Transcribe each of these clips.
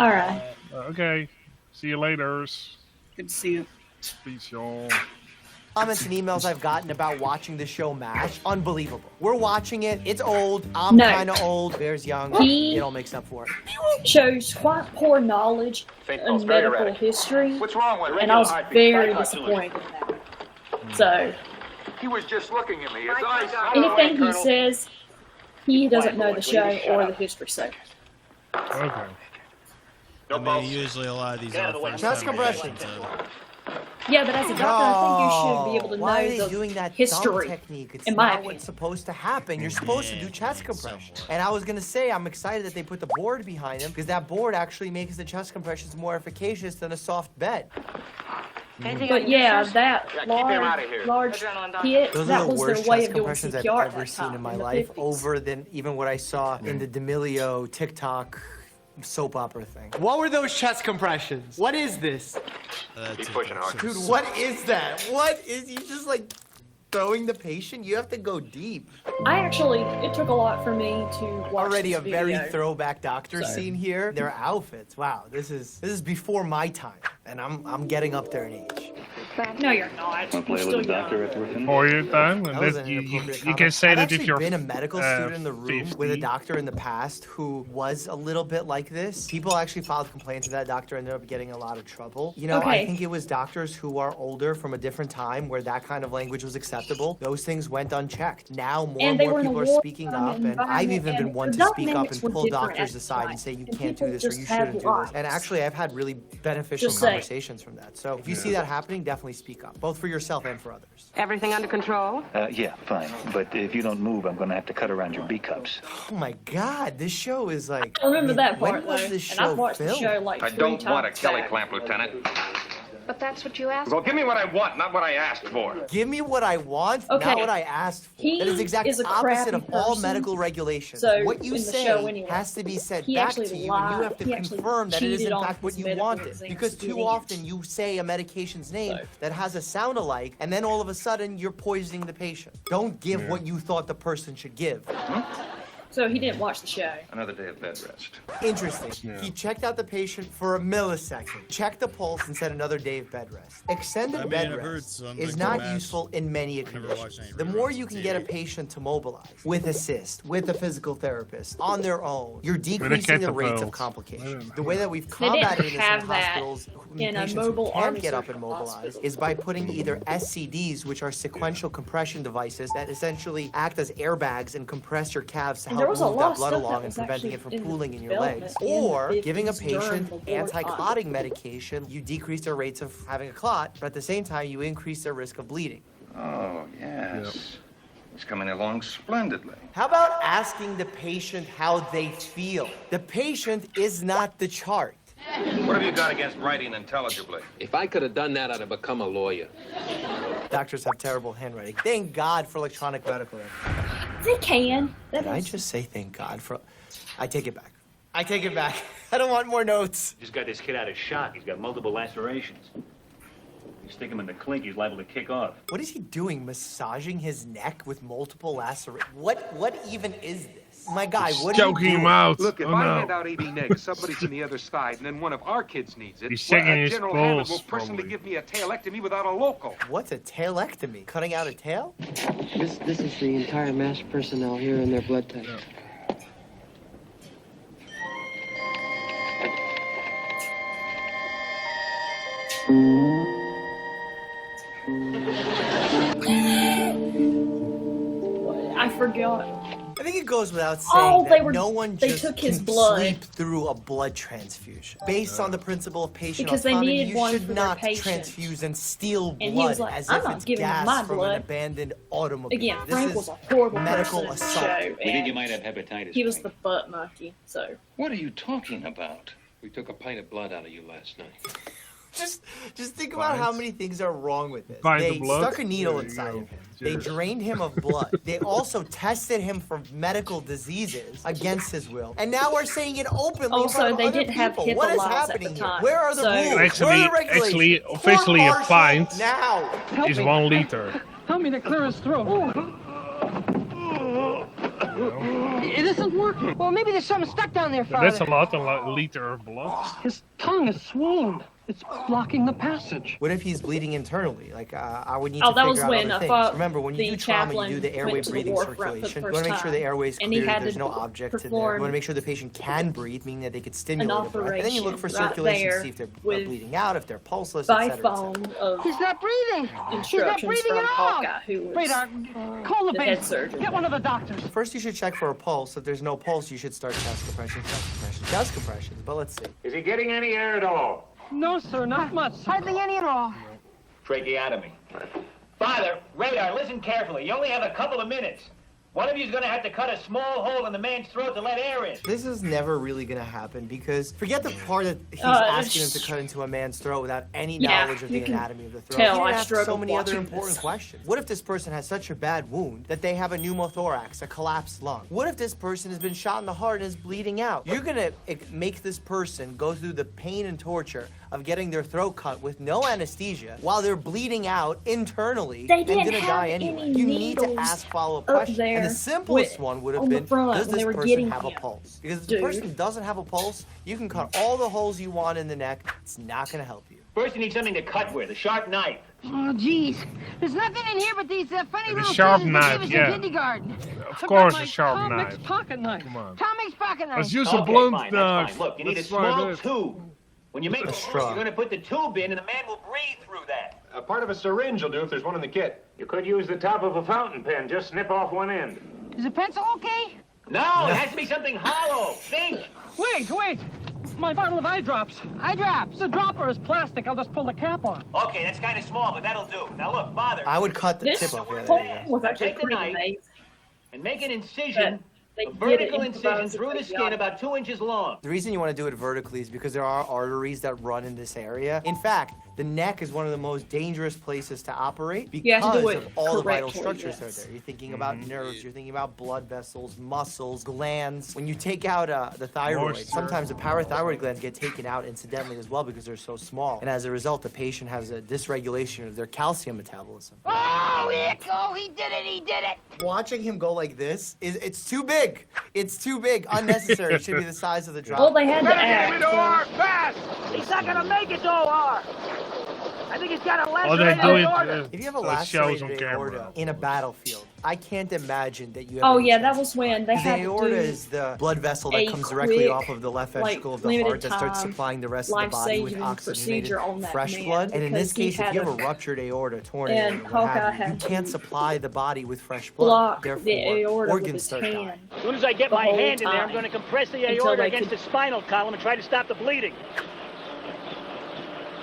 All right. Okay. See you later. Good to see you. Peace, y'all. Comments and emails I've gotten about watching the show MASH, unbelievable. We're watching it, it's old, I'm kind of old, Bear's young, it all makes up for it. Shows quite poor knowledge in medical history, What's wrong with it? and I was very disappointed in that. So, He was just looking at me. His eyes. anything he says, he doesn't know the show or the history, so. Okay. I mean, usually a lot of these are Chest compression. Yeah, but as a doctor, I think you should be able to Why are know they the doing that history, thumb technique? It's in my not opinion. what's supposed to happen. You're supposed to do chest compression. And I was gonna say, I'm excited that they put the board behind him, because that board actually makes the chest compressions more efficacious than a soft bed. But yeah, that large hit, Those that are the was worst their way chest of doing compressions I've CPR at ever that seen time, in my the life, 50s. over than even what I saw in the D'Amelio TikTok soap opera thing. What were those chest compressions? What is this? Keep pushing hard. Dude, what is that? What is, you just like throwing the patient? You have to go deep. It took a lot for me to watch Already this a very video. throwback doctor So. scene here. Their outfits, wow, this is before my time, and I'm getting up there in age. No, you're not. You're still young. For your time, That and was that an you inappropriate can comment. say I've that actually if you're been a medical student in the room 50. with a doctor in the past who was a little bit like this. People actually filed complaints, and that doctor ended up getting a lot of trouble. You know, I Okay. think it was doctors who are older from a different time where that kind of language was acceptable. Those things went unchecked. Now more and they more were in a people are war speaking time up, and I've environment, even been and one the to speak up dynamics and were pull different doctors at the aside time, and say you and can't do people this or just you had shouldn't do this. lives. And actually, I've had really beneficial Just saying. conversations from that. So if you see that happening, definitely speak up, both for yourself and for others. Everything under control? Yeah, fine. But if you don't move, I'm gonna have to cut around your B cups. Oh my God, this show is like. I remember that when part was though, this and show I've watched the filmed? show like I 3 don't want a times Kelly back. clamp, Lieutenant. But that's what you asked Well, for. give me what I want, not what I asked for. Give me what I want, Okay. not what I asked for. He that is the exact is a opposite crappy of all person. medical regulations. So, What you in the say show anyway, has to be said he back actually to you, and you lied. have to He actually confirm that it is cheated in on fact what his you medical wanted. exams Because to too get often you say a medication's name that has a sound alike, and then all of a sudden you're poisoning the patient. Don't give what you thought the person should give. So he didn't watch the show. Another day of bed rest. Interesting. He checked out the patient for a millisecond, checked the pulse, and said another day of bed rest. Extended bed I've heard rest some, is like, not the MASH. useful in many Never watched conditions. any The more reruns you on can get a TV. patient to mobilize with assist, with a physical therapist, on their own, you're decreasing the rates of kettlebells. complications. The way that we've They didn't combated this in have that hospitals, in a patients mobile who can't army get up and surgical mobilize, hospital. is by putting either SCDs, which are sequential compression devices that essentially act as airbags and compress your calves to And there help was a move lot that of blood stuff that along and was preventing it actually from in pooling in your development legs. in the Or giving a 50s during patient the war anti-clotting medication, you decrease their rates of having a clot, but at the same time you increase their risk of bleeding. Oh, yes. He's coming along splendidly. How about asking the patient how they feel? The patient is not the chart. What have you got against writing intelligibly? If I could have done that, I'd have become a lawyer. Doctors have terrible handwriting. Thank God for electronic medical records. They can. Did I just say thank God for... I take it back. I take it back. I don't want more notes. Just got this kid out of shock. He's got multiple lacerations. You stick him in the clink, he's liable to kick off. What is he doing? Massaging his neck with multiple lacerations? What even is this? My guy, what are you Choking him doing? out. Look, if Oh, I no. hand out AB negative, somebody's on the other side, and then one of our kids needs it, He's well, checking a his General Hammond pulse, will personally probably. give me a tailect without a local. What's a tailectomy? Cutting out a tail? This is the entire MASH personnel here in their blood type. I forgot. I think it goes without saying Oh, that they were- no one they just took his can blood. sleep through a blood transfusion. Based on the principle of patient Because they autonomy, needed you one should for their not patient. transfuse and steal And he blood was like, as "I'm if not it's giving you gas my from blood." an abandoned automobile. Again, This Frank is was a horrible medical person in the assault. show. We think and you might have hepatitis. He was the butt monkey, so. What are you talking about? We took a pint of blood out of you last night. Just think about how many things are wrong with this. Pint They of blood? stuck a needle There you inside go. of him. They Cheers. drained him of blood. They also tested him for medical diseases against his will. And now we're saying it openly in Also, front of they other didn't have people. HIPAA What is laws at the happening here? time, Where are the so- rules? Where are Actually, the regulations? officially a Court-martial pint now. is 1 liter. Help me to clear his throat. It isn't working. Well, maybe there's something stuck down there, Father. That's a lot, a liter of blood. His tongue is swollen. It's blocking the passage. What if he's bleeding internally? Like, I would need Oh, to that figure was out when other I things. thought Remember, when you the do trauma, you chaplain do the airway went to the breathing war front for the circulation. You first want to make sure the time, airway's and he clear, had there's to no object in there. You perform want to make sure the patient can breathe, meaning that they could stimulate an the breath. And then you look for operation circulation right to see if they're with bleeding out, if they're pulseless, by etc. phone of He's not breathing. He's not instructions breathing from at all. Hawkeye, who was Radar, call the the head base. surgeon. Get one of the doctors. First, you should check for a pulse. If there's no pulse, you should start chest compression, chest compression, chest compressions. But let's see. Is he getting any air at all? No, sir, not much. Hardly any at all. Tracheotomy. Father, Radar, listen carefully. You only have a couple of minutes. One of you's gonna have to cut a small hole in the man's throat to let air in. This is never really going to happen because forget the part that he's asking him to cut into a man's throat without any knowledge of the you can anatomy of the throat. tell He I didn't ask so struggled many other watching important this. questions. What if this person has such a bad wound that they have a pneumothorax, a collapsed lung? What if this person has been shot in the heart and is bleeding out? You're going to make this person go through the pain and torture of getting their throat cut with no anesthesia while they're bleeding out internally They and didn't going to have die any anyway. You need to needles ask follow-up up questions. And the there simplest one would have on the been, front does when they this were person getting have a him. pulse? Because if Dude. the person doesn't have a pulse, you can cut all the holes you want in the neck. It's not going to help you. First, you need something to cut with, a sharp knife. Oh, jeez. There's nothing in here but these funny little sharp pieces knife, they gave us yeah. in kindergarten. Of course, a sharp Comics knife. pocket knife. Come on. Tommy's pocket knife. Let's use a Okay, blunt fine, knife. that's fine. Look, you need a Let's try small this. tube. When you make the straw. you're gonna put the tube in and the man will breathe through that. A part of a syringe will do if there's one in the kit. You could use the top of a fountain pen. Just snip off one end. Is a pencil okay? No, it has to be something hollow. Think. Wait. My bottle of eye drops. Eye drops. The dropper is plastic. I'll just pull the cap on. Okay, that's kind of small, but that'll do. Now look, Father, I would cut the This tip off. Yeah, whole there you go. was actually Take the pretty knife. amazing. and make an incision, They a did it vertical in incision bones through the of skin about 2 inches long. The reason you want to do it vertically is because there are arteries that run in this area. In fact, the neck is one of the most dangerous places to operate because You have to do it of all the vital correctly, structures that yes. are there. You're thinking about nerves, you're thinking about blood vessels, muscles, glands. When you take out the thyroid, Moisture. sometimes the parathyroid glands get taken out incidentally as well because they're so small. And as a result, the patient has a dysregulation of their calcium metabolism. Oh, he did it. Watching him go like this, it's too big. It's too big, unnecessary. It should be the size of the drop. Well, they had to act. fast! He's not gonna make it to OR! I think he's got a Oh, they do it. aorta. If you have a That shows lacerated on aorta camera. in a battlefield, I can't imagine that you have Oh any yeah, chance. that was when they The had aorta to do is the blood vessel that a comes directly quick, off of the left like, ventricle of the limited heart that starts time, supplying the rest of the body with life-saving oxygenated procedure on that fresh man blood. And in this because he case, if had you have a- a ruptured aorta, torn and aorta, what Hawkeye have you, you had can't to supply the body with fresh blood. block Therefore, the aorta with organs his start hand. dying. As soon as I get the my whole hand in there, I'm time going to compress the until aorta they against could- the spinal column and try to stop the bleeding.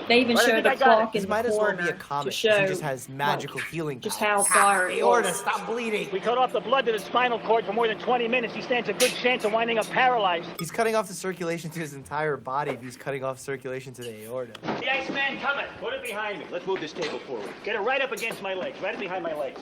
They even Well, I showed think the I got it. clock in This the might as well be a corner comic. to 'Cause show he just has magical like, healing just power. how far it Aorta, was. stop bleeding. We cut off the blood to the spinal cord for more than 20 minutes. He stands a good chance of winding up paralyzed. He's cutting off the circulation to his entire body if he's cutting off circulation to the aorta. The Iceman coming. Put it behind me. Let's move this table forward. Get it right up against my legs, right behind my legs.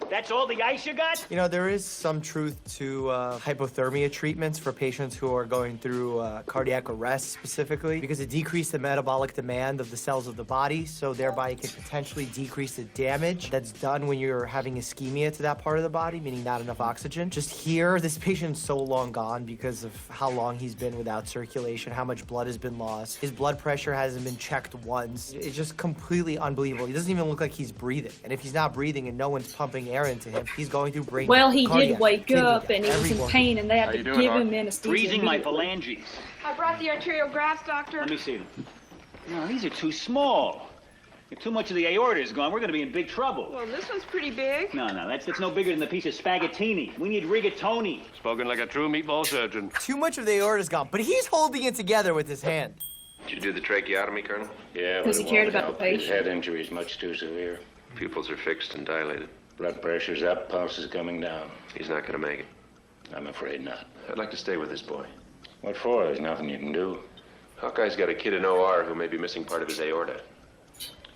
That's all the ice you got? You know, there is some truth to hypothermia treatments for patients who are going through cardiac arrest specifically, because it decreases the metabolic demand of the cells of the body, so thereby it can potentially decrease the damage that's done when you're having ischemia to that part of the body, meaning not enough oxygen. Just here, this patient's so long gone because of how long he's been without circulation, how much blood has been lost. His blood pressure hasn't been checked once. It's just completely unbelievable. He doesn't even look like he's breathing. And if he's not breathing and no one's pumping air into him, he's going through brain Well, he cardiac, did wake kidney up death, and he was every in organ. pain, and they had How to you doing, give Hart? him anesthesia. Freezing my immediately. phalanges. I brought the arterial grafts, Doctor. Let me see them. No, these are too small. If too much of the aorta is gone, we're going to be in big trouble. Well, this one's pretty big. No, that's no bigger than a piece of spaghettini. We need rigatoni. Spoken like a true meatball surgeon. Too much of the aorta's gone, but he's holding it together with his hand. Did you do the tracheotomy, Colonel? Yeah, Because he cared about the His patient. head injury is much too severe. Pupils are fixed and dilated. Blood pressure's up, pulse is coming down. He's not going to make it. I'm afraid not. I'd like to stay with this boy. What for? There's nothing you can do. Hawkeye's got a kid in OR who may be missing part of his aorta.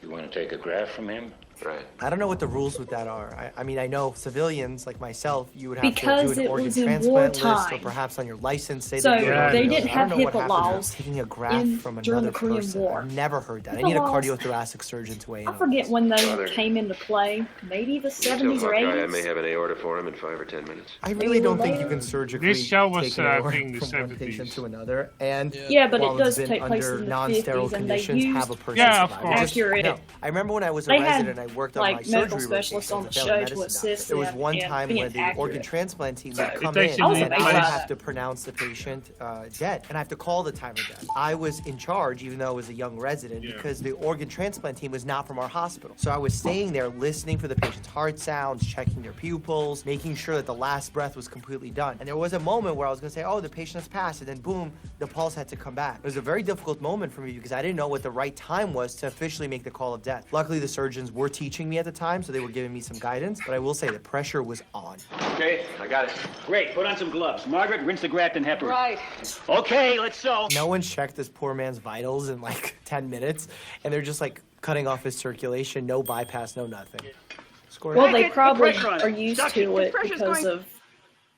You want to take a graft from him? Right. I don't know what the rules with that are. I mean, I know civilians like myself, you would have Because to do an it organ was in transplant list, or wartime. perhaps on your license say So that you're Yeah, they a didn't I don't have know what HIPAA happens when laws taking a graft from during another the Korean person. War. I've never heard that. I HIPAA need a laws- cardiothoracic surgeon to weigh in I on forget this. when they Father. came into play. Maybe the You tell 70s or Hawkeye I may 80s. have an aorta for him in 5 or 10 minutes. I really don't think you later. can surgically This show was, take an I aorta think, the from one 70s. patient to another, and Yeah, but while it does it's been take place under in the non-sterile 50s, and they conditions, used have a person Yeah, of survive. course. accurate. No. I remember when I was a They resident had, and I worked on my like, medical surgery specialists on rotation the as a show family to medicine doctor. assist There was them one in time being where the accurate. organ transplant team would come takes in you I was and amazed I by would that. have to pronounce the patient dead, and I have to call the time of death. I was in charge, even though I was a young resident, because the organ transplant team was not from our hospital. So I was staying there listening for the patient's heart sounds, checking their pupils, making sure that the last breath was completely done. And there was a moment where I was going to say, oh, the patient has passed, and then boom, the pulse had to come back. It was a very difficult moment for me because I didn't know what the right time was to officially make the call of death. Luckily, the surgeons were teaching me at the time, so they were giving me some guidance, but I will say the pressure was on. Okay, I got it. great. Put on some gloves. Margaret, rinse the graft and heparin. Right. Okay, let's sew. No one checked this poor man's vitals in like 10 minutes, and they're just like cutting off his circulation, no bypass, no nothing. Scored. Well, they Put probably pressure on it. are used Suction. to it pressure's because going of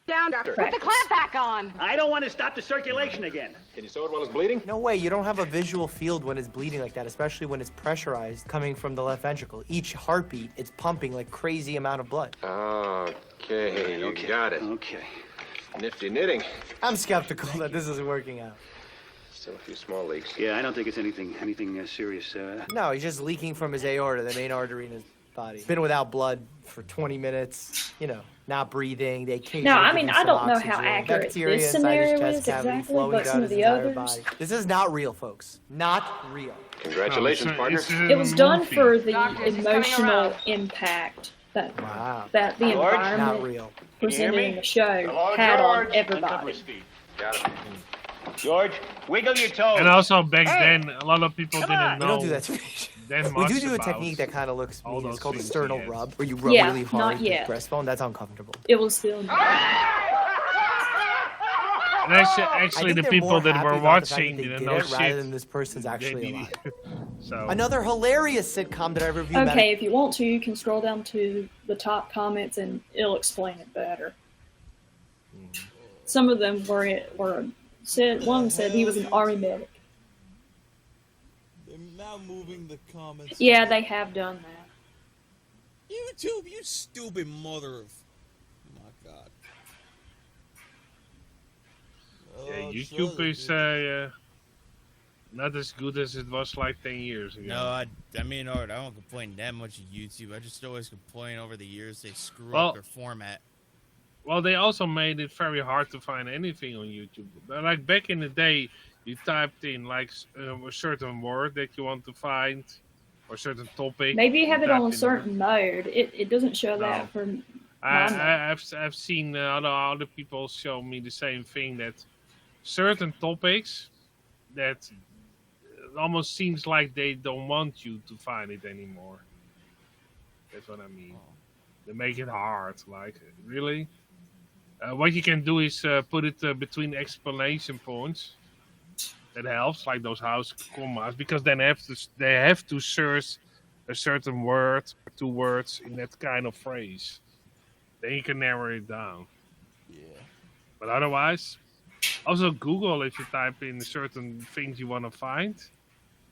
Down, doctor. Put the clamp back on. I don't want to stop the circulation again. Can you sew it while it's bleeding? No way, you don't have a visual field when it's bleeding like that, especially when it's pressurized coming from the left ventricle. Each heartbeat, it's pumping like crazy amount of blood. Okay, you got it. Okay. Nifty knitting. I'm skeptical that this is working out. Still a few small leaks. Yeah, I don't think it's anything serious. No, he's just leaking from his aorta, the main artery in his body. Been without blood for 20 minutes, you know, not breathing. They occasionally No, I give mean, him I some don't know how oxygen. accurate Bacteria this inside his scenario chest is cavity exactly, flowing but down some of his the entire others. body. This is not real, folks. Not real. Congratulations, No, partner. it's a It was done movie. for the Doctors, he's coming emotional around. impact that Wow. that the George? Not environment real. presented me? in the show Hello, had on George. everybody. Uncover his feet. Got it. George, wiggle your toes. And also back then, a lot of people didn't on. know. We don't do that to me. that We much do a about technique that kind of looks all mean. those It's called a things, sternal yes. rub, where you rub Yeah, really hard not with yet. breastbone. That's uncomfortable. It was filmed. And actually, I the think they're people more that happy were about the fact watching that they didn't did know it rather shit. than this person's actually alive. So Another hilarious sitcom that I reviewed. Okay, if you want to, you can scroll down to the top comments and it'll explain it better. Some of them were said. One said he was an army medic. They're now moving the comments. Yeah, they have done that. YouTube, you stupid mother of... My God. yeah, Oh, YouTube surely, is dude. not as good as it was like 10 years ago. No, I mean, I don't complain that much of YouTube. I just always complain over the years they screw Well- up their format. Well, they also made it very hard to find anything on YouTube. But like back in the day, you typed in like a certain word that you want to find, or a certain topic. Maybe you have it typed on a in- certain mode. It doesn't show No. that for. I've seen other people show me the same thing, that certain topics that it almost seems like they don't want you to find it anymore. That's what I mean. They make it hard. Like, really? What you can do is put it between exclamation points. That helps, like those house commas, because then they have to search a certain word or two words in that kind of phrase. Then you can narrow it down. Yeah. But otherwise, also Google, if you type in certain things you want to find,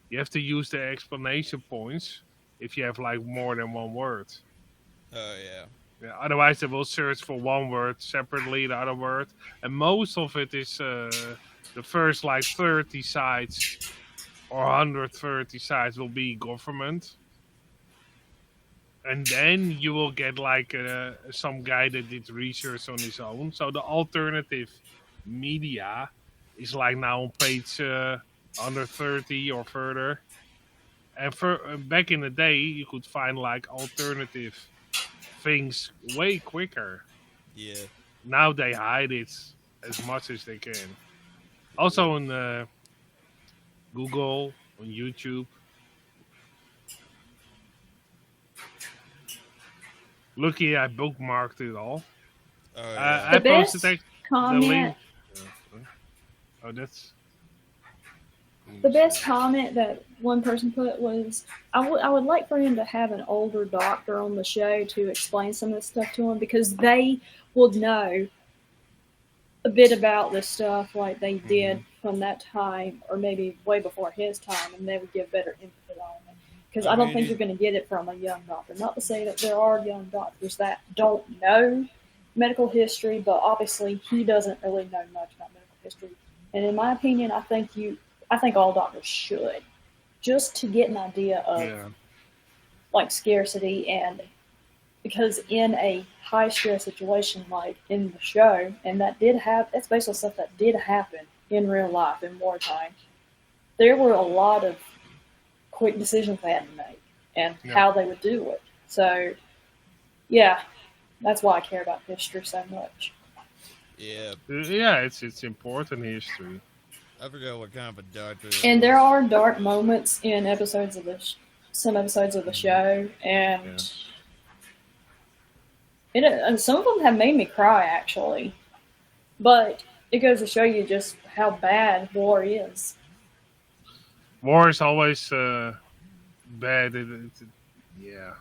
you have to use the explanation points if you have like more than one word. Oh, yeah. Yeah, otherwise, they will search for one word separately, the other word. And most of it is the first like 30 sites or 130 sites will be government. And then you will get like some guy that did research on his own. So the alternative media is like now on page 130 or further. And back in the day, you could find like alternative things way quicker. Yeah. Now they hide it as much as they can. Also on Google, on YouTube. Lucky I bookmarked it all. Oh, yeah. I The best posted the link. comment. Oh, that's The best comment that one person put was, I would like for him to have an older doctor on the show to explain some of this stuff to him, because they would know a bit about this stuff like they did from that time, or maybe way before his time, and they would give better input on it. Because I don't think you're going to get it from a young doctor. Not to say that there are young doctors that don't know medical history, but obviously he doesn't really know much about medical history. And in my opinion, I think all doctors should, just to get an idea of like scarcity, and because in a high stress situation like in the show, and that's basically stuff that did happen in real life in wartime, there were a lot of quick decisions they had to make and how they would do it. So yeah, that's why I care about history so much. Yeah, it's important history. I forgot what kind of a doctor. And there are dark moments in some episodes of the show, and and some of them have made me cry actually. But it goes to show you just how bad war is. War is always bad. Yeah.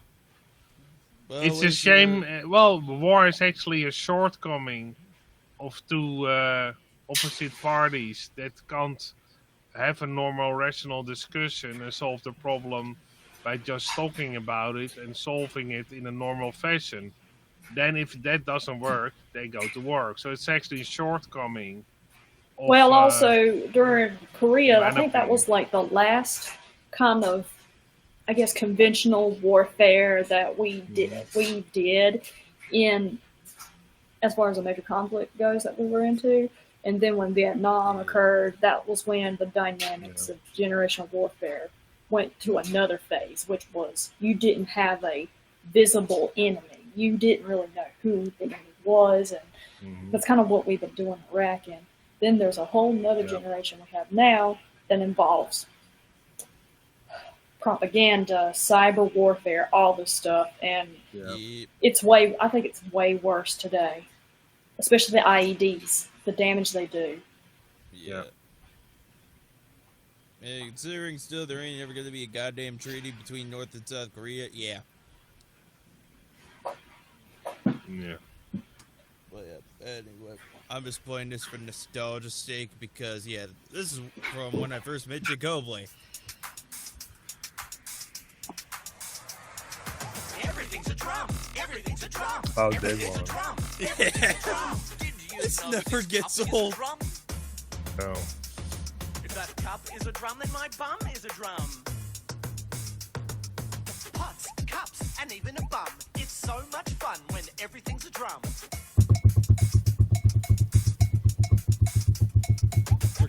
Well, It's a shame. Well, war is actually a shortcoming of two opposite parties that can't have a normal, rational discussion and solve the problem by just talking about it and solving it in a normal fashion. Then, if that doesn't work, they go to war. So it's actually a shortcoming. Well, also during Korea, I think that was like the last kind of, I guess, conventional warfare that we did in, as far as a major conflict goes, that we were into. And then when Vietnam occurred, that was when the dynamics of generational warfare went to another phase, which was you didn't have a visible enemy. You didn't really know who the enemy was, and that's kind of what we've been doing in Iraq. And then there's a whole nother generation we have now that involves propaganda, cyber warfare, all this stuff, and I think it's way worse today, especially the IEDs, the damage they do. Yeah. And considering still there ain't ever gonna be a goddamn treaty between North and South Korea, yeah. But anyway, I'm just playing this for nostalgia's sake because, this is from when I first met Jacob. Everything's a drum. Everything's a drum. Oh, day one. This never gets old. No. If that cup is a drum, then my bum is a drum. Pots, cups, and even a bum. It's so much fun when everything's a drum.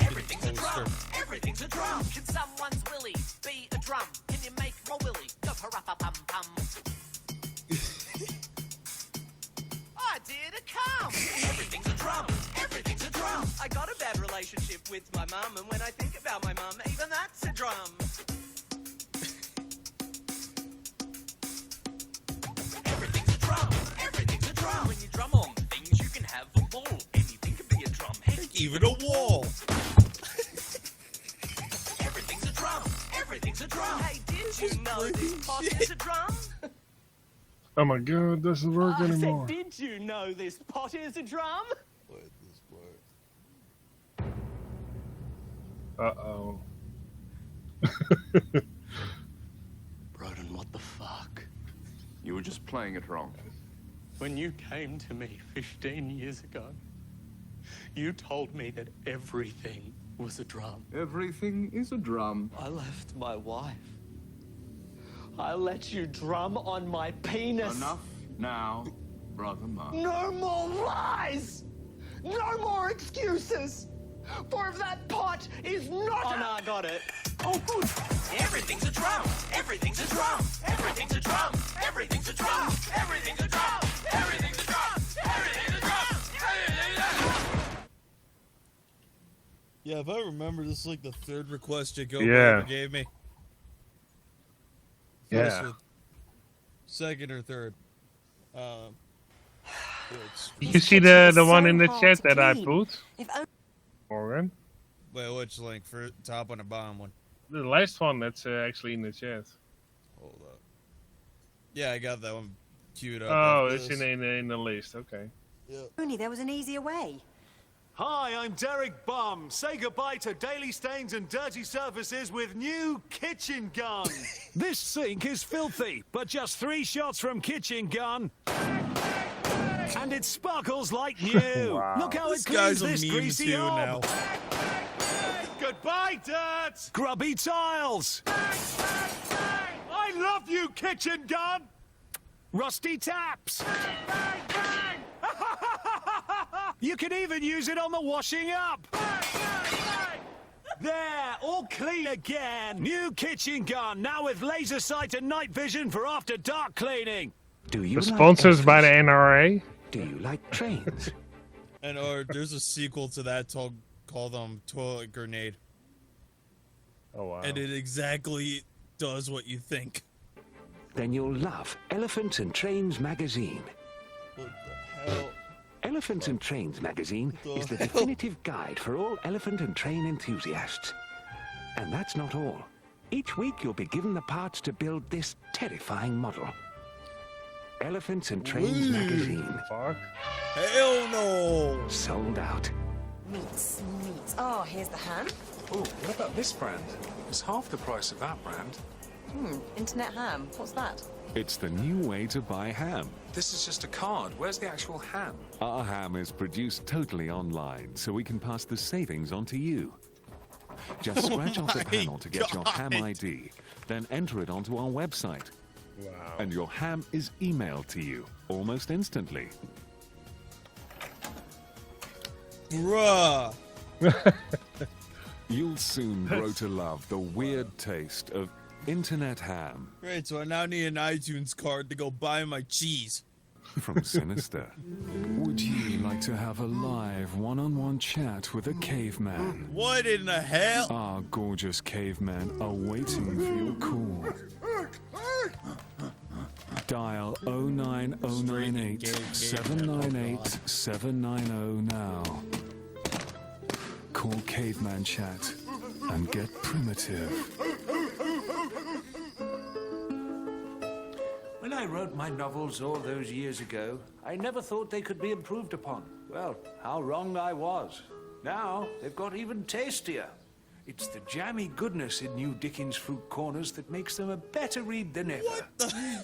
Everything's a drum. Everything's a drum. Can someone's willy be a drum? Can you make more willy go pa-ra-pa-pum-pum? I did a cum. Everything's a drum. Everything's a drum. I got a bad relationship with my mum, and when I think about my mum, even that's a drum. Everything's a drum. Everything's a drum. When you drum on things, you can have them all. Anything can be a drum. Heck, even a wall. Everything's a drum. Everything's a drum. Hey, did you know this pot is a drum? Oh my god, doesn't work anymore. I said, did you know this pot is a drum? Uh-oh. Broden, what the fuck? You were just playing it wrong. When you came to me 15 years ago, you told me that everything was a drum. Everything is a drum. I left my wife. I let you drum on my penis. Enough now, Brother Mark. No more lies! No more excuses! For if that pot is not Oh, no, I got it. Oh, good. Everything's a drum. Everything's a drum. Everything's a drum. Everything's a drum. Everything's a drum. Everything's a drum. Everything's a drum. Everything's a drum. Yeah, if I remember, this is like the third request Jacob Yeah. ever gave me. Yeah. Second or third. Did you see the one in the chat that I put? Morgan? Wait, which link? For top one or bottom one? The last one that's actually in the chat. Hold up. Yeah, I got that one queued up. Oh, it's in the list. Okay. Only there was an easier way. Hi, I'm Derek Bum. Say goodbye to daily stains and dirty surfaces with new Kitchen Gun. This sink is filthy, but just 3 shots from Kitchen Gun. And it sparkles like new. Wow. Look how This it cleans guy's a this meme greasy too hob. now. Goodbye, dirt. Grubby tiles. I love you, Kitchen Gun. Rusty taps. You can even use it on the washing up. There, all clean again. New Kitchen Gun, now with laser sight and night vision for after dark cleaning. Do you The sponsors by the NRA. Do you like trains? And there's a sequel to that called Toilet Grenade. Oh wow. And it exactly does what you think. Then you'll love Elephants and Trains magazine. What the hell? Elephants and Trains magazine is the definitive guide for all elephant and train enthusiasts. And that's not all. Each week you'll be given the parts to build this terrifying model. Elephants and Trains magazine. Fuck. Hell no! Sold out. Meats. Oh, here's the ham. Oh, what about this brand? It's half the price of that brand. Internet ham. What's that? It's the new way to buy ham. This is just a card. Where's the actual ham? Our ham is produced totally online, so we can pass the savings on to you. Just scratch off the panel to get your ham ID, then enter it onto our website. Wow. And your ham is emailed to you almost instantly. Bruh! You'll soon grow to love the weird taste of internet ham. Great, so I now need an iTunes card to go buy my cheese. From Sinister. Would you like to have a live one-on-one chat with a caveman? What in the hell? Our gorgeous cavemen are waiting for your call. Dial 09098 798 790 now. Call Caveman Chat and get primitive. When I wrote my novels all those years ago, I never thought they could be improved upon. Well, how wrong I was. Now, they've got even tastier. It's the jammy goodness in New Dickens Fruit Corners that makes them a better read than ever.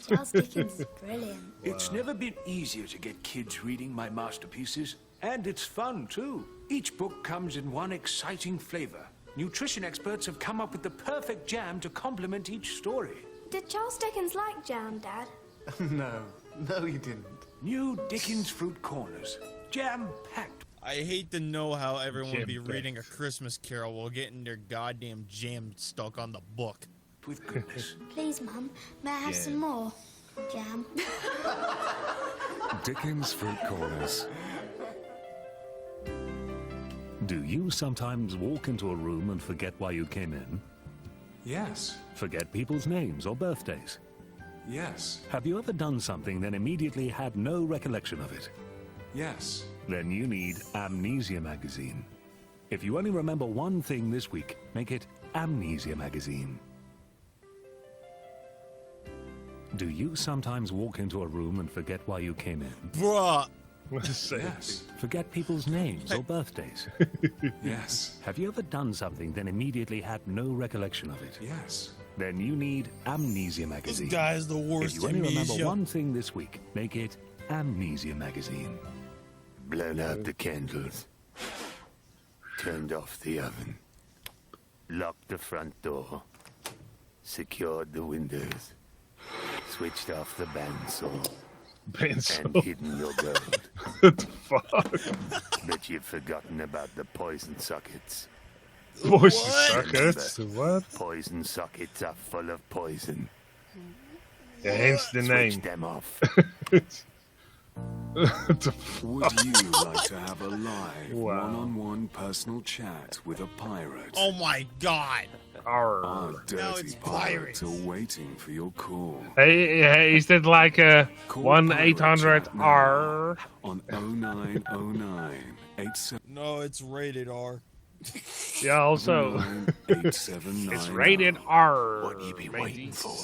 Charles Dickens is brilliant. It's never been easier to get kids reading my masterpieces. And it's fun, too. Each book comes in one exciting flavor. Nutrition experts have come up with the perfect jam to complement each story. Did Charles Dickens like jam, Dad? No, he didn't. New Dickens Fruit Corners. Jam-packed. I hate to know how everyone would be Jam-packed. reading A Christmas Carol while getting their goddamn jam stuck on the book. With goodness. Please, Mum, may I have some more jam? Dickens Fruit Corners. Do you sometimes walk into a room and forget why you came in? Yes. Forget people's names or birthdays? Yes. Have you ever done something then immediately had no recollection of it? Yes. Then you need Amnesia Magazine. If you only remember one thing this week, make it Amnesia Magazine. Do you sometimes walk into a room and forget why you came in? Bruh! Yes. Forget people's names or birthdays? Yes. Have you ever done something then immediately had no recollection of it? Yes. Then you need Amnesia Magazine. This guy's the worst If you only remember amnesia. one thing this week, make it Amnesia Magazine. Blown out the candles. Turned off the oven. Locked the front door. Secured the windows. Switched off the bandsaw. And hidden your gold. What the fuck? Bet you've forgotten about the poison sockets. Poison sockets? What? Poison sockets are full of poison. Yeah, hence the name. Switch them off. Would you like to have a live one-on-one personal chat with a pirate? Oh my god! Our Now dirty it's pirates are waiting for your call. Hey, is that like a Call 1-800-R? On 0909 87. No, it's rated R. Yeah, also, it's rated R. What you be waiting for?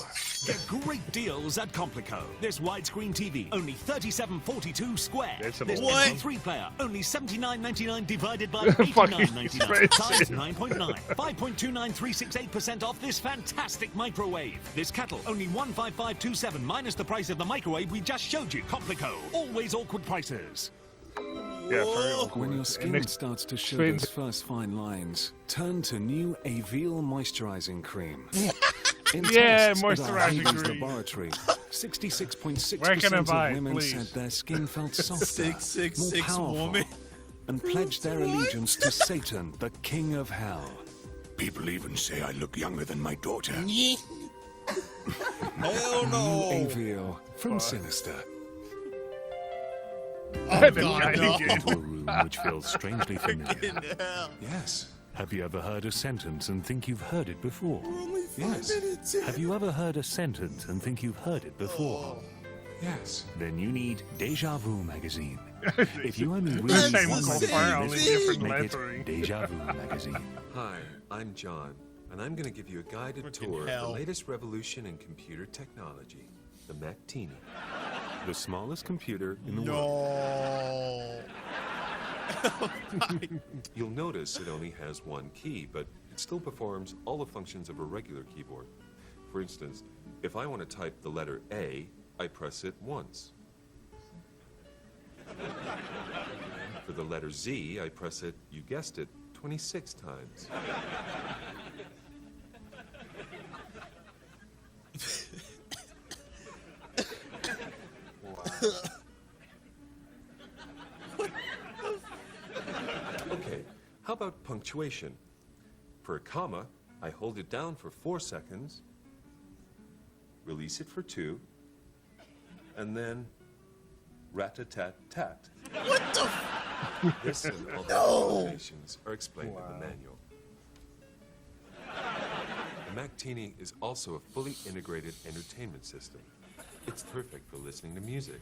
Get great deals at Complico. This widescreen TV, only $37.42 square. That's a This lot. MP3 player, only $79.99 divided by Fucking $89.99. Size expensive. 9.9. 5.29368% off this fantastic microwave. This kettle, only $155.27 minus the price of the microwave we just showed you. Complico, always awkward prices. Yeah, very awkward. When your skin And starts to show twins- those first fine lines, turn to new Avil moisturizing cream. In Yeah, tests at our moisturizing Hades cream. Laboratory, 66.6% Where can I buy of it, women please? said their skin felt softer, 666 more powerful, woman. and pledged their allegiance to Satan, the king of hell. People even say I look younger than my daughter. Hell New no. Avil from Sinister. That's God, kinda no. good. Into a room which feels strangely familiar. Fucking hell. Yes. Have you ever heard a sentence and think you've heard it before? Only 5 Yes. minutes in. Have you ever heard a sentence and think you've heard it before? Yes. Then you need Deja Vu magazine. If you only read That's one the magazine same this thing. week, Different make lettering. it Deja Vu magazine. Hi, I'm John, and I'm going to give you a guided Fucking tour of hell. the latest revolution in computer technology, the Mac-Tini. The smallest computer in the world. No. You'll notice it only has one key, but it still performs all the functions of a regular keyboard. For instance, if I want to type the letter A, I press it once. For the letter Z, I press it, you guessed it, 26 times. Okay, how about punctuation? For a comma, I hold it down for 4 seconds, release it for 2, and then rat-a-tat-tat. What the This and all the No. combinations are explained in the manual. The Mac-Tini is also a fully integrated entertainment system. It's perfect for listening to music,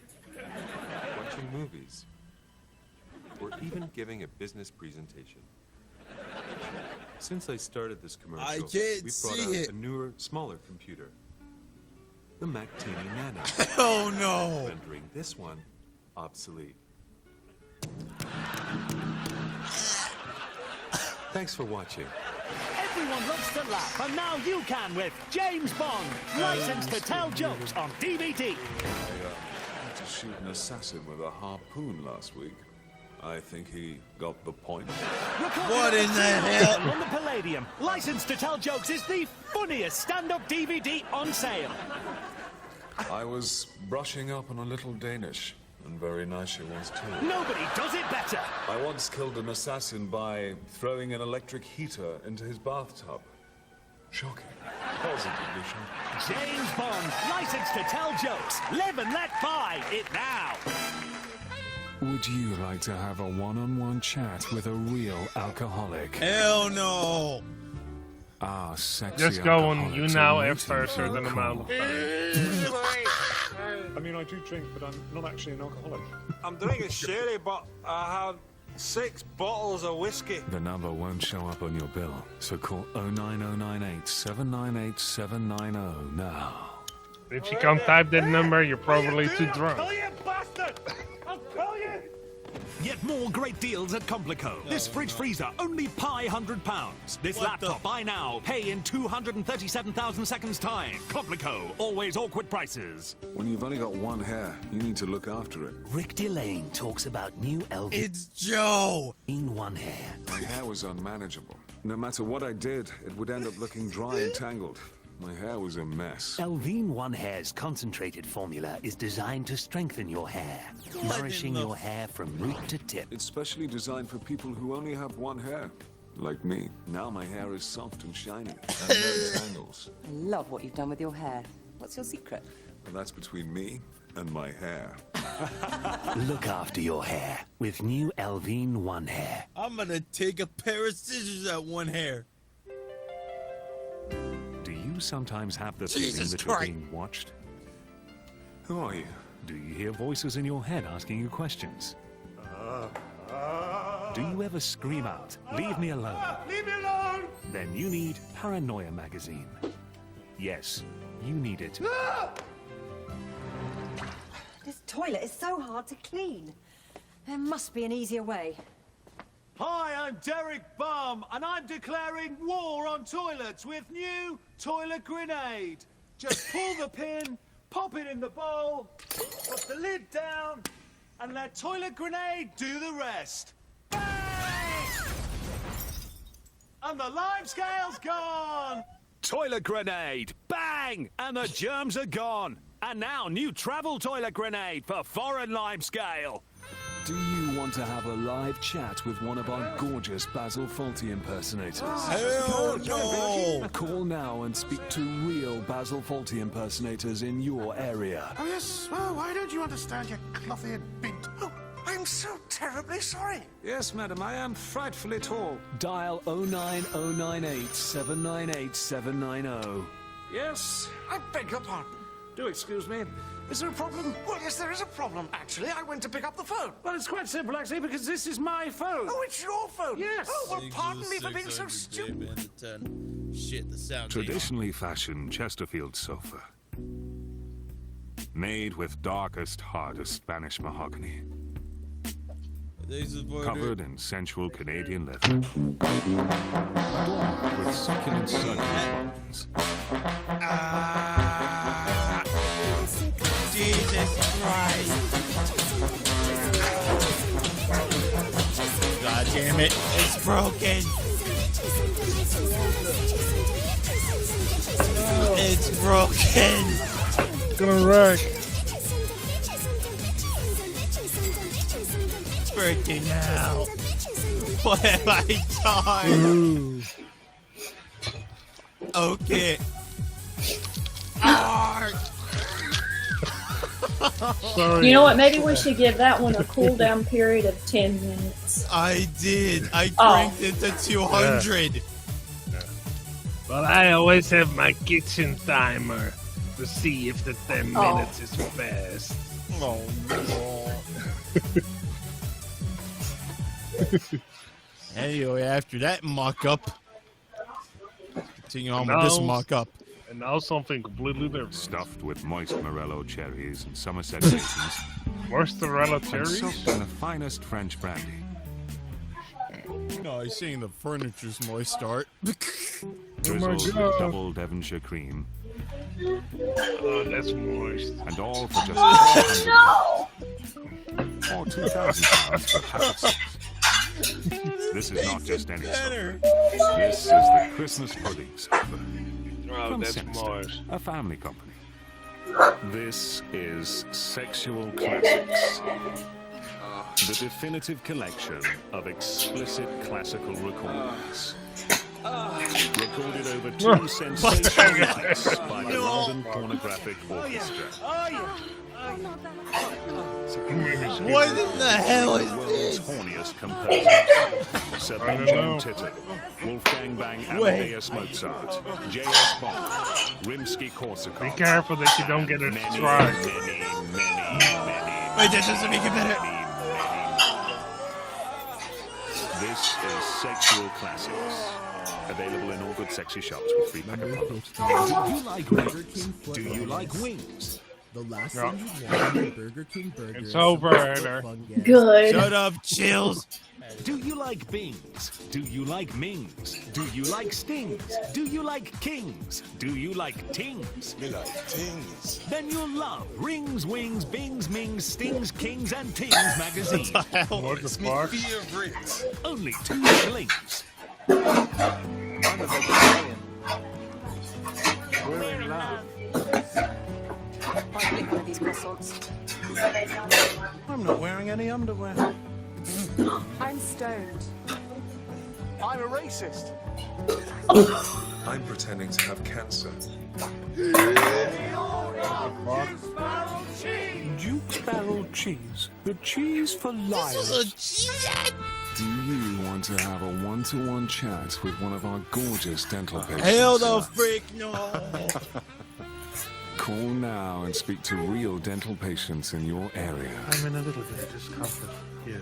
watching movies, or even giving a business presentation. Since I started this commercial, I can't we brought see out it. a newer, smaller computer, the Mac-Tini Nano, Oh no. rendering this one obsolete. Thanks for watching. Everyone loves to laugh, and now you can with James Bond, licensed to tell jokes on DVD. I had to shoot an assassin with a harpoon last week. I think he got the point. Recorded What at in the Cinema hell? On the Palladium, licensed to tell jokes is the funniest stand-up DVD on sale. I was brushing up on a little Danish, and very nice she was too. Nobody does it better. I once killed an assassin by throwing an electric heater into his bathtub. Shocking. Positively shocking. James Bond, licensed to tell jokes. Live and let buy it now. Would you like to have a one-on-one chat with a real alcoholic? Hell no. Ah, sexy Just go on alcoholics YouNow are after a waiting for certain your amount of call. I mean, I do drink, but I'm not actually an alcoholic. I'm drinking sherry, but I had 6 bottles of whiskey. The number won't show up on your bill, so call 09098 798 790 now. If you can't type that number, you're probably too drunk. you bastard! I'll kill you! Yet more great deals at Complico. This fridge freezer, only £100. This laptop, buy now, pay in 237,000 seconds time. Complico, always awkward prices. When you've only got one hair, you need to look after it. Rick Delane talks about new Elvis. It's Joe. In one hair. My hair was unmanageable. No matter what I did, it would end up looking dry and tangled. My hair was a mess. Elvine One Hair's concentrated formula is designed to strengthen your hair, nourishing your hair from root to tip. It's specially designed for people who only have one hair. Like me. Now my hair is soft and shiny, and no tangles. I love what you've done with your hair. What's your secret? And that's between me and my hair. Look after your hair with new Elvine One Hair. I'm gonna take a pair of scissors at one hair. Do you sometimes have the Jesus feeling that Christ. you're being watched? Who are you? Do you hear voices in your head asking you questions? Do Do you ever scream out, "Leave me alone"? Leave me alone! Then you need Paranoia magazine. Yes, you need it. This toilet is so hard to clean. There must be an easier way. Hi, I'm Derek Bum, and I'm declaring war on toilets with new Toilet Grenade. Just pull the pin, pop it in the bowl, put the lid down, and let Toilet Grenade do the rest. Bang! And the lime scale's gone! Toilet Grenade! Bang! And the germs are gone. And now, new travel Toilet Grenade for foreign lime scale. Do you want to have a live chat with one of our gorgeous Basil Fawlty impersonators? Hell no! Call now and speak to real Basil Fawlty impersonators in your area. Oh, yes. Well, why don't you understand, you cloth-eared bint? Oh, I'm so terribly sorry. Yes, madam, I am frightfully tall. Dial 09098 798 790. Yes, I beg your pardon. Do excuse me. Is there a problem? Well, yes, there is a problem, actually. I went to pick up the phone. Well, it's quite simple, actually, because this is my phone. Oh, it's your phone? Yes. Oh, well, pardon me for being so stupid. Shit, the sound. Traditionally fashioned Chesterfield sofa. Made with darkest, hardest Spanish mahogany. Covered in sensual Canadian leather. Adorned with succulent circular buttons. Jesus Christ. God damn it, it's broken. It's broken. It's gonna wreck. Freaking hell. What have I done? Okay. Sorry. You know what? Maybe we should give that one a cool down period of 10 minutes. I did. I cranked it to 200. Yeah. But I always have my kitchen timer to see if the 10 minutes is fast. Oh, no. Anyway, after that mock-up, continue on with this mock-up. And now something completely different. Stuffed with moist morello cherries and Somerset raisins. Mozzarella cherries? And soaked in the finest French brandy. No, he's saying the furniture's moist art. Drizzled with double Devonshire cream. Oh, that's moist. And all for just or £2,000 for half a cent. This is not just any sofa. This is the Christmas pudding sofa. Oh, From that's Sinister, moist. a family company. This is Sexual Classics. The definitive collection of explicit classical recordings. Recorded over 2 sensational nights by the London Pornographic Orchestra. What in the hell is this? Horniest composer. Sebastian Titten, Wolfgang Bang Amadeus Mozart, J.S. Bond, Rimsky-Korsakov. Be careful that you don't get a strike. Many. Wait, that doesn't make it better. This is Sexual Classics. Available in all good sexy shops with free pack of products. Do you like wings? Do you like wings? The last thing you want in a Burger King burger. It's over, Eder. Good. Shut up, chills. Do you like bings? Do you like mings? Do you like stings? Do you like kings? Do you like tings? You like tings. Then you'll love Rings, Wings, Bings, Mings, Stings, Kings, and Tings magazine. What the hell? What the fuck? Only 2 shillings. We're in love. I'm not wearing any underwear. I'm stoned. I'm a racist. I'm pretending to have cancer. Duke's barrel cheese. The cheese for liars. Do you want to have a one-to-one chat with one of our gorgeous dental patients? Hell the freak no. Call now and speak to real dental patients in your area. I'm in a little bit of discomfort, yes.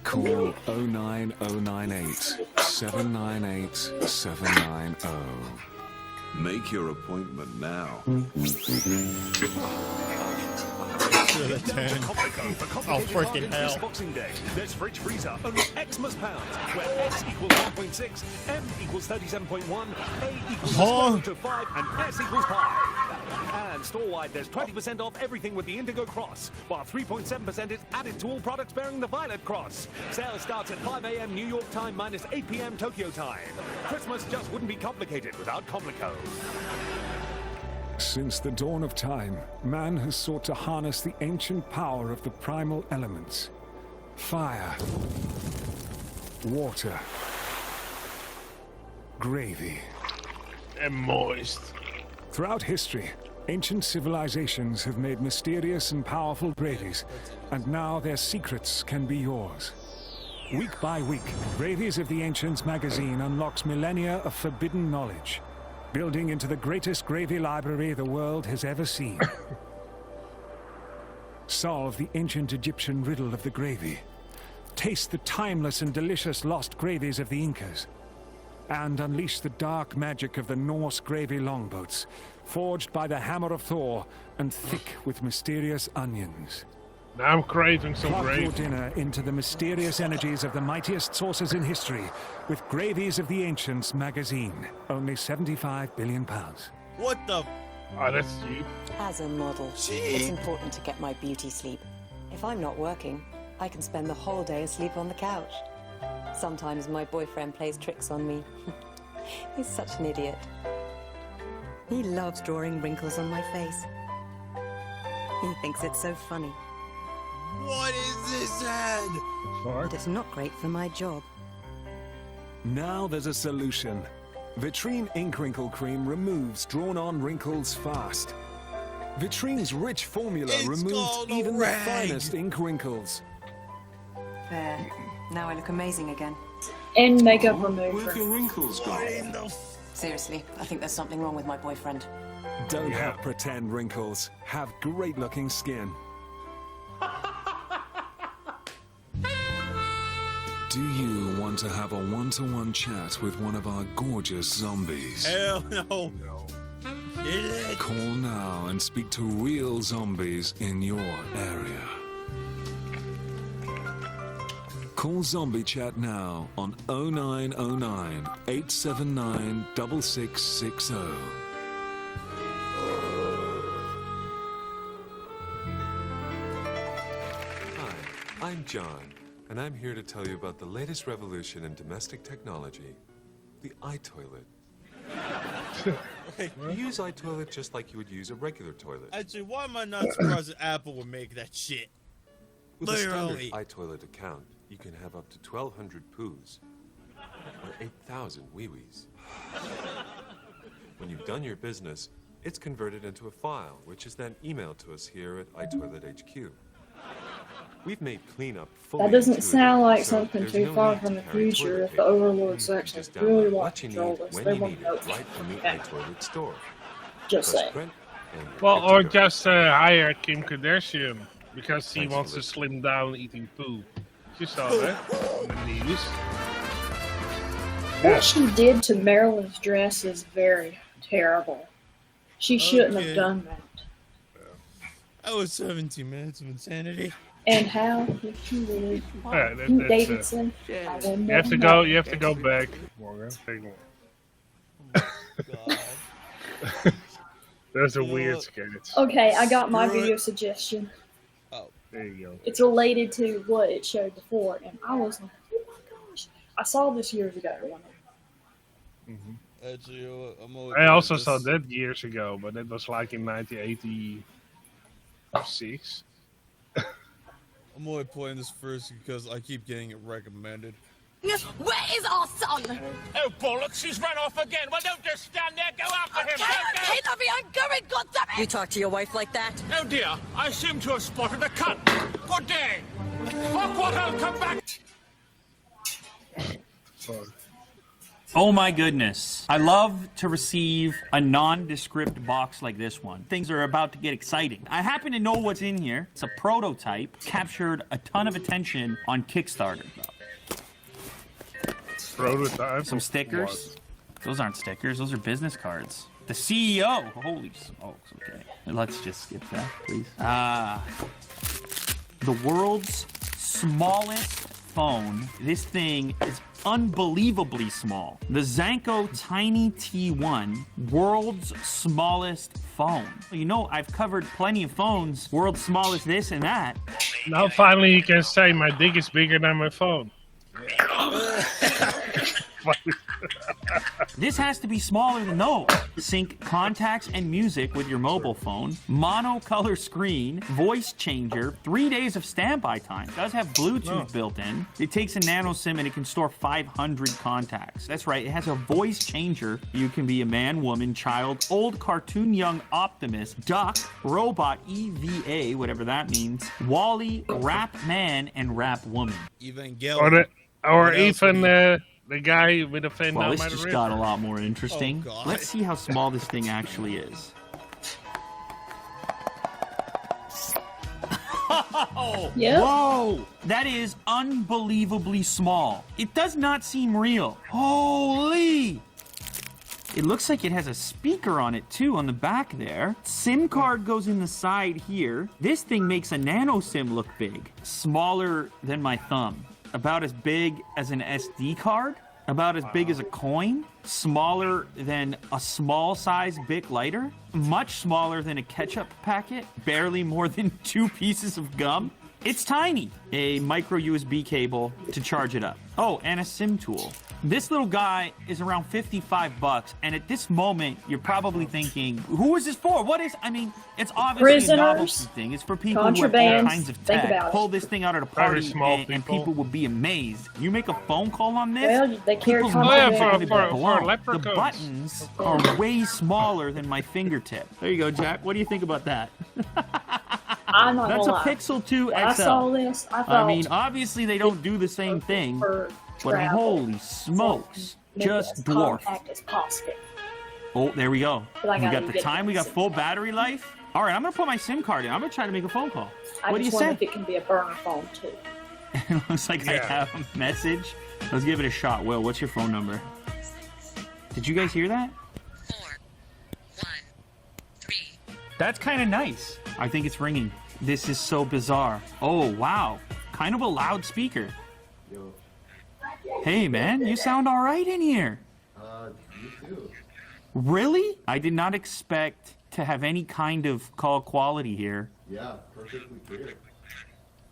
Call 09098 798 790. Make your appointment now. Oh, freaking hell. This Boxing Day, there's Fridge Freezer, only Xmas pounds, where X equals 1.6, M equals 37.1, A equals a square root of 5, and S equals pi. And store-wide, there's 20% off everything with the Indigo Cross, while 3.7% is added to all products bearing the Violet Cross. Sale starts at 5 a.m. New York time minus 8 p.m. Tokyo time. Christmas just wouldn't be complicated without Complico. Since the dawn of time, man has sought to harness the ancient power of the primal elements. Fire, water, gravy, and moist. Throughout history, ancient civilizations have made mysterious and powerful gravies, and now their secrets can be yours. Week by week, Gravies of the Ancients magazine unlocks millennia of forbidden knowledge, building into the greatest gravy library the world has ever seen. Solve the ancient Egyptian riddle of the gravy. Taste the timeless and delicious lost gravies of the Incas. And unleash the dark magic of the Norse gravy longboats, forged by the hammer of Thor and thick with mysterious onions. Now I'm craving some Plug gravy. your dinner into the mysterious energies of the mightiest sources in history with Gravies of the Ancients magazine. Only £75 billion. What the? Oh, that's cheap. As a model, it's important to get my beauty sleep. If I'm not working, I can spend the whole day asleep on the couch. Sometimes my boyfriend plays tricks on me. He's such an idiot. He loves drawing wrinkles on my face. He thinks it's so funny. What is this ad? But it's not great for my job. Now there's a solution. Vitrine Ink Wrinkle Cream removes drawn-on wrinkles fast. Vitrine's rich formula removes even the finest ink wrinkles. There. Now I look amazing again. And makeup remover. Where've your wrinkles gone? Seriously, I think there's something wrong with my boyfriend. Don't have pretend wrinkles. Have great-looking skin. Do you want to have a one-to-one chat with one of our gorgeous zombies? Hell no. Call now and speak to real zombies in your area. Call Zombie Chat now on 0909 879 6660. Hi, I'm John, and I'm here to tell you about the latest revolution in domestic technology, the iToilet. You use iToilet just like you would use a regular toilet. Actually, why am I not surprised that Apple would make that shit? With a standard Literally. iToilet account, you can have up to 1,200 poos or 8,000 wee-wees. When you've done your business, it's converted into a file, which is then emailed to us here at iToilet HQ. We've made cleanup fully That doesn't intuitive, sound like so something there's too no far need from to the carry future toilet if the paper. overlords actually Just really download want what to you control need this. when They you want need to know it right from the iToilet store. Just Press saying. print, and you're Well, good or to go. just hire Kim Kardashian because he Thanks wants for to listening. slim down eating poo. You saw that on the news. What she did to Marilyn's dress is very terrible. She shouldn't have done that. That was 17 minutes of insanity. And how did she really? Yeah, Pete that's, Davidson. I wouldn't You have to have go. known. You have to go back. Morgan, take one. There's a weird sketch. Okay, I got my video suggestion. There you go. It's related to what it showed before, and I was like, oh my gosh. I saw this years ago. Actually, I'm always I also this. saw that years ago, but that was like in 1986. I'm only playing this first because I keep getting it recommended. Where is our son? Oh, bollocks, he's run off again. Well, don't just stand there. Go after him. Hey, Lovey, I'm going, goddammit! You talk to your wife like that? Oh, dear. I seem to have spotted a cut. Good day. Fuck what, I'll come back. Oh my goodness. I love to receive a nondescript box like this one. Things are about to get exciting. I happen to know what's in here. It's a prototype. Captured a ton of attention on Kickstarter. Prototype? Some stickers. Those aren't stickers. Those are business cards. The CEO. Holy smokes. Okay. Let's just skip that, please. The world's smallest phone. This thing is unbelievably small. The Zanko Tiny T1, world's smallest phone. You know, I've covered plenty of phones, world's smallest this and that. Now finally you can say my dick is bigger than my phone. This has to be smaller than those. Sync contacts and music with your mobile phone. Monocolor screen. Voice changer. 3 days of standby time. It does have Bluetooth built in. It takes a nano SIM and it can store 500 contacts. That's right. It has a voice changer. You can be a man, woman, child, old cartoon young Optimus, duck, robot, EVA, whatever that means, Wally, rap man, and rap woman. Or even the guy with a fan Well, down this by the just river. got a lot more interesting. Let's see how small this thing actually is. Yep. Whoa! That is unbelievably small. It does not seem real. Holy! It looks like it has a speaker on it too on the back there. SIM card goes in the side here. This thing makes a nano SIM look big. Smaller than my thumb. About as big as an SD card. About as big as a coin. Smaller than a small size Bic lighter. Much smaller than a ketchup packet. Barely more than 2 pieces of gum. It's tiny. A micro USB cable to charge it up. Oh, and a SIM tool. This little guy is around 55 bucks, and at this moment, you're probably thinking, who is this for? What is, I mean, it's obviously a novelty thing. It's for people who have all kinds of tech. Pull this thing out at a party, and people would be amazed. You make a phone call on this, Well, they carry people's minds are contraband. gonna be blown. The leprechauns. buttons are way smaller than my fingertip. There you go, Jack. What do you think about that? I'm not That's gonna a lie. Pixel 2 XL. When I saw this, I thought, I mean, obviously they don't do the same thing, but holy smokes, just dwarf. compact as possible. Oh, there we go. But I We gotta got the get time, we got this. full battery life. All right, I'm gonna put my SIM card in. I'm gonna try to make a phone call. I What do you just wonder say? if it can be a burner phone too. It looks like I have a message. Let's give it a shot. Will, what's your phone number? Did you guys hear that? 413. That's kind of nice. I think it's ringing. This is so bizarre. Oh, wow. Kind of a loud speaker. Hey, man, you sound all right in here. You too. Really? I did not expect to have any kind of call quality here. Yeah, perfectly clear.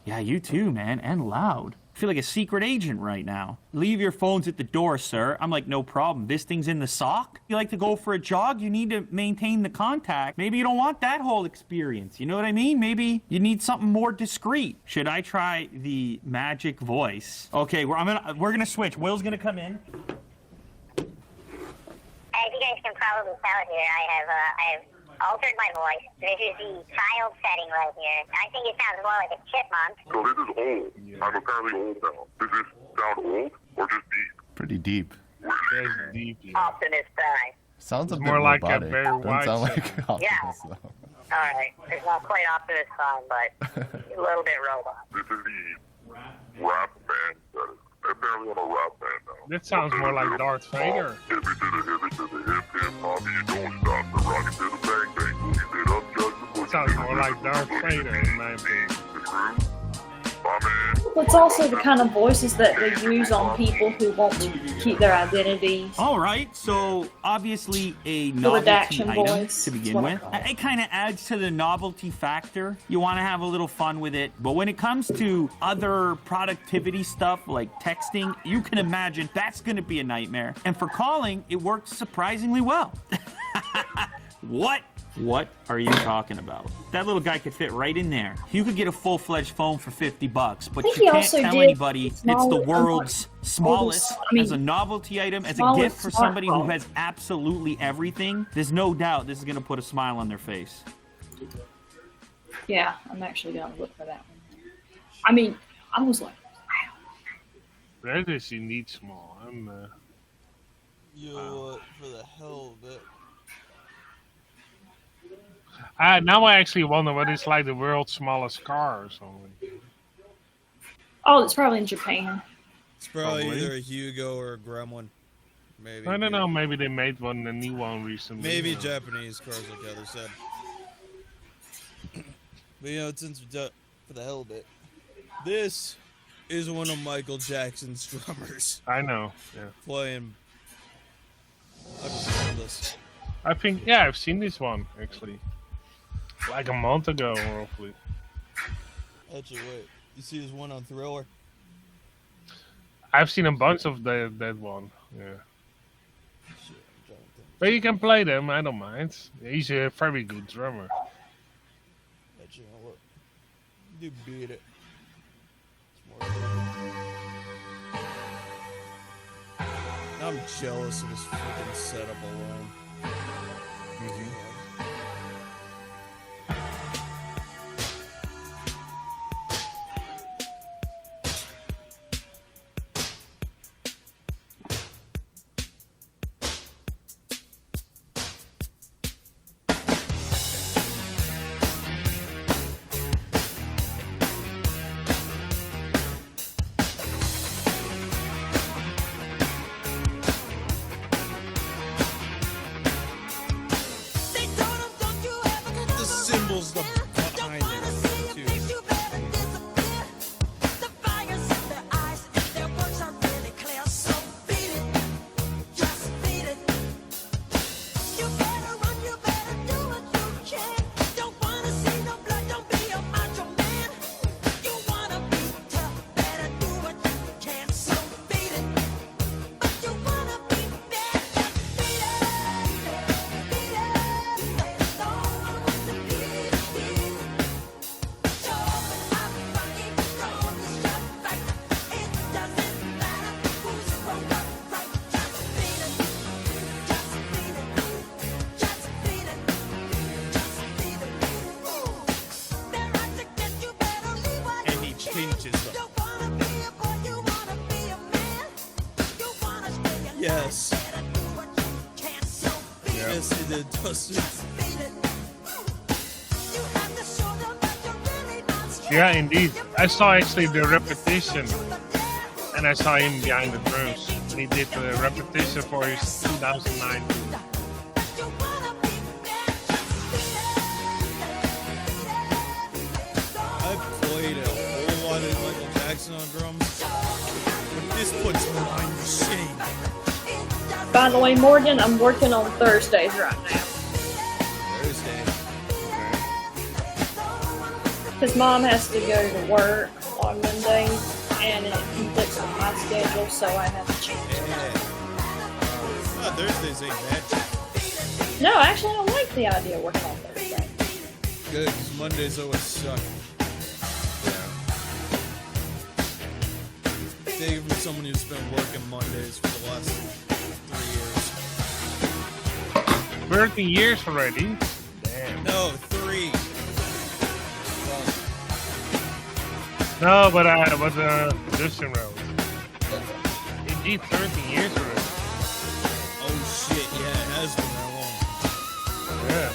Yeah, you too, man, and loud. I feel like a secret agent right now. Leave your phones at the door, sir. I'm like, no problem. This thing's in the sock? You like to go for a jog? You need to maintain the contact. Maybe you don't want that whole experience. You know what I mean? Maybe you need something more discreet. Should I try the magic voice? Okay, we're gonna switch. Will's gonna come in. As you guys can probably tell here, I have altered my voice. This is the child setting right here. I think it sounds more like a chipmunk. So this is old. I'm apparently old now. Does this sound old or just deep? Pretty deep. That's deep. Optimus Prime. Sounds a It's bit more like a robotic. very Doesn't wide sound like set. Optimus, Yeah. though. Alright, it's not quite Optimus Prime, but a little bit robot. This is the rap band that is. Apparently I'm a rap band now. That sounds more like Darth Vader. Hippie to the hip hip, Bobby, you don't stop. The rocket to the bang bang, boogie did up just the That sounds more like Darth Vader in my opinion. Well, it's also the kind of voices that they use on people who want to keep their identities. All right, so obviously a The novelty redaction item voice, to begin that's what I with. call it. It kind of adds to the novelty factor. You want to have a little fun with it, but when it comes to other productivity stuff like texting, you can imagine that's going to be a nightmare. And for calling, it works surprisingly well. What? What are you talking about? That little guy could fit right in there. You could get a full-fledged phone for 50 bucks, but I think you he can't also tell did anybody it's the smaller- world's smallest I mean, as a novelty item, as a smallest gift for somebody who smartphone. has absolutely everything. There's no doubt this is going to put a smile on their face. Yeah, I'm actually gonna look for that one. I mean, I was like, That is indeed small. Yo, for the hell of it. Now I actually wonder what it's like the world's smallest car or something. Oh, it's probably in Japan. It's probably either a Hugo or a Gremlin. Maybe. I don't know. Maybe they made a new one recently. Maybe Japanese cars, like the other said. But since we're done for the hell of it, this is one of Michael Jackson's drummers. I know. Yeah. Playing. I just love this. I think I've seen this one actually, like a month ago, roughly. Actually, wait. You see this one on Thriller? I've seen a bunch of that one. Yeah. But you can play them. I don't mind. He's a very good drummer. But you know what? You beat it. I'm jealous of this freaking setup alone. Yes. Yes, he did, Dustin. Yeah, indeed. I saw actually the repetition, and I saw him behind the drums. And he did the repetition for his 2009. I've played a whole lot of Michael Jackson on drums, but this puts me behind the shame. By the way, Morgan, I'm working on Thursdays right now. Thursday. Because Mom has to go to work on Mondays, and it conflicts with my schedule, so I have to change it. Oh, Thursdays ain't bad. No, actually, I like the idea of working on Thursday. Good, because Mondays always suck. Take it from someone who's been working Mondays for the last 3 years. 30 years already? Damn. No, 3. No, but production road. Indeed, 30 years already. Oh shit, yeah, it has been that long. Yeah.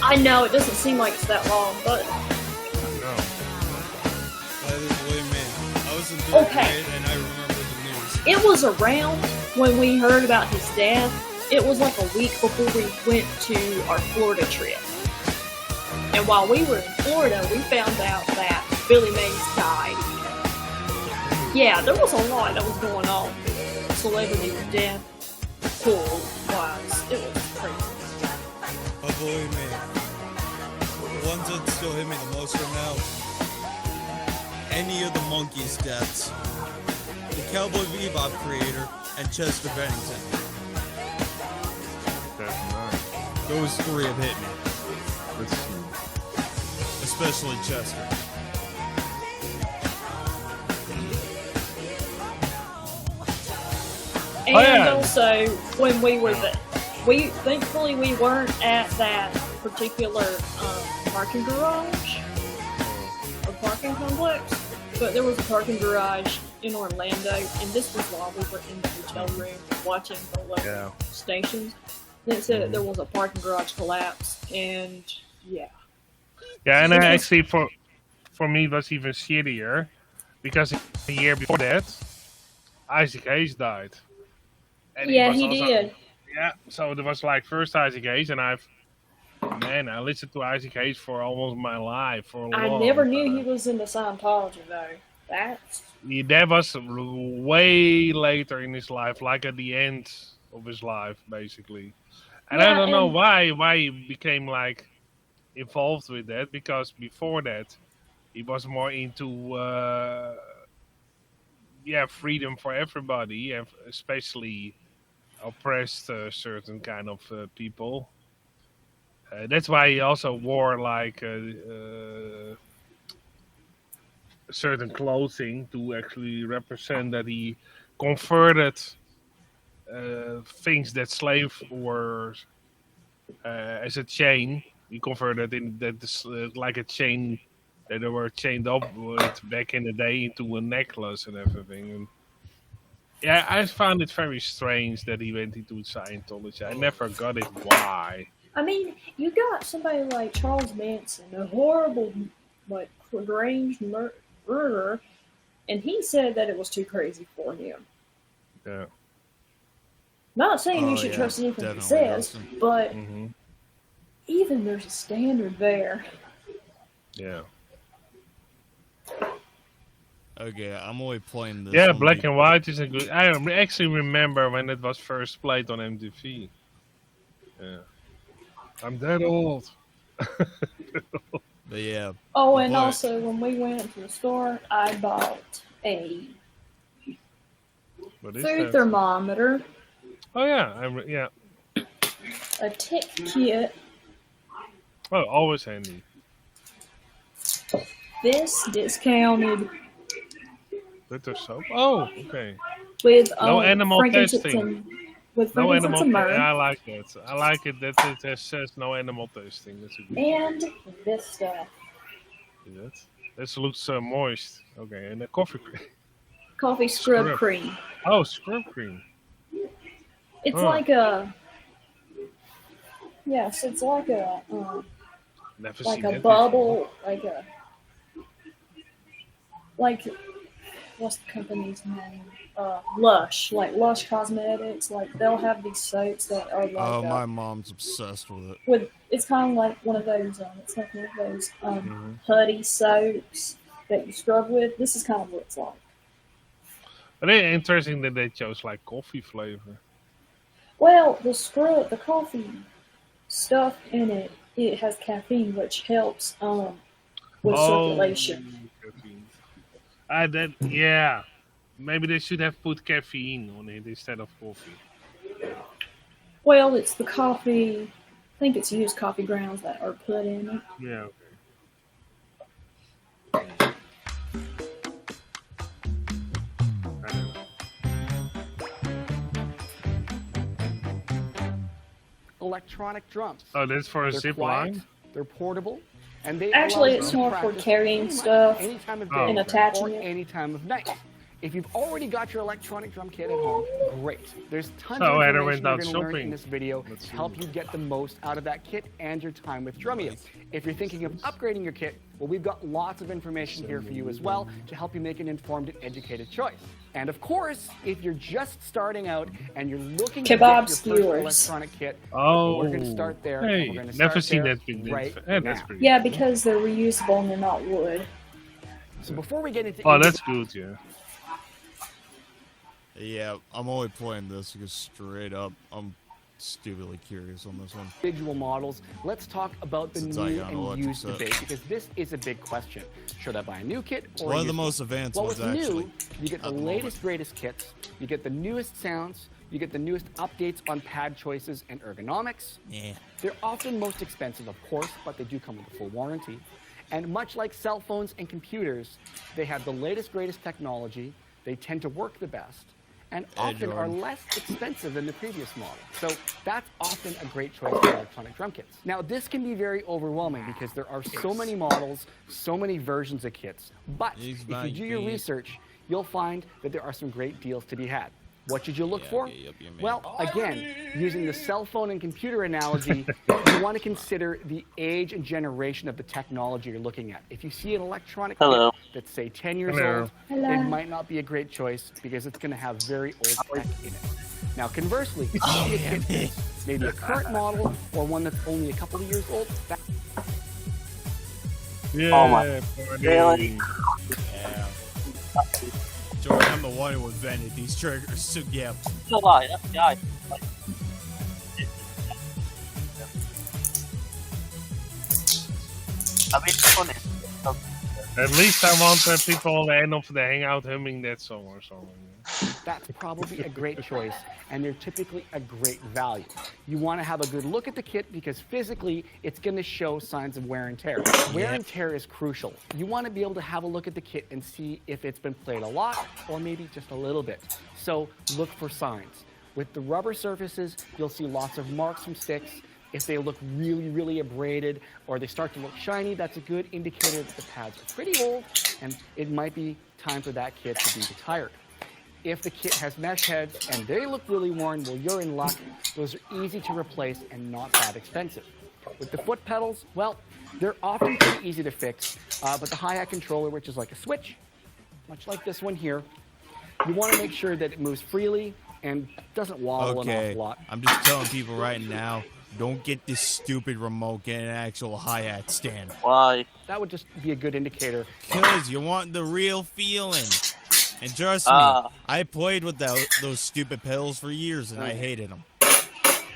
I know, it doesn't seem like it's that long, but... No. I was in 3rd grade and I remember the news. It was around when we heard about his death. It was like a week before we went to our Florida trip. And while we were in Florida, we found out that Billy Mays died. Yeah, there was a lot that was going on. Celebrity death, pool-wise. It was crazy. Oh, believe me. The ones that still hit me the most right now, any of the Monkeys' deaths. The Cowboy Bebop creator and Chester Bennington. That's nice. Those 3 have hit me. Let's see. Especially Chester. And also, when we were there, thankfully we weren't at that particular parking garage or parking complex, but there was a parking garage in Orlando, and this was while we were in the hotel room watching the local stations. And it said that there was a parking garage collapse, and yeah. Yeah, and actually for me it was even shittier, because the year before that, Isaac Hayes died. And Yeah, he did. Yeah, so there was like first Isaac Hayes, and I listened to Isaac Hayes for almost my life. I never knew he was into Scientology, though. That was way later in his life, like at the end of his life, basically. And I don't know why he became like involved with that, because before that he was more into freedom for everybody, and especially oppressed certain kind of people. That's why he also wore like certain clothing to actually represent that he converted things that slave were as a chain. He converted in that like a chain that they were chained up with back in the day into a necklace and everything. And yeah, I found it very strange that he went into Scientology. I never got it why. I mean, you got somebody like Charles Manson, a horrible, like, deranged murderer, and he said that it was too crazy for him. Yeah. Not saying you should trust anything he says, but even there's a standard there. Yeah. Okay, I'm only playing this. Yeah, Black and White is a good. I actually remember when it was first played on MTV. Yeah. I'm that old. But yeah. Oh, and also when we went to the store, I bought a food thermometer. Oh yeah, a tick kit. Oh, always handy. This discounted. Litter soap. Oh, okay. With no animal frankincense testing. With no frankincense animal. and myrrh. I like that. I like it that it says no animal testing. That's a good And this stuff. This looks moist. Okay, and the coffee cream. Coffee scrub cream. Oh, scrub cream. It's like a. Yes, it's like a. Never like seen a that bubble, like what's the company's name? Lush, like Lush Cosmetics. Like they'll have these soaps that are like. Oh, my mom's obsessed with it. It's kind of like one of those. It's like one of those putty soaps that you scrub with. This is kind of what it's like. But it's interesting that they chose like coffee flavor. Well, the coffee stuff in it, it has caffeine, which helps with circulation. Yeah. Maybe they should have put caffeine on it instead of coffee. Well, it's the coffee. I think it's used coffee grounds that are put in it. Yeah. Electronic drums. Oh, that's for a zip line? They're portable. And they Actually, allow it's you to more for practice carrying stuff any time of day and attaching or it. any time of night. If you've already got your electronic drum kit at home, great. There's tons of information you're going to learn in this video to help you get the most out of that kit and your time with Drumeo. If you're thinking of upgrading your kit, well, we've got lots of information here for you as well to help you make an informed and educated choice. And of course, if you're just starting out and you're looking to get your first electronic kit, we're going to start there. Hey, we're going to never start seen there that before. right Yeah, now. that's pretty Yeah, because they're reusable and they're not wood. So before we get into that's good, yeah. Yeah, I'm only playing this because straight up, I'm stupidly curious on this one. Individual models, let's talk about the Since I new got an and electric used set. debate, because this is a big question. Should I buy a new kit or One a of the used most one? advanced well, ones, with actually, new, you get the at the latest, greatest kits, you get the newest sounds, you get the newest updates on pad choices and ergonomics. Yeah. They're often most expensive, of course, but they do come with a full warranty. And much like cell phones and computers, they have the latest, greatest technology, they tend to work the best, and often are less expensive than the previous model. So that's often a great choice for electronic drum kits. Now, this can be very overwhelming because there are so many models, so many versions of kits. But if you do your research, you'll find that there are some great deals to be had. What should you look for? Well, again, using the cell phone and computer analogy, you want to consider the age and generation of the technology you're looking at. If you see an electronic kit that's, say, 10 years old, it might not be a great choice because it's going to have very old tech in it. Now, conversely, if you see a kit that's maybe a current model or one that's only a couple of years old, Really? Yeah. Jordan, I'm the one who invented these triggers, so yeah. No lie, that's the guy. I mean, it's funny. At least I want people on the end of the hangout humming that song or something. That's probably a great choice, and they're typically a great value. You want to have a good look at the kit because physically it's going to show signs of wear and tear. Wear and tear is crucial. You want to be able to have a look at the kit and see if it's been played a lot or maybe just a little bit. So look for signs. With the rubber surfaces, you'll see lots of marks from sticks. If they look really, really abraded or they start to look shiny, that's a good indicator that the pads are pretty old and it might be time for that kit to be retired. If the kit has mesh heads and they look really worn, well, you're in luck. Those are easy to replace and not that expensive. With the foot pedals, well, they're often pretty easy to fix, but the hi-hat controller, which is like a switch, much like this one here, you want to make sure that it moves freely and doesn't wobble an awful lot. I'm just telling people right now, don't get this stupid remote, get an actual hi-hat stand. Why? That would just be a good indicator. Because you want the real feeling. And trust me, I played with those stupid pedals for years, and I hated them.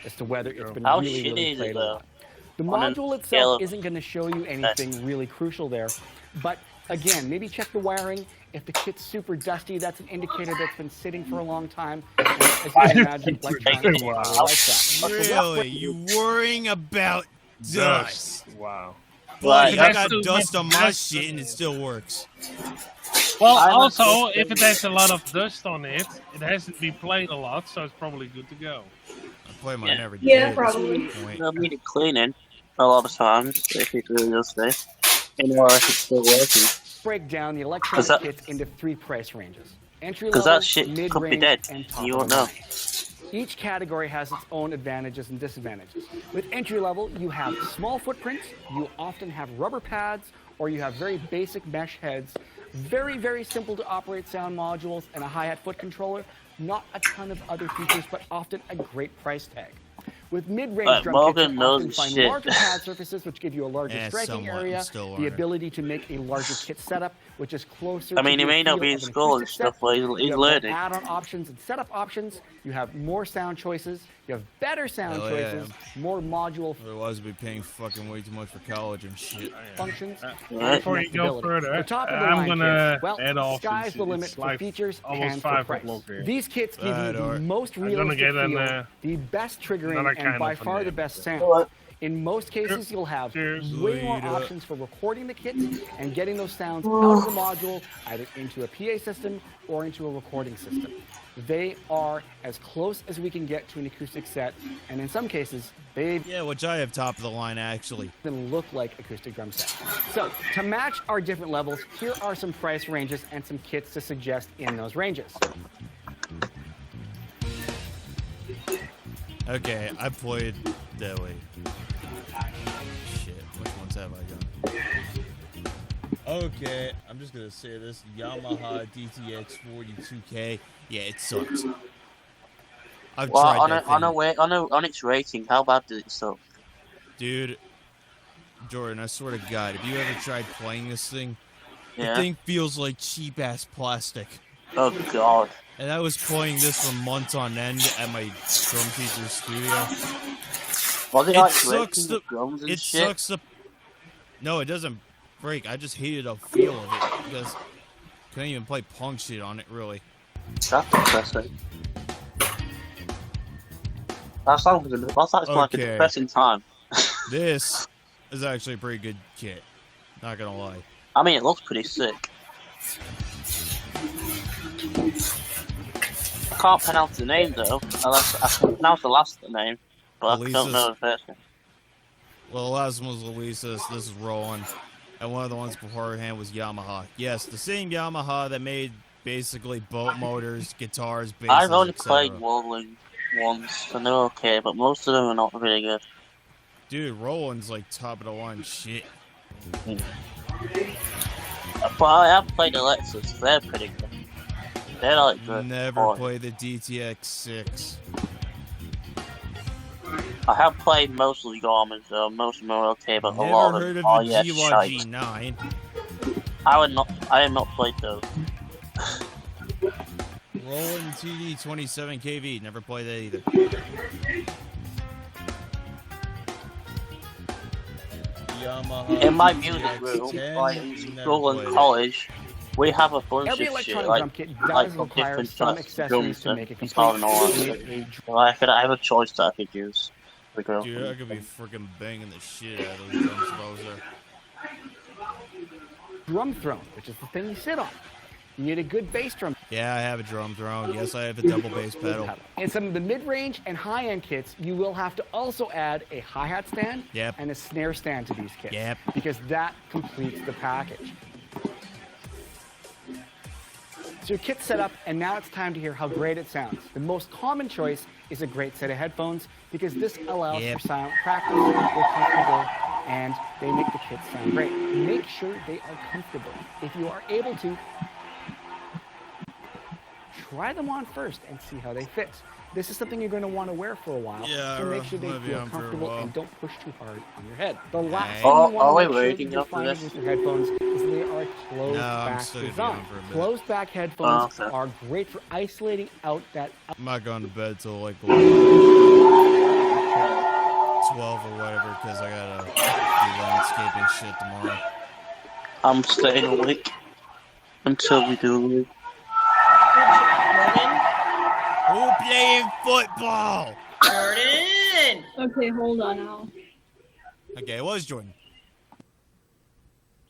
As to whether it's been really played a lot. The module itself isn't going to show you anything really crucial there. But again, maybe check the wiring. If the kit's super dusty, that's an indicator that's been sitting for a long time. And as you can imagine, electronics are like that. Really? You worrying about dust? Wow. Well, I got dust on my shit, and it still works. Well, also, if it has a lot of dust on it, it hasn't been played a lot, so it's probably good to go. I play mine every day. Yeah, probably. They'll need it cleaning a lot of times, if it really does this. Anyway, if it's still working. Break down the electronic kits into 3 price ranges. Entry level, that shit could be dead. And top You won't know. Each category has its own advantages and disadvantages. With entry level, you have small footprints, you often have rubber pads, or you have very basic mesh heads, very, very simple to operate sound modules, and a hi-hat foot controller. Not a ton of other features, but often a great price tag. With mid-range drum kits, you often find larger pad surfaces, which give you a larger striking area, the ability to make a larger kit setup, which is closer I mean, to he may not be in school and stuff, but he's learning. Add-on options and setup options. You have more sound choices. You have better sound choices. More module. Otherwise, we'd be paying fucking way too much for college and shit. Functions. Before you go further, the top of the I'm line gonna kits, well, add off. sky's the limit for features and for price. These kits give you the most realistic feel, the best triggering, and by far the best sound. In most cases, you'll have way more options for recording the kit and getting those sounds out of the module, either into a PA system or into a recording system. They are as close as we can get to an acoustic set, and in some cases, they which I have top of the line actually. Even look like acoustic drum sets. So to match our different levels, here are some price ranges and some kits to suggest in those ranges. Okay, I played that way. Shit, which ones have I done? Okay, I'm just gonna say this: Yamaha DTX 42K. Yeah, it sucks. I've tried that thing. On its rating, how bad does it suck? Dude, Jordan, I swear to God, if you ever tried playing this thing, the Yeah. thing feels like cheap-ass plastic. Oh, God. And I was playing this for months on end at my drum teacher's studio. Was it like sucks breaking the drums and it shit? sucks the... No, it doesn't break. I just hated the feel of it because I couldn't even play punk shit on it, really. That's depressing. That sounds like a depressing time. This is actually a pretty good kit. Not gonna lie. I mean, it looks pretty sick. I can't pronounce the name though. I can pronounce the last name, but I don't know the first name. Well, the last one was Lisa's. This is Rowan. And one of the ones beforehand was Yamaha. Yes, the same Yamaha that made basically boat motors, guitars, basses, I've only etc. played Roland once, and they're okay, but most of them are not really good. Dude, Roland's like top of the line shit. But I have played Alexis, they're pretty good. They're like good. Never played the DTX 6. I have played most of the Garments, though. Most of them are okay, but Never a lot of heard them of are the shite. GY-G9. I have not played those. Roland TD 27KV, never played that either. Yamaha In my DTX music room, 10, like in never school and played it. college, we have a bunch Every of shit, electronic drum like, kit like does from require different some types of accessories drums to make it and guitar and all complete. that shit. So I have a choice that I could use. Dude, I could be freaking banging the shit out of those drum suppose there. Drum throne, which is the thing you sit on. You need a good bass drum. Yeah, I have a drum throne. Yes, I have a double bass pedal. In some of the mid-range and high-end kits, you will have to also add a hi-hat stand and a snare stand to these kits. Because that completes the package. So your kit's set up, and now it's time to hear how great it sounds. The most common choice is a great set of headphones, because this allows for silent practice, they're comfortable, and they make the kits sound great. Make sure they are comfortable. If you are able to, try them on first and see how they fit. This is something you're going to want to wear for a while, so make sure they feel comfortable and don't push too hard on your head. The last thing you want to make sure you find with your headphones is they are closed-back design. Closed-back headphones are great for isolating out that... I'm not going to bed till like 12 or whatever because I gotta do landscaping shit tomorrow. I'm staying awake until we do leave. Who playing football? Jordan! Okay, hold on now. Okay, it was Jordan.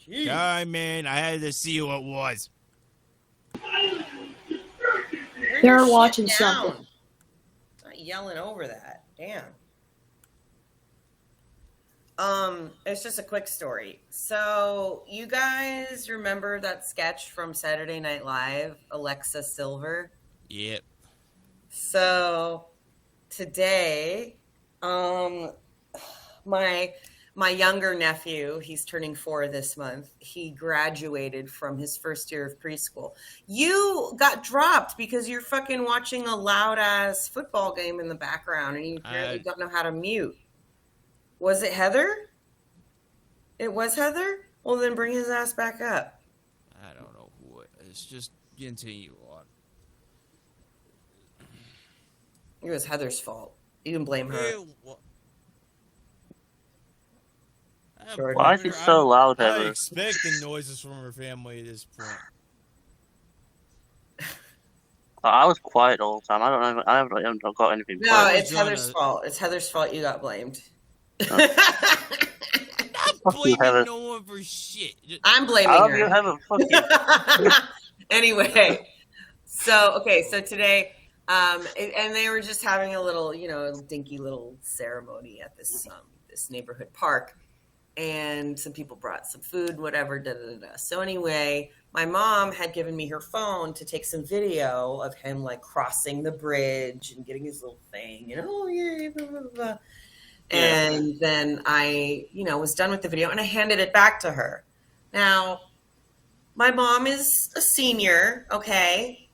Jeez. God, man, I had to see who it was. They're watching something. Not yelling over that. Damn. It's just a quick story. So, you guys remember that sketch from Saturday Night Live, Alexa Silver? Yep. So, today, my younger nephew, he's turning 4 this month. He graduated from his first year of preschool. You got dropped because you're fucking watching a loud ass football game in the background and you apparently don't know how to mute. Was it Heather? It was Heather? Well, then bring his ass back up. I don't know who it is. Just continue on. It was Heather's fault. You can blame her. Why is it so loud, Heather? I expect the noises from her family at this point. I was quiet all the time. I don't know. I haven't got anything. No, it's Heather's fault. It's Heather's fault you got blamed. I'm blaming no one for shit. I'm blaming her. You, Heather. Fuck you. Anyway, so today, and they were just having a little, dinky little ceremony at this neighborhood park. And some people brought some food, whatever, da-da-da-da. So anyway, my mom had given me her phone to take some video of him, like, crossing the bridge and getting his little thing, and, oh, yeah, blah, blah, blah. And then I, was done with the video, and I handed it back to her. Now, my mom is a senior, okay?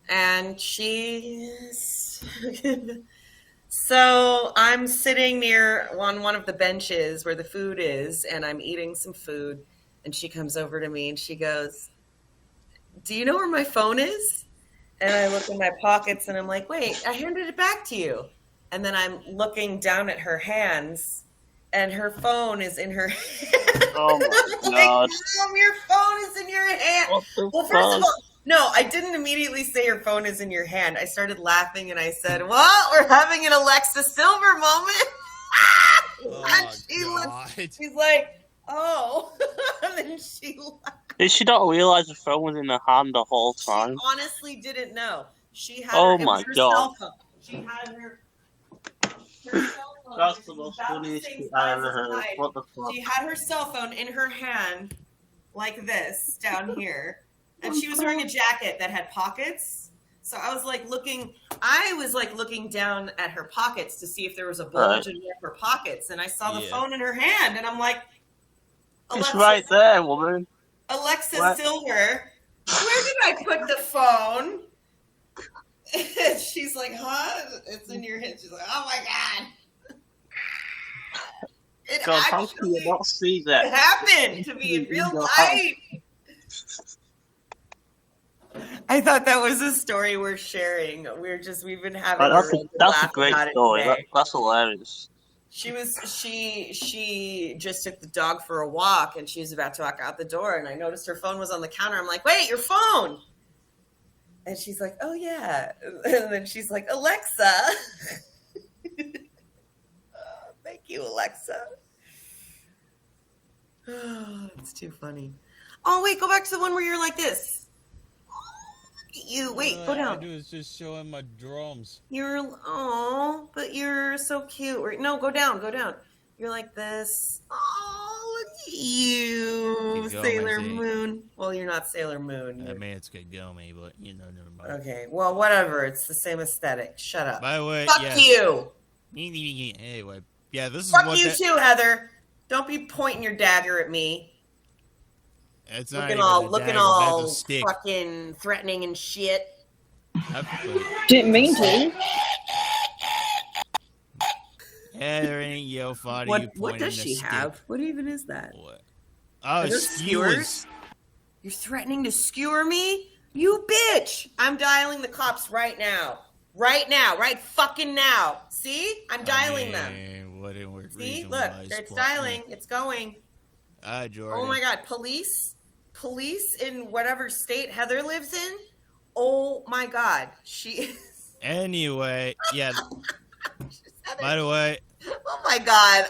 And she's... So I'm sitting near on one of the benches where the food is, and I'm eating some food, and she comes over to me and she goes, "Do you know where my phone is?" And I look in my pockets and I'm like, "Wait, I handed it back to you." And then I'm looking down at her hands, and her phone is in her hand. Oh my God. Mom, your phone is in your hand. Well, first of all, no, I didn't immediately say your phone is in your hand. I started laughing and I said, "Well, we're having an Alexa Silver moment." And she's like, "Oh." And then she laughed. Did she not realize the phone was in her hand the whole time? She honestly didn't know. She had Oh her, my her God. cell phone. She had her cell phone. That's the most funniest shit I ever heard. What the fuck? She had her cell phone in her hand like this down here. and she was wearing a jacket that had pockets. So I was like looking down at her pockets to see if there was a bulge in one of her pockets, and I saw the phone in her hand, and I'm like, It's right there, woman. Alexa Silver, where did I put the phone? And she's like, huh? It's in your hand. She's like, oh my God. God, how can you not see that? It happened to me in real life. I thought that was a story worth sharing. We've been having That's a great story. That's hilarious. She just took the dog for a walk, and she was about to walk out the door, and I noticed her phone was on the counter. I'm like, wait, your phone. And she's like, oh yeah. And then she's like, Alexa. Thank you, Alexa. Oh, it's too funny. Oh, wait, go back to the one where you're like this. Go down. I do is just showing my drums. But you're so cute. No, go down. You're like this. Oh, look at you, Sailor Moon. Well, you're not Sailor Moon. I mean, it's good gummy, but never mind. Okay, well, whatever. It's the same aesthetic. Shut up. By the way, fuck you. Anyway, yeah, this is fuck what you too, Heather. Don't be pointing your dagger at me. It's not looking all fucking threatening and shit. Didn't mean to. Heather ain't yo funny. What does she have? What even is that? What? Oh, skewers. You're threatening to skewer me? You bitch! I'm dialing the cops right now. Right fucking now. See? I'm dialing them. See? Look, it's dialing. It's going. Jordan. Oh my God. Police in whatever state Heather lives in. Oh my God. She is. Anyway, yeah. By the way. Oh my God.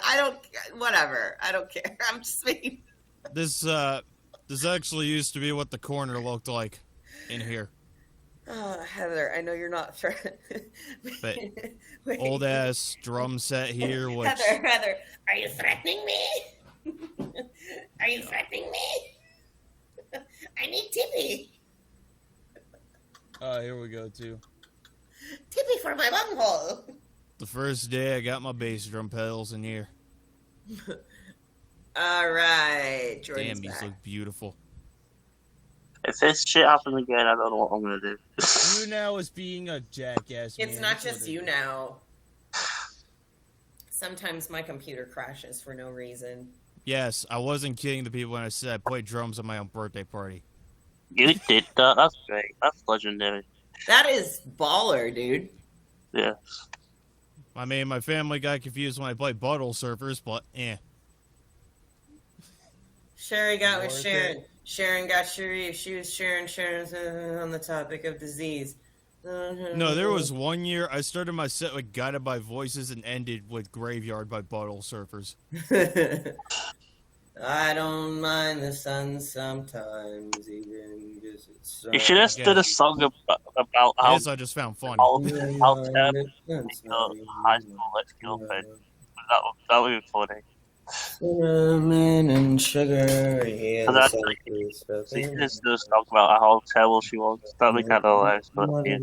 Whatever. I don't care. I'm just making. This actually used to be what the corner looked like in here. Oh, Heather, I know you're not but old ass drum set here. Which... Heather, are you threatening me? Are you threatening me? I need Tippy. Here we go too. Tippy for my bunghole. The first day I got my bass drum pedals in here. All right, Jordan's damn, these look beautiful. If this shit happens again, I don't know what I'm gonna do. YouNow is being a jackass. It's not just YouNow. Sometimes my computer crashes for no reason. Yes, I wasn't kidding the people when I said I played drums at my own birthday party. You did that? That's great. That's legendary. That is baller, dude. Yeah. I mean, my family got confused when I played Bottle Surfers, but Sherry got with Sharon. Sharon got Sharif. She was Sharon on the topic of disease. No, there was one year I started my set with Guided by Voices and ended with Graveyard by Bottle Surfers. I don't mind the sun sometimes, even because it's so... You should have did a song about how... Yes, I just found funny. How terrible high school let's go, that would be funny. Cinnamon and sugar, yeah. You should just do a song about how terrible she was. That'd be kind of hilarious, but yeah.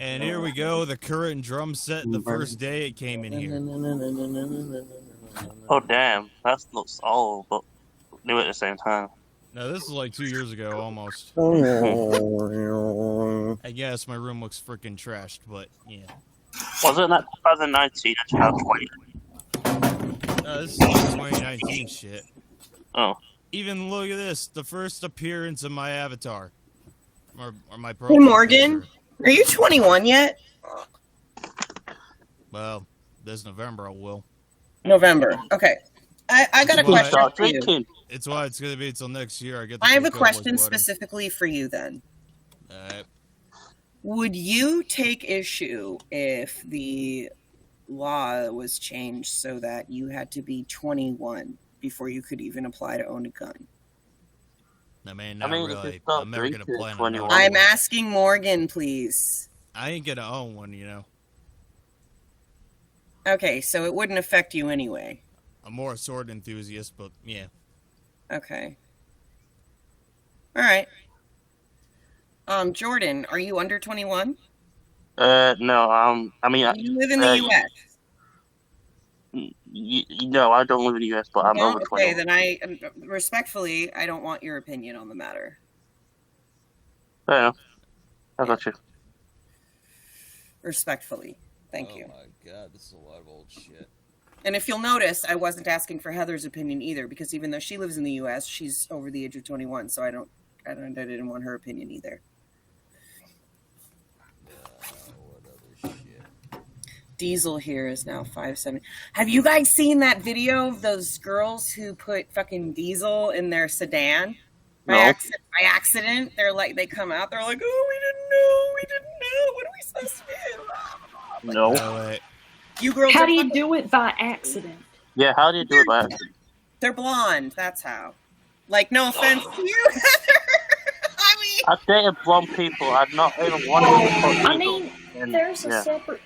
And here we go, the current drum set the first day it came in here. Oh damn, that looks old, but new at the same time. No, this is like 2 years ago, almost. I guess my room looks freaking trashed, but yeah. Wasn't that 2019 that you had 20? No, this is like 2019 shit. Oh. Even look at this, the first appearance of my avatar. Or my Hey Morgan, are you 21 yet? Well, this November I will. November. Okay. I got a question for you. It's why it's going to be until next year. I have a question specifically for you then. Would you take issue if the law was changed so that you had to be 21 before you could even apply to own a gun? I mean, not really. I'm never going to play on it. I'm asking Morgan, please. I ain't going to own one, you know. Okay, so it wouldn't affect you anyway. I'm more a sword enthusiast, but yeah. Okay. All right. Jordan, are you under 21? No. I mean, you live in the U.S. No, I don't live in the U.S., but I'm over 21. Okay, then I respectfully, I don't want your opinion on the matter. Fair enough. I got you. Respectfully, thank you. Oh my god, this is a lot of old shit. And if you'll notice, I wasn't asking for Heather's opinion either, because even though she lives in the U.S., she's over the age of 21, so I didn't want her opinion either. Diesel here is now 570. Have you guys seen that video of those girls who put fucking diesel in their sedan by accident? They're like, they come out, they're like, oh, we didn't know. What are we supposed to do? No. You girls. How do you do it by accident? Yeah, how do you do it by accident? They're blonde. That's how. Like, no offense to you, Heather. I've dated blonde people. I've not even wanted to. I mean, there's a separate.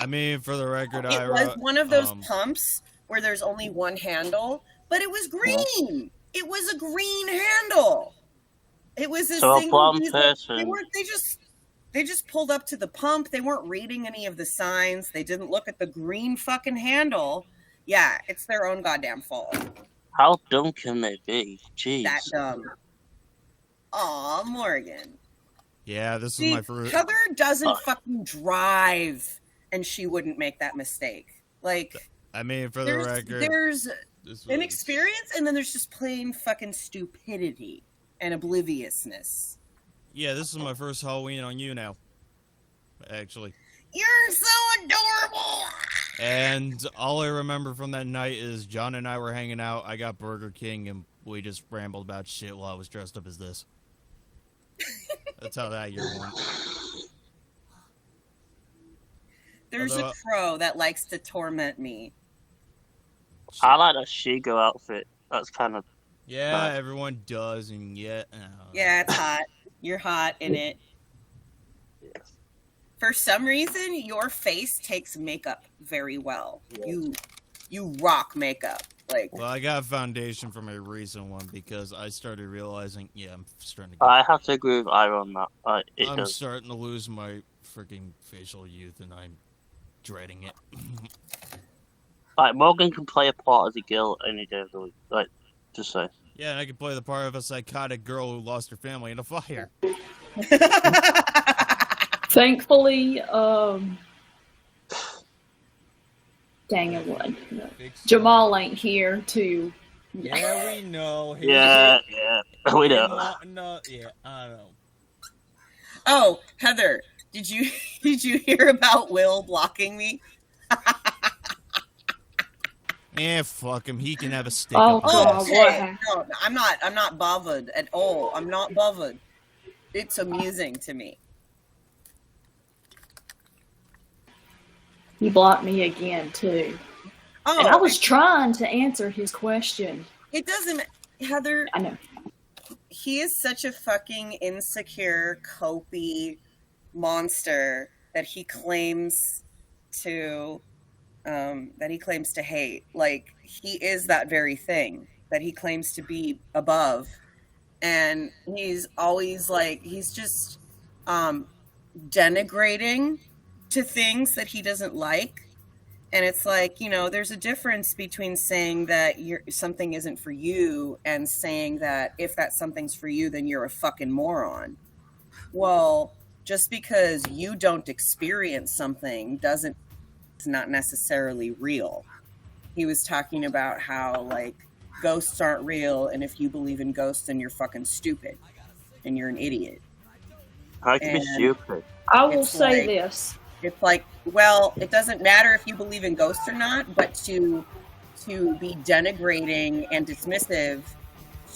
I mean, for the record, It was one of those pumps where there's only one handle, but it was green. It was a green handle. It was a So a single blonde diesel. person. They just pulled up to the pump. They weren't reading any of the signs. They didn't look at the green fucking handle. Yeah, it's their own goddamn fault. How dumb can they be? Jeez. That dumb. Aw, Morgan. Yeah, this See, is my first. Heather doesn't fucking drive, and she wouldn't make that mistake. Like, I mean, for the record, there's inexperience, and then there's just plain fucking stupidity and obliviousness. Yeah, this is my first Halloween on YouNow. Actually. You're so adorable! And all I remember from that night is John and I were hanging out. I got Burger King, and we just rambled about shit while I was dressed up as this. That's how that year went. There's a crow that likes to torment me. I like that Shigo outfit. That's kind of. Yeah, nice. Everyone does, and yet. Yeah, it's hot. You're hot in it. For some reason, your face takes makeup very well. Yeah. You rock makeup. Like. Well, I got a foundation from a recent one because I started realizing, I'm starting to. I have to agree with Ira on that. I'm starting to lose my freaking facial youth, and I'm dreading it. Like, Morgan can play a part as a girl any day of the week. Like, just say. Yeah, and I can play the part of a psychotic girl who lost her family in a fire. Thankfully, dang it, what? No. Jamal ain't here to. Yeah, we know. Yeah, we know. No, yeah, I don't know. Oh, Heather, did you hear about Will blocking me? Yeah, fuck him. He can have a stick. Oh, up his ass. No, I'm not bothered at all. I'm not bothered. It's amusing to me. He blocked me again too. Oh, and I was trying to answer his question. It doesn't, Heather. I know. He is such a fucking insecure, copy monster that he claims to hate. Like, he is that very thing that he claims to be above. And he's always like, he's just denigrating to things that he doesn't like. And it's like, there's a difference between saying that something isn't for you and saying that if that something's for you, then you're a fucking moron. Well, just because you don't experience something it's not necessarily real. He was talking about how, like, ghosts aren't real, and if you believe in ghosts, then you're fucking stupid and you're an idiot. How can you be stupid? I will say this. It's like, well, it doesn't matter if you believe in ghosts or not, but to be denigrating and dismissive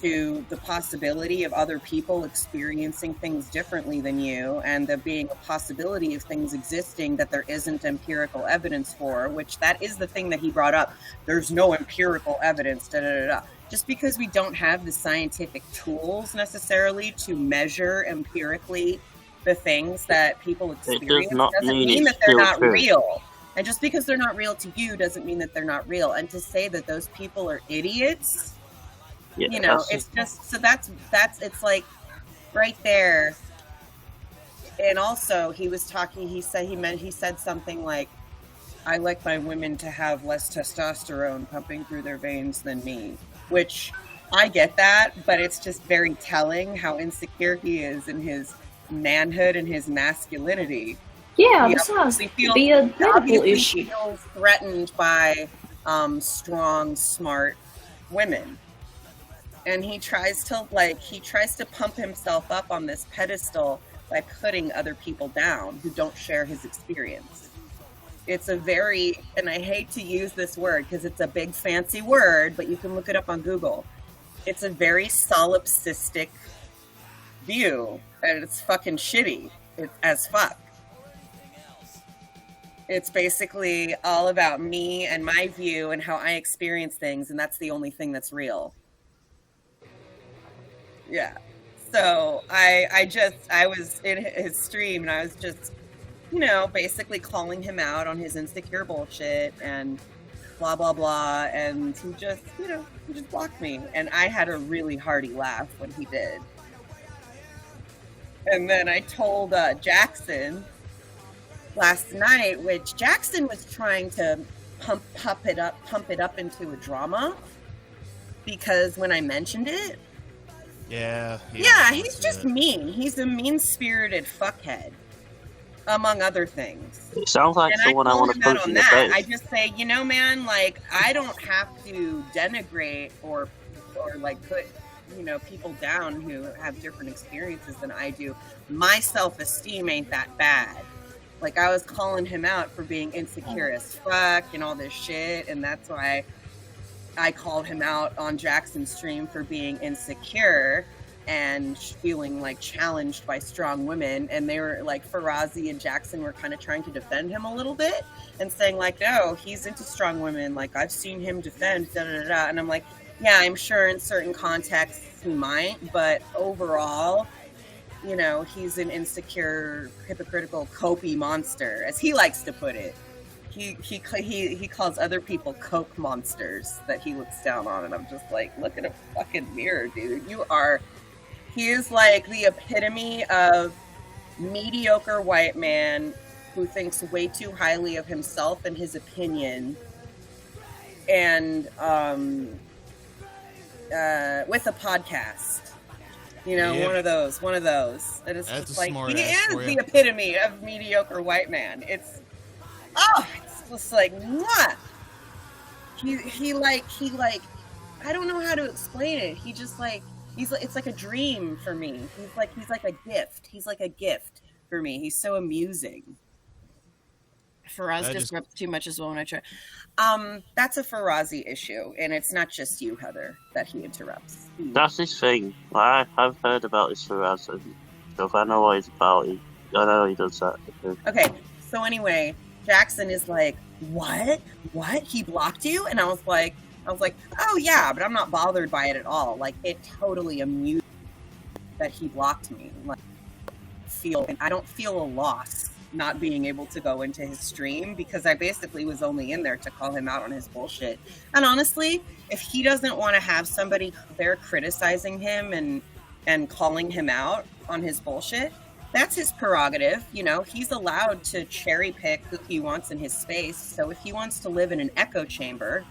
to the possibility of other people experiencing things differently than you, and there being a possibility of things existing that there isn't empirical evidence for, which that is the thing that he brought up. There's no empirical evidence, Just because we don't have the scientific tools necessarily to measure empirically the things that people experience doesn't mean that they're not real. And just because they're not real to you doesn't mean that they're not real. And to say that those people are idiots, Yeah, you know, it's just so that's it's like right there. And also, he was talking. He said something like, "I like my women to have less testosterone pumping through their veins than me," which I get that, but it's just very telling how insecure he is in his manhood and his masculinity. Yeah, this has to be a medical issue. He feels threatened by strong, smart women. And he tries to pump himself up on this pedestal by putting other people down who don't share his experience. It's a very, and I hate to use this word because it's a big fancy word, but you can look it up on Google. It's a very solipsistic view, and it's fucking shitty as fuck. It's basically all about me and my view and how I experience things, and that's the only thing that's real. Yeah. So I was in his stream and I was just, you know, basically calling him out on his insecure bullshit and blah, blah, blah. And he just, you know, he just blocked me. And I had a really hearty laugh when he did. And then I told Jackson last night, which Jackson was trying to pump it up into a drama, because when I mentioned it, yeah, he's just mean. He's a mean-spirited fuckhead, among other things. It sounds like and someone I want to punch in the face. I just say, you know, man, like, I don't have to denigrate or like put, you know, people down who have different experiences than I do. My self-esteem ain't that bad. Like, I was calling him out for being insecure as fuck and all this shit, and that's why I called him out on Jackson's stream for being insecure and feeling like challenged by strong women. And they were like, Farazi and Jackson were kind of trying to defend him a little bit and saying like, no, he's into strong women. Like, I've seen him defend, da da da. And I'm like, yeah, I'm sure in certain contexts he might, but overall, you know, he's an insecure, hypocritical, copey monster, as he likes to put it. He calls other people coke monsters that he looks down on, and I'm just like, look at a fucking mirror, dude. He is like the epitome of mediocre white man who thinks way too highly of himself and his opinion, and with a podcast. You know, Yep. one of those. And it's That's just a like, smart he ass is for the you. epitome of mediocre white man. It's just like, what? He like, I don't know how to explain it. He just like, it's like a dream for me. He's like a gift. He's like a gift for me. He's so amusing. Faraz disrupts too much as well when I try. That's a Farazi issue, and it's not just you, Heather, that he interrupts. That's his thing. I've heard about his Faraz stuff. I know what he's about. I know he does that. Okay, so anyway, Jackson is like, what? He blocked you? And I was like, oh yeah, but I'm not bothered by it at all. Like, it totally amused me that he blocked me. Like, I don't feel a loss not being able to go into his stream, because I basically was only in there to call him out on his bullshit. And honestly, if he doesn't want to have somebody there criticizing him and calling him out on his bullshit, that's his prerogative. You know, he's allowed to cherry pick who he wants in his space. So if he wants to live in an echo chamber,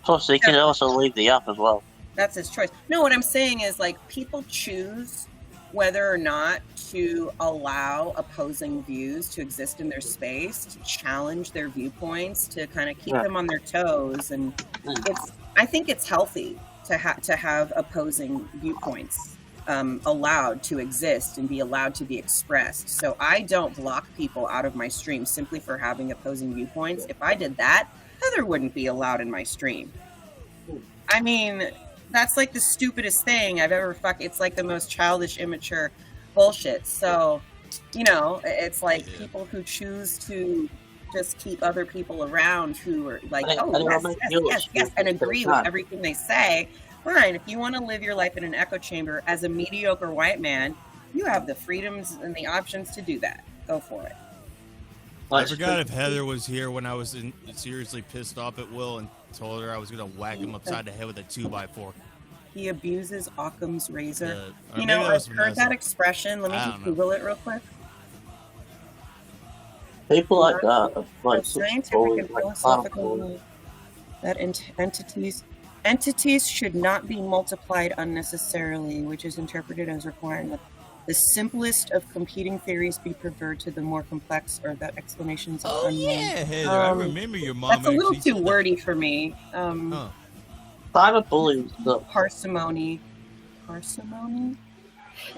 Plus, he can also leave the app as well. that's his choice. No, what I'm saying is, like, people choose whether or not to allow opposing views to exist in their space, to challenge their viewpoints, to kind of keep them on their toes. And I think it's healthy to have opposing viewpoints allowed to exist and be allowed to be expressed. So I don't block people out of my stream simply for having opposing viewpoints. If I did that, Heather wouldn't be allowed in my stream. I mean, that's like the stupidest thing I've ever it's like the most childish, immature bullshit. So, you know, it's like people who choose to just keep other people around who are like, yes, and agree with everything they say. Fine, if you want to live your life in an echo chamber as a mediocre white man, you have the freedoms and the options to do that. Go for it. I forgot if Heather was here when I was seriously pissed off at Will and told her I was going to whack him upside the head with a 2x4. he abuses Occam's razor. or You know, maybe that I've was heard Vanessa. that expression. Let me I just don't know. Google it real quick. People like that are like The such scientific boys, and like philosophical boys. rule that entities should not be multiplied unnecessarily, which is interpreted as requiring that the simplest of competing theories be preferred to the more complex, or that explanations are unknown. Yeah, Heather, I remember your mom That's a little actually too said wordy for me. Cyberbullying. Parsimony.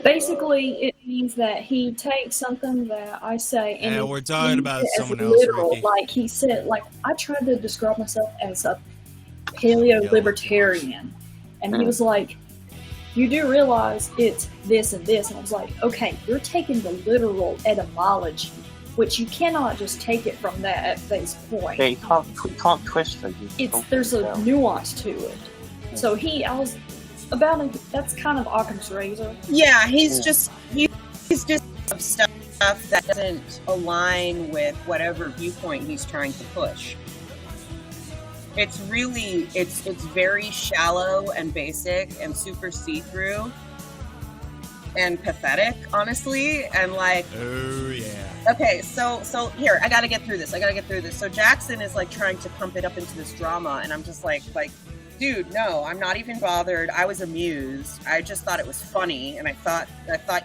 Basically, it means that he takes something that I say and Yeah, he we're talking uses about it as someone else, literal. Ricky. Like he said, like I tried to describe myself as a paleo-libertarian, and he was like, "You do realize it's this and this," and I was like, "Okay, you're taking the literal etymology, which you cannot just take it from that at face point. Yeah, you can't twist it. There's a nuance to it." So that's kind of Occam's razor. Yeah, he's just stuff that doesn't align with whatever viewpoint he's trying to push. It's really it's very shallow and basic and super see-through and pathetic, honestly, and like, oh yeah. Okay, so here, I gotta get through this. So Jackson is like trying to pump it up into this drama, and I'm just like, dude, no, I'm not even bothered. I was amused. I just thought it was funny, and I thought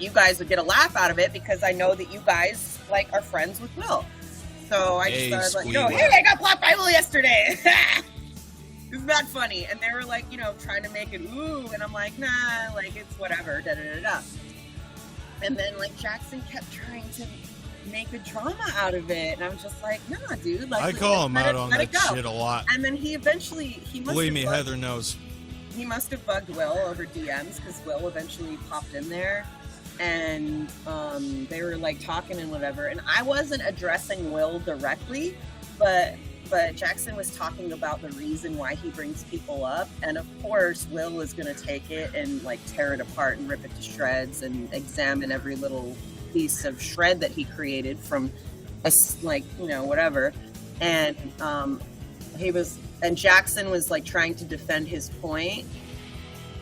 you guys would get a laugh out of it because I know that you guys like are friends with Will. So I just started like, hey, I got blocked by Will yesterday. It's not funny. And they were like, trying to make it ooh, and I'm like, nah, like it's whatever, da da da da. And then like Jackson kept trying to make a drama out of it, and I'm just like, nah, dude. Like, I call him out on let it that go. shit a lot. And then he must Believe me, have bugged, Heather knows. He must have bugged Will over DMs because Will eventually popped in there, and they were like talking and whatever. And I wasn't addressing Will directly, but Jackson was talking about the reason why he brings people up, and of course Will is going to take it and like tear it apart and rip it to shreds and examine every little piece of shred that he created from whatever. And Jackson was like trying to defend his point,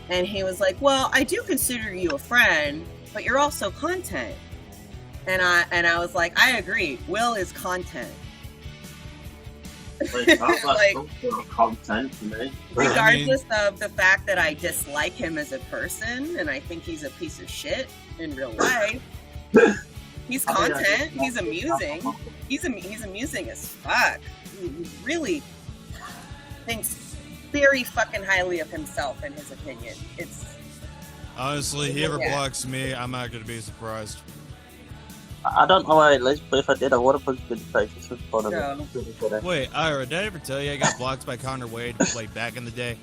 and he was like, well, I do consider you a friend, but you're also content. And I was like, I agree, Will is content. Like, content to me. Regardless of the fact that I dislike him as a person and I think he's a piece of shit in real life, he's content. He's amusing. He's amusing as fuck. He really thinks very fucking highly of himself and his opinion. It's honestly, he ever blocks me, I'm not gonna be surprised. I don't know where it lives, but if I did, I would have put good faces in front of it. Wait, Ira, did I ever tell you I got blocked by Connor Wade like back in the day?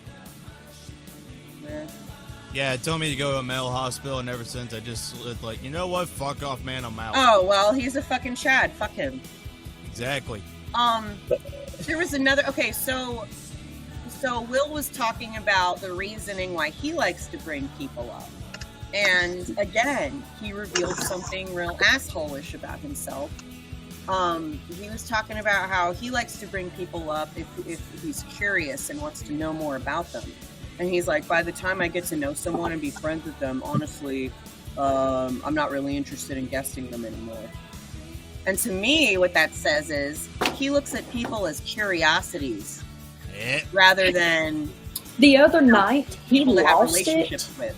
Yeah, it told me to go to a mental hospital, and ever since I just like, you know what? Fuck off, man. I'm out. Oh well, he's a fucking Chad. Fuck him. Exactly. There was another. Okay, so Will was talking about the reasoning why he likes to bring people up. And again, he revealed something real asshole-ish about himself. He was talking about how he likes to bring people up if he's curious and wants to know more about them. And he's like, by the time I get to know someone and be friends with them, honestly, I'm not really interested in guesting them anymore. And to me, what that says is he looks at people as curiosities rather than the other night he people to have lost relationships it. with.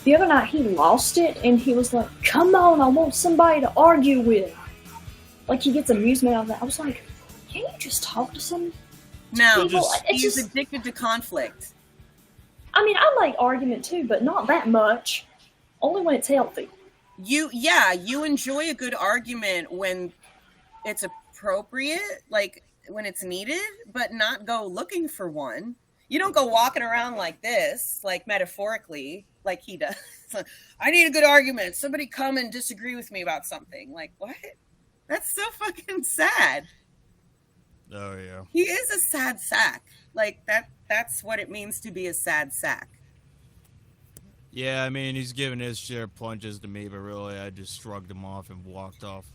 The other night he lost it, and he was like, come on, I want somebody to argue with. Like, he gets amusement out of that. I was like, can't you just talk to some No, people? he's addicted to conflict. I mean, I like argument too, but not that much. Only when it's healthy. You enjoy a good argument when it's appropriate, like when it's needed, but not go looking for one. You don't go walking around like this, like metaphorically, like he does. I need a good argument. Somebody come and disagree with me about something. Like, what? That's so fucking sad. Oh, yeah. He is a sad sack. Like, that's what it means to be a sad sack. Yeah, I mean, he's giving his share of plunges to me, but really, I just shrugged him off and walked off.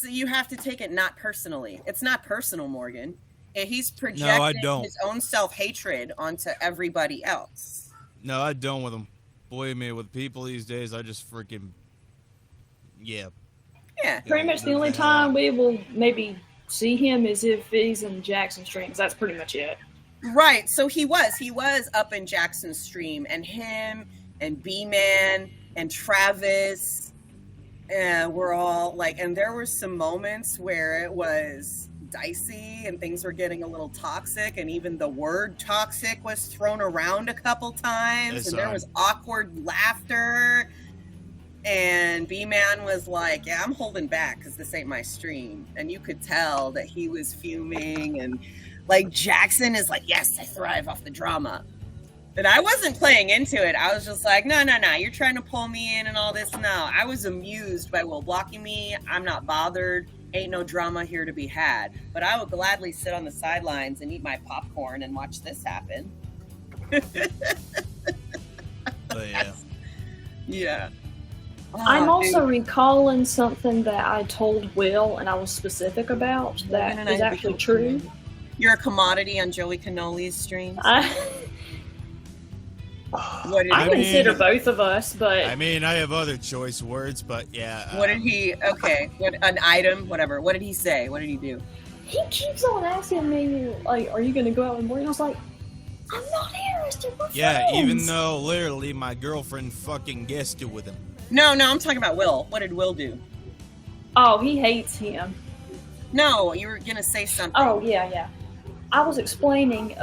You have to take it not personally. It's not personal, Morgan. He's projecting his own self-hatred onto everybody else. No, I'm done with him. Believe me, with people these days, I just freaking... Yeah. Yeah. Pretty much the only time we will maybe see him is if he's in Jackson Streams. That's pretty much it. Right. So he was up in Jackson Stream, and him and B-Man and Travis were all like, and there were some moments where it was dicey and things were getting a little toxic, and even the word toxic was thrown around a couple times, and there was awkward laughter, and B-Man was like, yeah, I'm holding back because this ain't my stream, and you could tell that he was fuming, and like Jackson is like, yes, I thrive off the drama. But I wasn't playing into it. I was just like, no, you're trying to pull me in and all this. No, I was amused by Will blocking me. I'm not bothered. Ain't no drama here to be had. But I would gladly sit on the sidelines and eat my popcorn and watch this happen. Yeah. I'm also recalling something that I told Will and I was specific about that is actually true. You're a commodity on Joey Cannoli's streams. I consider both of us, but I mean, I have other choice words, but yeah. What did he? Okay, an item, whatever. What did he say? What did he do? He keeps on asking me, like, "Are you gonna go out in the morning?" I was like, "I'm not interested." We're Yeah, friends." even though literally my girlfriend fucking guessed it with him. No, I'm talking about Will. What did Will do? Oh, he hates him. No, you were gonna say something. Oh yeah. I was explaining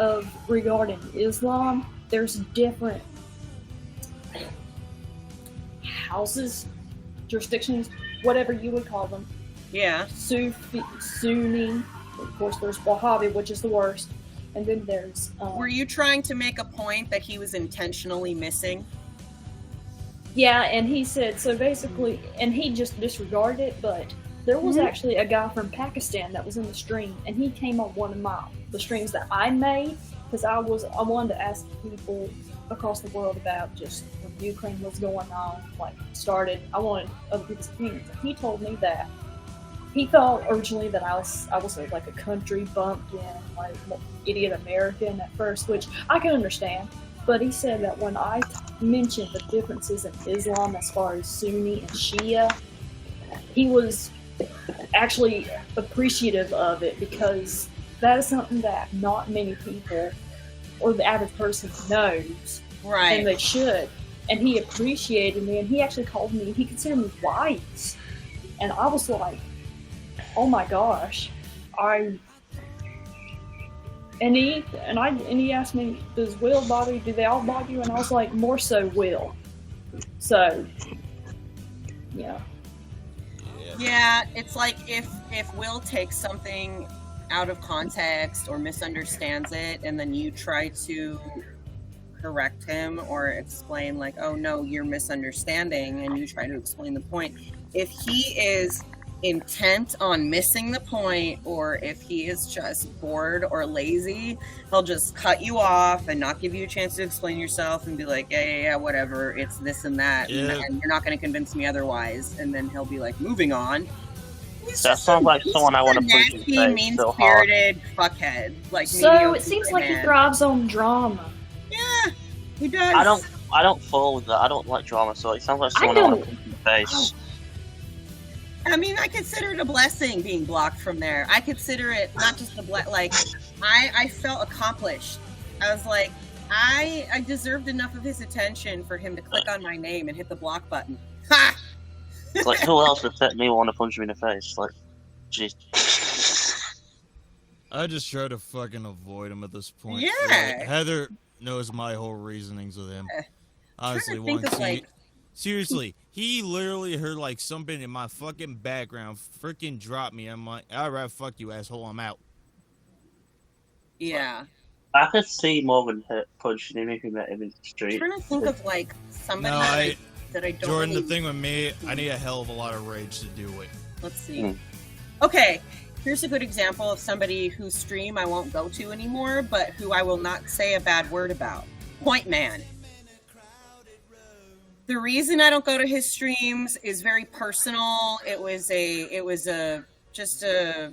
regarding Islam. There's different houses, jurisdictions, whatever you would call them. Yeah. Sufi, Sunni, of course there's Wahhabi, which is the worst. And then there's... Were you trying to make a point that he was intentionally missing? Yeah, and he said, so basically, and he just disregarded it, but there was actually a guy from Pakistan that was in the stream, and he came on one of the streams that I made, because I wanted to ask people across the world about just when Ukraine was going on, like started. I wanted other people's opinions. And he told me that he thought originally that I was like a country bumpkin, like idiot American at first, which I can understand. But he said that when I mentioned the differences in Islam as far as Sunni and Shia, he was actually appreciative of it, because that is something that not many people or the average person knows. Right. And they should. And he appreciated me, and he actually called me, he considered me wise. And I was like, oh my gosh. And he asked me, does Will bother you? Do they all bother you? And I was like, more so Will. So, yeah. Yeah, it's like if Will takes something out of context or misunderstands it, and then you try to correct him or explain like, oh no, you're misunderstanding, and you try to explain the point. If he is intent on missing the point, or if he is just bored or lazy, he'll just cut you off and not give you a chance to explain yourself and be like, yeah, whatever, it's this and that, and you're not going to convince me otherwise, and then he'll be like, moving on. That sounds like someone I want to punch in the face mean-spirited fuckhead. Like, so it seems like he thrives on drama. Yeah, he does. I don't fall with that. I don't like drama, so it sounds like someone I want to punch in the face. I mean, I consider it a blessing being blocked from there. I consider it not just a like, I felt accomplished. I was like, I deserved enough of his attention for him to click on my name and hit the block button. Ha! Like, who else would set me want to punch me in the face? Like, jeez. I just try to fucking avoid him at this point. Yeah. Like, Heather knows my whole reasonings with him. Honestly, seriously, he literally heard like something in my fucking background freaking drop me. I'm like, alright, fuck you, asshole, I'm out. Yeah. I could see Morgan punching him if he met him in the street. I'm trying to think of like somebody that I don't Jordan, really... the thing with me, I need a hell of a lot of rage to do it. Let's see. Okay, here's a good example of somebody whose stream I won't go to anymore, but who I will not say a bad word about. Point Man. The reason I don't go to his streams is very personal. It was just a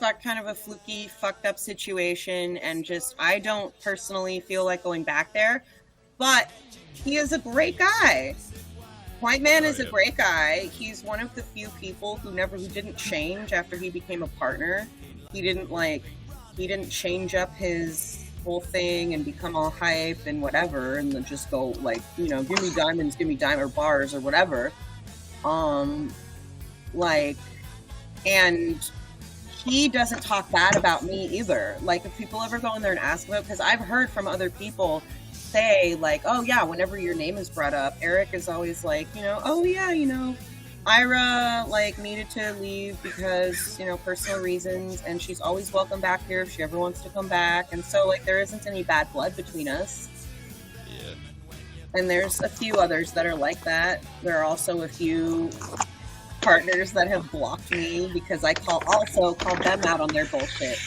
kind of a fluky, fucked up situation, and just I don't personally feel like going back there. but he is a great guy. White Man is a great guy. He's one of the few people who didn't change after he became a partner. He didn't change up his whole thing and become all hype and whatever, and then just go like, you know, give me diamonds, give me diamond bars or whatever. And he doesn't talk bad about me either. Like, if people ever go in there and ask about, because I've heard from other people say like, oh yeah, whenever your name is brought up, Eric is always like, you know, oh yeah, you know, Ira like needed to leave because, you know, personal reasons, and she's always welcome back here if she ever wants to come back. And so like there isn't any bad blood between us. Yeah. And there's a few others that are like that. There are also a few partners that have blocked me because I also called them out on their bullshit.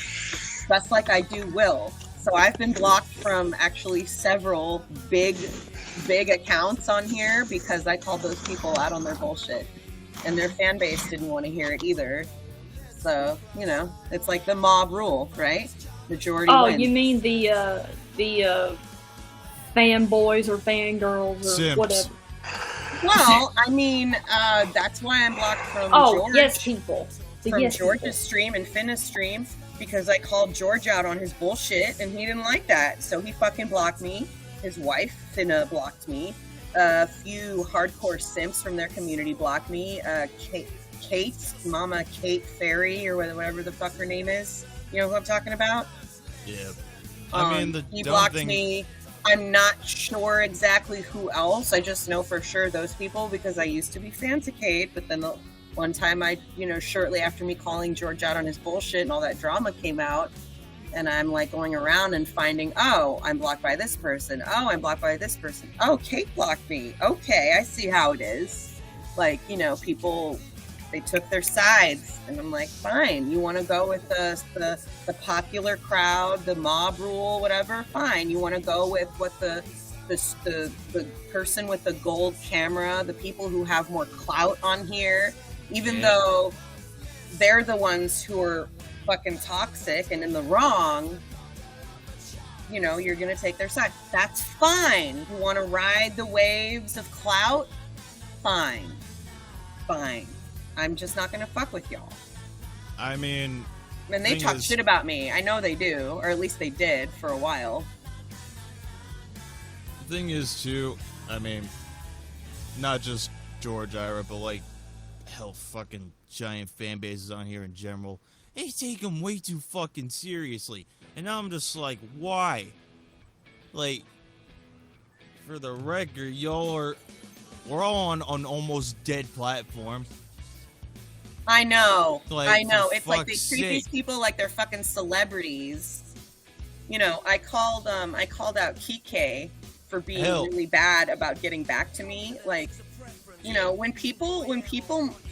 Just like I do Will. So I've been blocked from actually several big accounts on here because I called those people out on their bullshit. And their fan base didn't want to hear it either. So, you know, it's like the mob rule, right? Majority wins. You mean the fanboys or fangirls or Simps. whatever? Well, I mean, that's why I'm blocked from George. Yes people. From George's stream and Finna's stream, because I called George out on his bullshit and he didn't like that. So he fucking blocked me. His wife, Finna, blocked me. A few hardcore simps from their community blocked me. Mama Kate Ferry, or whatever the fuck her name is. You know who I'm talking about? Yeah. I mean, he blocked me. I'm not sure exactly who else. I just know for sure those people because I used to be fans of Kate, but then the one time shortly after me calling George out on his bullshit and all that drama came out, and I'm like going around and finding, oh, I'm blocked by this person. Oh, I'm blocked by this person. Oh, Kate blocked me. Okay, I see how it is. Like, you know, people, they took their sides, and I'm like, fine. You want to go with the popular crowd, the mob rule, whatever? Fine. You want to go with what the person with the gold camera, the people who have more clout on here, even though they're the ones who are fucking toxic and in the wrong, you know, you're gonna take their side. That's fine. You want to ride the waves of clout? Fine. I'm just not gonna fuck with y'all. I mean, and they talk shit about me. I know they do, or at least they did for a while. The thing is, too, I mean, not just George Ira, but like, hell, fucking giant fan bases on here in general. They take them way too fucking seriously. And I'm just like, why? Like, for the record, we're all on almost dead platforms. I know. Like, I know. It's like they treat sake. these people like they're fucking celebrities. You know, I called out Kike for being really bad about getting back to me. Like, you know, when people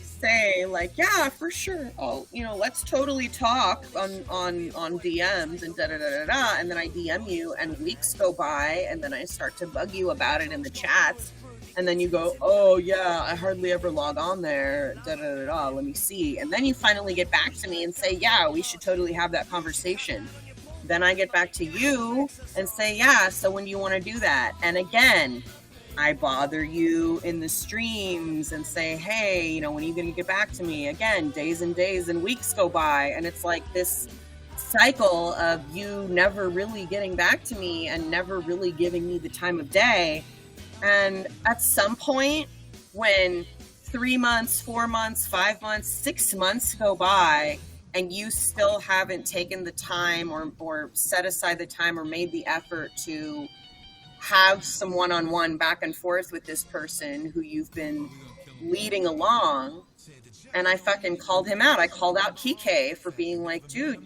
say like, yeah, for sure, oh, you know, let's totally talk on DMs and da-da-da-da-da, and then I DM you and weeks go by and then I start to bug you about it in the chats, and then you go, oh yeah, I hardly ever log on there, da-da-da-da, let me see, and then you finally get back to me and say, yeah, we should totally have that conversation. Then I get back to you and say, yeah, so when do you want to do that? And again, I bother you in the streams and say, hey, you know, when are you going to get back to me? Again, days and days and weeks go by. And it's like this cycle of you never really getting back to me and never really giving me the time of day. And at some point, when 3 months, 4 months, 5 months, 6 months go by, and you still haven't taken the time or set aside the time or made the effort to have some one-on-one back and forth with this person who you've been leading along, and I fucking called him out. I called out Kike for being like, dude,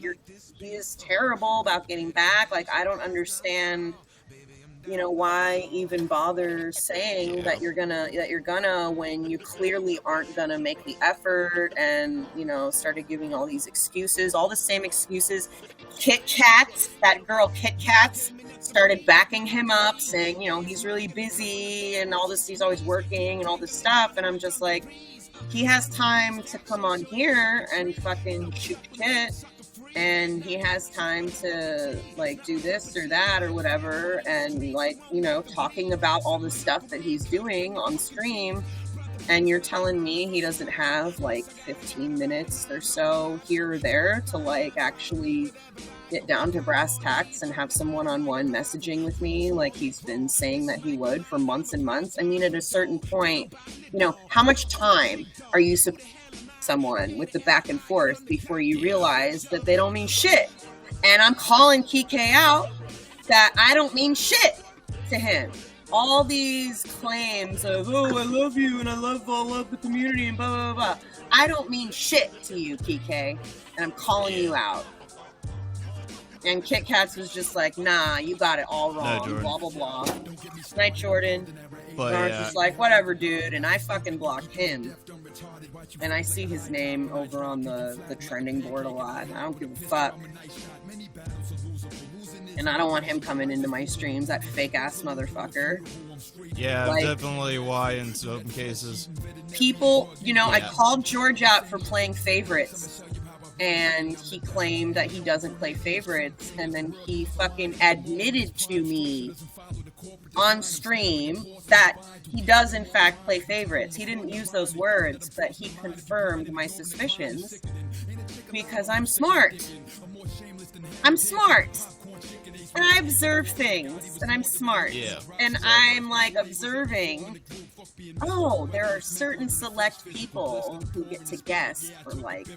he is terrible about getting back. Like, I don't understand, you know, why even bother saying that you're gonna when you clearly aren't gonna make the effort, and, you know, started giving all these excuses, all the same excuses. Kit Kats, that girl Kit Kats, started backing him up, saying, you know, he's really busy and all this, he's always working and all this stuff. And I'm just like, he has time to come on here and fucking shoot shit and he has time to like do this or that or whatever, and like, you know, talking about all the stuff that he's doing on stream, and you're telling me he doesn't have like 15 minutes or so here or there to like actually get down to brass tacks and have some one-on-one messaging with me like he's been saying that he would for months and months. I mean, at a certain point, you know, how much time are you someone with the back and forth before you realize that they don't mean shit? And I'm calling Kike out that I don't mean shit to him. All these claims of, oh, I love you and I love the community and blah, blah, blah. I don't mean shit to you, Kike, and I'm calling you out. And Kit Kats was just like, nah, you got it all wrong, blah, blah, blah. Night Jordan. But I was just like, whatever, dude. And I fucking blocked him. And I see his name over on the trending board a lot. I don't give a fuck. And I don't want him coming into my streams, that fake-ass motherfucker. Yeah, like, definitely why in some cases. People, you know, I called George out for playing favorites. And he claimed that he doesn't play favorites, and then he fucking admitted to me on stream that he does in fact play favorites. He didn't use those words, but he confirmed my suspicions because I'm smart. I'm smart. And I observe things, and I'm smart. Yeah. And I'm like observing, oh, there are certain select people who get to guest for like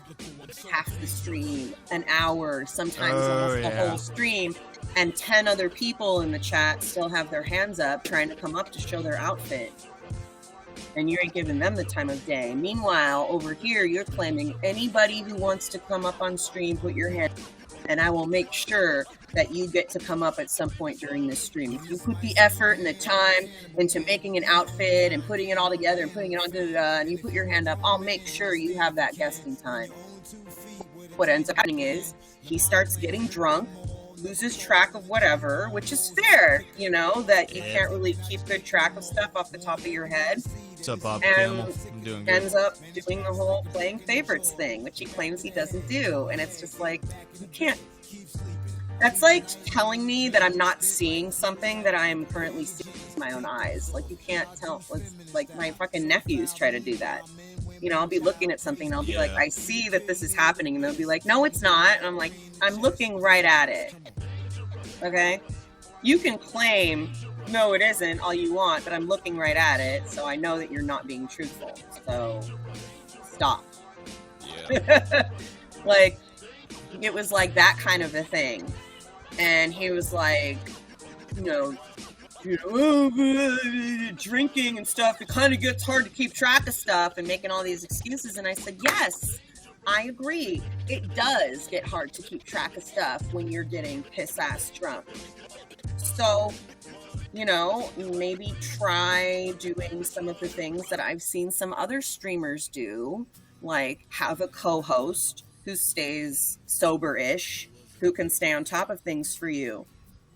half the stream, an hour, sometimes almost the whole stream, and 10 other people in the chat still have their hands up trying to come up to show their outfit. And you ain't giving them the time of day. Meanwhile, over here, you're claiming anybody who wants to come up on stream, put your hand, and I will make sure that you get to come up at some point during this stream. If you put the effort and the time into making an outfit and putting it all together and putting it on, and you put your hand up, I'll make sure you have that guesting time. What ends up happening is he starts getting drunk, loses track of whatever, which is fair, you know, that you can't really keep good track of stuff off the top of your head. What's up, Bob And Camel? I'm doing good. ends up doing the whole playing favorites thing, which he claims he doesn't do. And it's just like, you can't. That's like telling me that I'm not seeing something that I'm currently seeing with my own eyes. Like, you can't tell. Like, my fucking nephews try to do that. You know, I'll be looking at something and I'll be like, I see that this is happening. And they'll be like, no, it's not. And I'm like, I'm looking right at it. Okay? You can claim, no, it isn't, all you want, but I'm looking right at it. So I know that you're not being truthful. So stop. Yeah. Like, it was like that kind of a thing. And he was like, drinking and stuff, it kind of gets hard to keep track of stuff and making all these excuses. And I said, yes, I agree. It does get hard to keep track of stuff when you're getting piss-ass drunk. So, you know, maybe try doing some of the things that I've seen some other streamers do, like have a co-host who stays sober-ish, who can stay on top of things for you.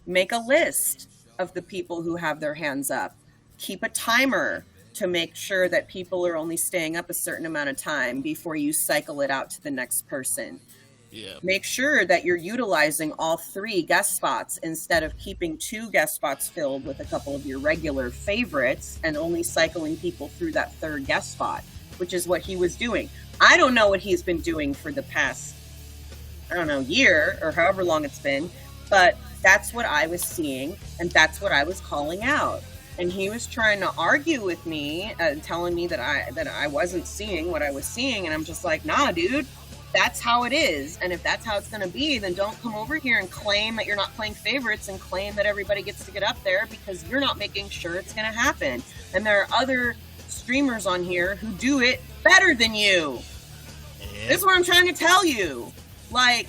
Make a list of the people who have their hands up. Keep a timer to make sure that people are only staying up a certain amount of time before you cycle it out to the next person. Yeah. Make sure that you're utilizing all 3 guest spots instead of keeping 2 guest spots filled with a couple of your regular favorites and only cycling people through that 3rd guest spot, which is what he was doing. I don't know what he's been doing for the past, year or however long it's been, but that's what I was seeing and that's what I was calling out. And he was trying to argue with me and telling me that I wasn't seeing what I was seeing. And I'm just like, nah, dude, that's how it is. And if that's how it's going to be, then don't come over here and claim that you're not playing favorites and claim that everybody gets to get up there because you're not making sure it's going to happen. And there are other streamers on here who do it better than you. Yeah. This is what I'm trying to tell you. Like,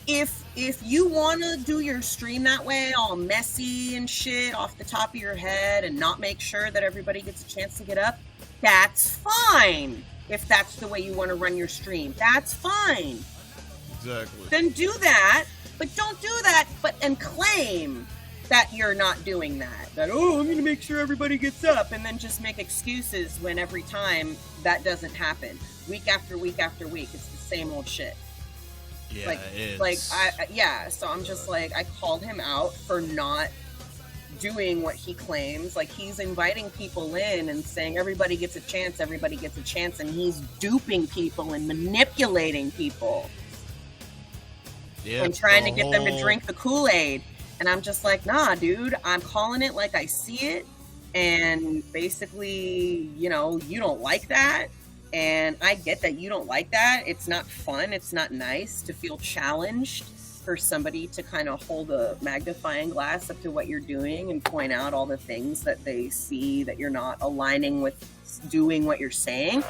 if you want to do your stream that way, all messy and shit off the top of your head and not make sure that everybody gets a chance to get up, that's fine. If that's the way you want to run your stream, that's fine. Exactly. Then do that, but don't do that and claim that you're not doing that. That, oh, I'm going to make sure everybody gets up, and then just make excuses when every time that doesn't happen. Week after week after week, it's the same old shit. Yeah, so I'm just like, I called him out for not doing what he claims. Like, he's inviting people in and saying everybody gets a chance, and he's duping people and manipulating people and trying to get them to drink the Kool-Aid. And I'm just like, nah, dude, I'm calling it like I see it. And basically, you know, you don't like that. And I get that you don't like that. It's not fun. It's not nice to feel challenged for somebody to kind of hold a magnifying glass up to what you're doing and point out all the things that they see that you're not aligning with doing what you're saying.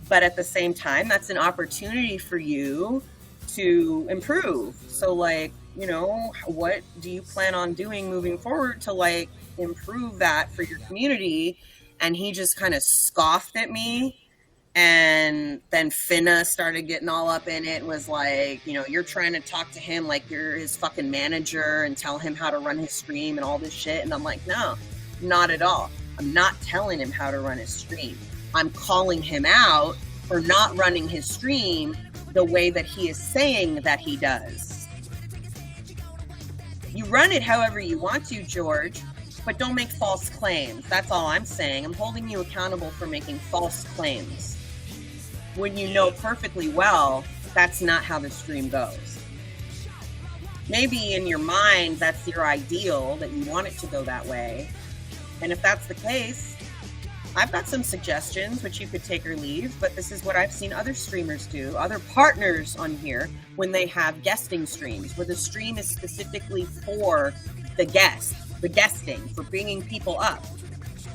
But at the same time, that's an opportunity for you to improve. So, like, you know, what do you plan on doing moving forward to, like, improve that for your community? And he just kind of scoffed at me. And then Finna started getting all up in it and was like, you know, you're trying to talk to him like you're his fucking manager and tell him how to run his stream and all this shit. And I'm like, no, not at all. I'm not telling him how to run his stream. I'm calling him out for not running his stream the way that he is saying that he does. You run it however you want to, George, but don't make false claims. That's all I'm saying. I'm holding you accountable for making false claims when you know perfectly well that's not how the stream goes. Maybe in your mind that's your ideal, that you want it to go that way. And if that's the case, I've got some suggestions which you could take or leave, but this is what I've seen other streamers do, other partners on here, when they have guesting streams, where the stream is specifically for the guest, the guesting, for bringing people up.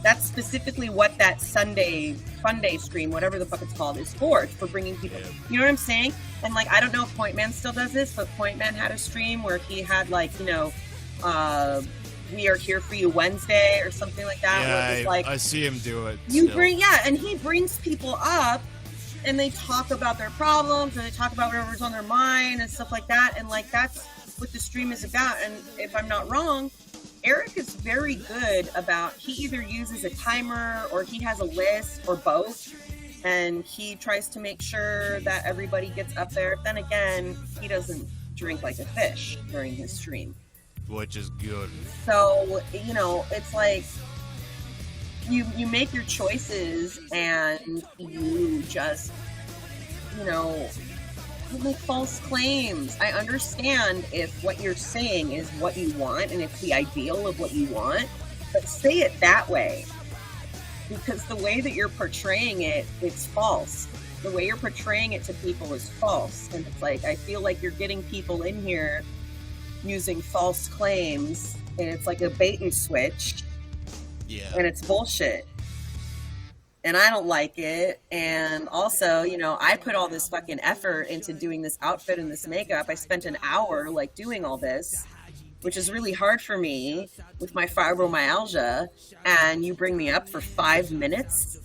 That's specifically what that Sunday Fun Day stream, whatever the fuck it's called, is for. It's for bringing people. You know what I'm saying? And, like, I don't know if Point Man still does this, but Point Man had a stream where he had, like, you know, We Are Here For You Wednesday or something like that. Yeah, where it was like, I see him do it. And he brings people up and they talk about their problems and they talk about whatever's on their mind and stuff like that. And, like, that's what the stream is about. And if I'm not wrong, Eric is very good about, he either uses a timer or he has a list or both, and he tries to make sure that everybody gets up there. Then again, he doesn't drink like a fish during his stream, which is good. So, you know, it's like you make your choices and you just, you know, make false claims. I understand if what you're saying is what you want and it's the ideal of what you want, but say it that way, because the way that you're portraying it, it's false. The way you're portraying it to people is false. And it's like, I feel like you're getting people in here using false claims, and it's like a bait and switch. Yeah. And it's bullshit. And I don't like it. And also, you know, I put all this fucking effort into doing this outfit and this makeup. I spent an hour, like, doing all this, which is really hard for me with my fibromyalgia. And you bring me up for 5 minutes.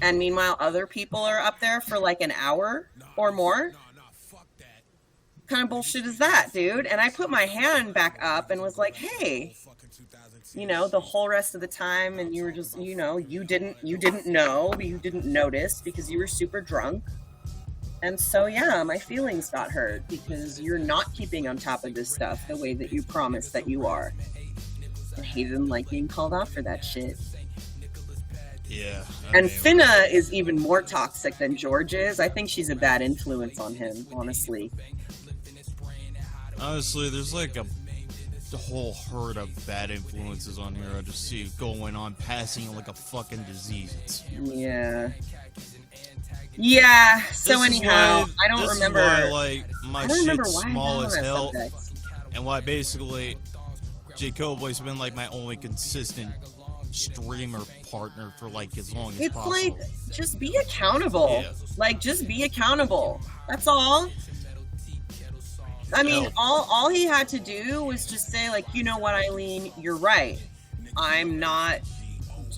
And meanwhile, other people are up there for like an hour or more. What kind of bullshit is that, dude? And I put my hand back up and was like, hey, you know, the whole rest of the time, and you were just, you know, you didn't notice because you were super drunk. And so, yeah, my feelings got hurt because you're not keeping on top of this stuff the way that you promised that you are. I hated and like being called out for that shit. Yeah. And Finna is even more toxic than George is. I think she's a bad influence on him, honestly. Honestly, there's like a whole herd of bad influences on here. I just see it going on, passing like a fucking disease. Yeah. Yeah. So anyhow, I don't remember. Why, like, my shit's small as hell, and why basically J. Cowboy's been like my only consistent streamer partner for like as long as possible. It's like, just be accountable. Yeah. Like, just be accountable. That's all. I mean, all he had to do was just say, like, you know what, Eileen, you're right. I'm not,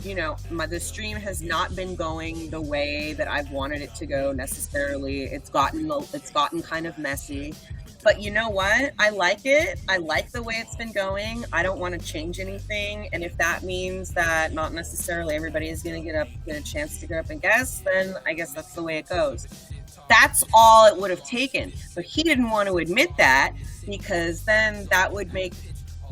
you know, the stream has not been going the way that I've wanted it to go necessarily. It's gotten kind of messy. But you know what? I like it. I like the way it's been going. I don't want to change anything. And if that means that not necessarily everybody is going to get a chance to get up and guess, then I guess that's the way it goes. That's all it would have taken. But he didn't want to admit that because then that would make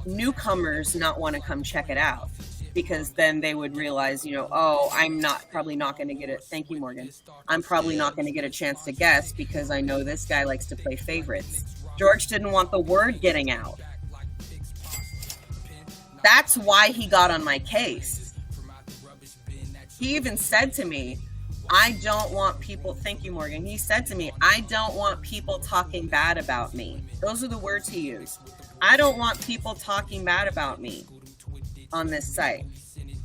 newcomers not want to come check it out. Because then they would realize, oh, I'm probably not going to get it. Thank you, Morgan. I'm probably not going to get a chance to guess because I know this guy likes to play favorites. George didn't want the word getting out. That's why he got on my case. He even said to me, I don't want people, thank you, Morgan. He said to me, I don't want people talking bad about me. Those are the words he used. I don't want people talking bad about me on this site.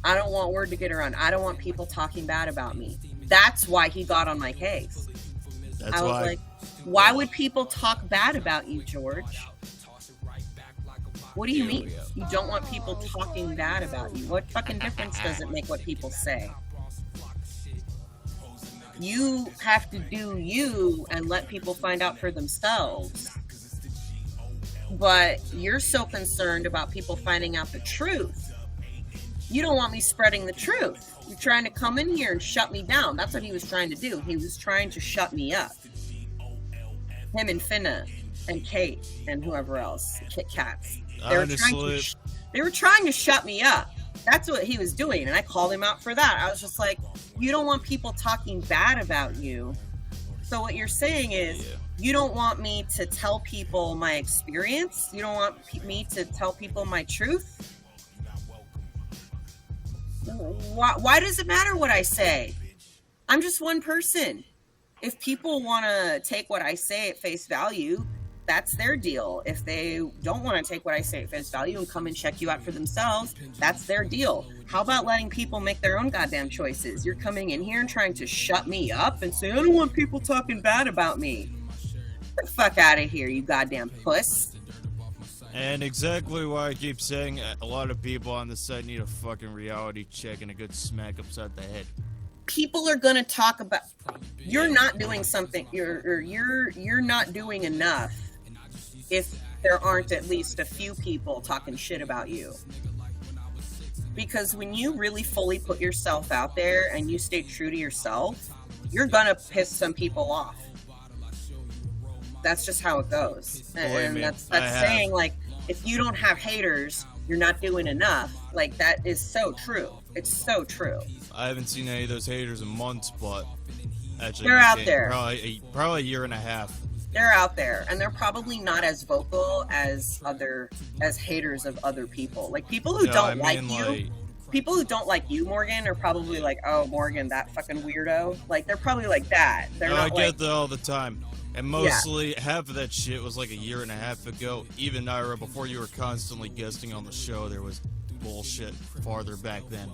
I don't want word to get around. I don't want people talking bad about me. That's why he got on my case. I was like, why would people talk bad about you, George? What do you mean? You don't want people talking bad about you? What fucking difference does it make what people say? You have to do you and let people find out for themselves. But you're so concerned about people finding out the truth. You don't want me spreading the truth. You're trying to come in here and shut me down. That's what he was trying to do. He was trying to shut me up. Him and Finna and Kate and whoever else, Kit Kats. They were trying to shut me up. That's what he was doing, and I called him out for that. I was just like, you don't want people talking bad about you. So what you're saying is, you don't want me to tell people my experience? You don't want me to tell people my truth? Why does it matter what I say? I'm just one person. If people want to take what I say at face value, that's their deal. If they don't want to take what I say at face value and come and check you out for themselves, that's their deal. How about letting people make their own goddamn choices? You're coming in here and trying to shut me up and say, I don't want people talking bad about me. Get the fuck out of here, you goddamn puss. And exactly why I keep saying a lot of people on the site need a fucking reality check and a good smack upside the head. People are gonna talk about, you're not doing something, you're not doing enough if there aren't at least a few people talking shit about you. Because when you really fully put yourself out there and you stay true to yourself, you're gonna piss some people off. That's just how it goes. And that's saying, like, if you don't have haters, you're not doing enough. Like, that is so true. It's so true. I haven't seen any of those haters in months, but actually they're out there. Probably a year and a half. They're out there, and they're probably not as vocal as haters of other people. Like, people who don't like you. People who don't like you, Morgan, are probably like, oh, Morgan, that fucking weirdo. Like, they're probably like that. They're not I get that all the time. And mostly, half of that shit was like a year and a half ago. Even Naira, before you were constantly guesting on the show, there was bullshit farther back then.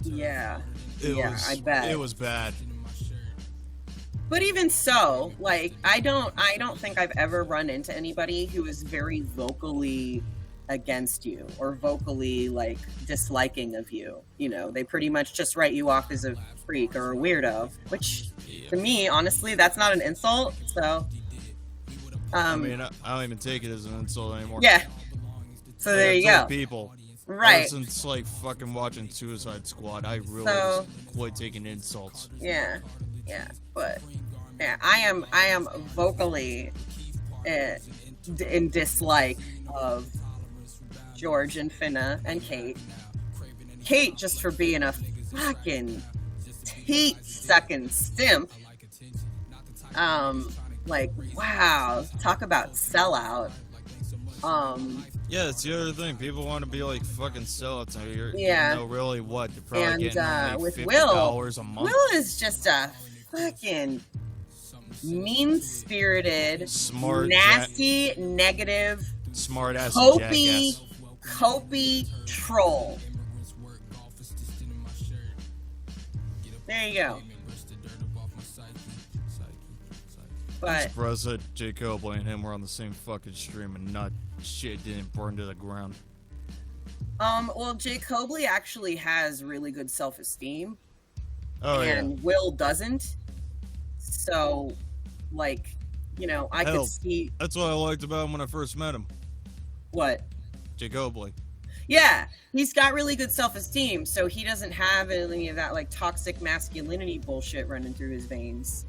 Yeah. I bet. It was bad. But even so, like, I don't think I've ever run into anybody who is very vocally against you or vocally, like, disliking of you. You know, they pretty much just write you off as a freak or a weirdo, which to me, honestly, that's not an insult. So I mean, I don't even take it as an insult anymore. Yeah. So there you go. People. Right. Since, like, fucking watching Suicide Squad, I really just quit taking insults. Yeah. But yeah, I am vocally in dislike of George and Finna and Kate. Kate just for being a fucking teat-sucking simp. Like, wow, talk about sellout. Yeah, that's the other thing. People want to be like fucking sellouts. Yeah. You know, really what? They're probably getting like with $50 a month. Will is just a fucking mean-spirited, smart, nasty, negative, smart-ass copy troll. There you go. But surprised that J. Cobley and him were on the same fucking stream and not shit didn't burn to the ground. Well, Jay Cobley actually has really good self-esteem. Oh, and Will doesn't. So, like, you know, I could see. That's what I liked about him when I first met him. What? Jay Cobley. Yeah, he's got really good self-esteem, so he doesn't have any of that, like, toxic masculinity bullshit running through his veins.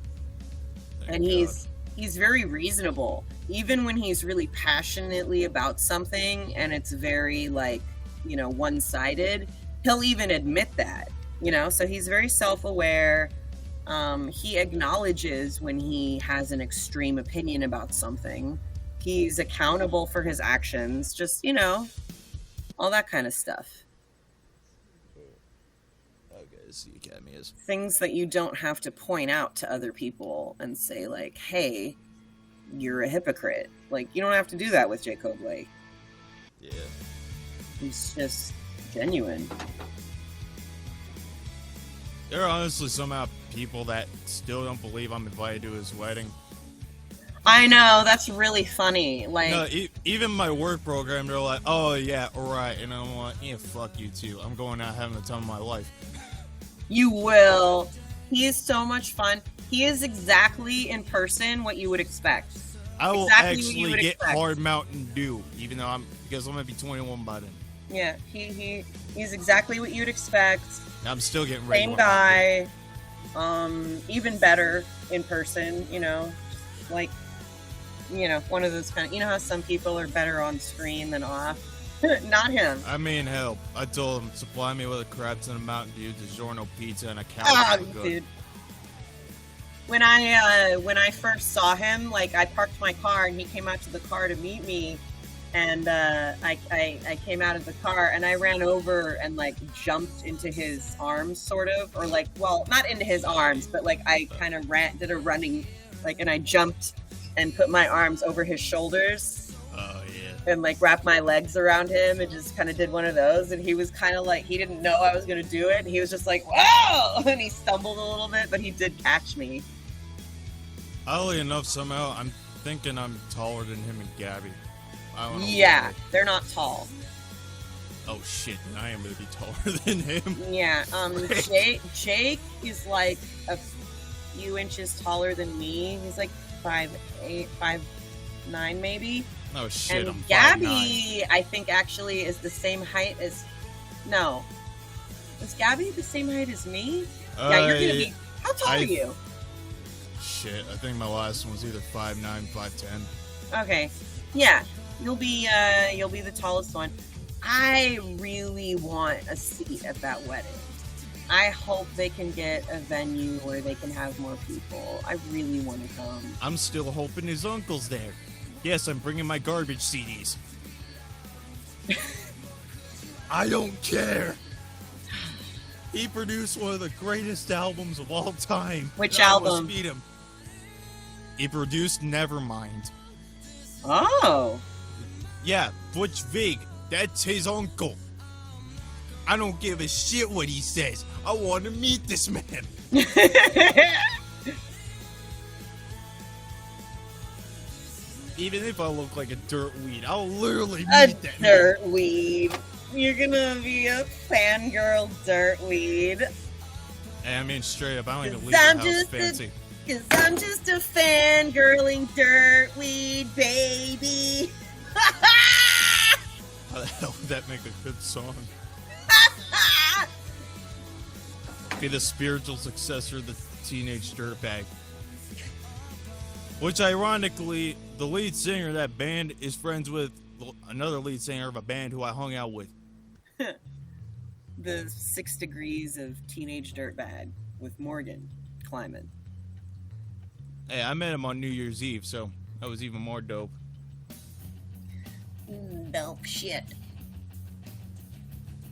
And he's very reasonable. Even when he's really passionately about something and it's very like, one-sided, he'll even admit that, so he's very self-aware. He acknowledges when he has an extreme opinion about something. He's accountable for his actions, just, all that kind of stuff. Things that you don't have to point out to other people and say like, hey, you're a hypocrite. Like, you don't have to do that with Jacob Blake. Yeah. He's just genuine. There are honestly somehow people that still don't believe I'm invited to his wedding. I know, that's really funny. Like, no, even my work program, they're like, "Oh yeah, alright," and I'm like, "Yeah, fuck you too. I'm going out having the time of my life." You will. He is so much fun. He is exactly in person what you would expect. I will exactly actually get hard Mountain Dew, even though I'm gonna be 21 by then. Yeah, he's exactly what you'd expect. I'm still getting ready. Same guy. Even better in person, like, one of those kind of, how some people are better on screen than off. Not him. I mean, hell, I told him, supply me with a crap ton of Mountain Dew, DiGiorno pizza, and a cow. Dude. When I first saw him, like, I parked my car and he came out to the car to meet me, and I came out of the car and I ran over and like jumped into his arms, sort of, or like, well, not into his arms, but like I kind of did a running, like, and I jumped and put my arms over his shoulders. Oh yeah. And like wrapped my legs around him and just kind of did one of those, and he was kind of like, he didn't know I was gonna do it, and he was just like, whoa, and he stumbled a little bit, but he did catch me. Oddly enough, somehow I'm thinking I'm taller than him and Gabby. Yeah, they're not tall. Oh shit, I am gonna be taller than him. Yeah, Jake is like a few inches taller than me. He's like 5'8", 5'9", maybe. Oh shit, and I'm Gabby, 5'9". I think actually is the same height as. No, is Gabby the same height as me? Yeah, you're gonna be. How tall are you? Shit, I think my last one was either 5'9", 5'10". Okay, yeah, you'll be the tallest one. I really want a seat at that wedding. I hope they can get a venue where they can have more people. I really want to come. I'm still hoping his uncle's there. Yes, I'm bringing my garbage CDs. I don't care. He produced one of the greatest albums of all time. Which album? Beat him. He produced Nevermind. Oh. Yeah, Butch Vig. That's his uncle. I don't give a shit what he says. I want to meet this man. Even if I look like a dirtweed, I'll literally meet that man. A dirtweed. You're gonna be a fangirl dirtweed. Hey, I mean, straight up, I don't even leave the house fancy. Cause I'm just a fangirling dirtweed, baby. How the hell would that make a good song? Be the spiritual successor of the Teenage Dirtbag. Which, ironically, the lead singer of that band is friends with another lead singer of a band who I hung out with. The 6 Degrees of Teenage Dirtbag with Morgan climbing. Hey, I met him on New Year's Eve, so that was even more dope. Dope shit.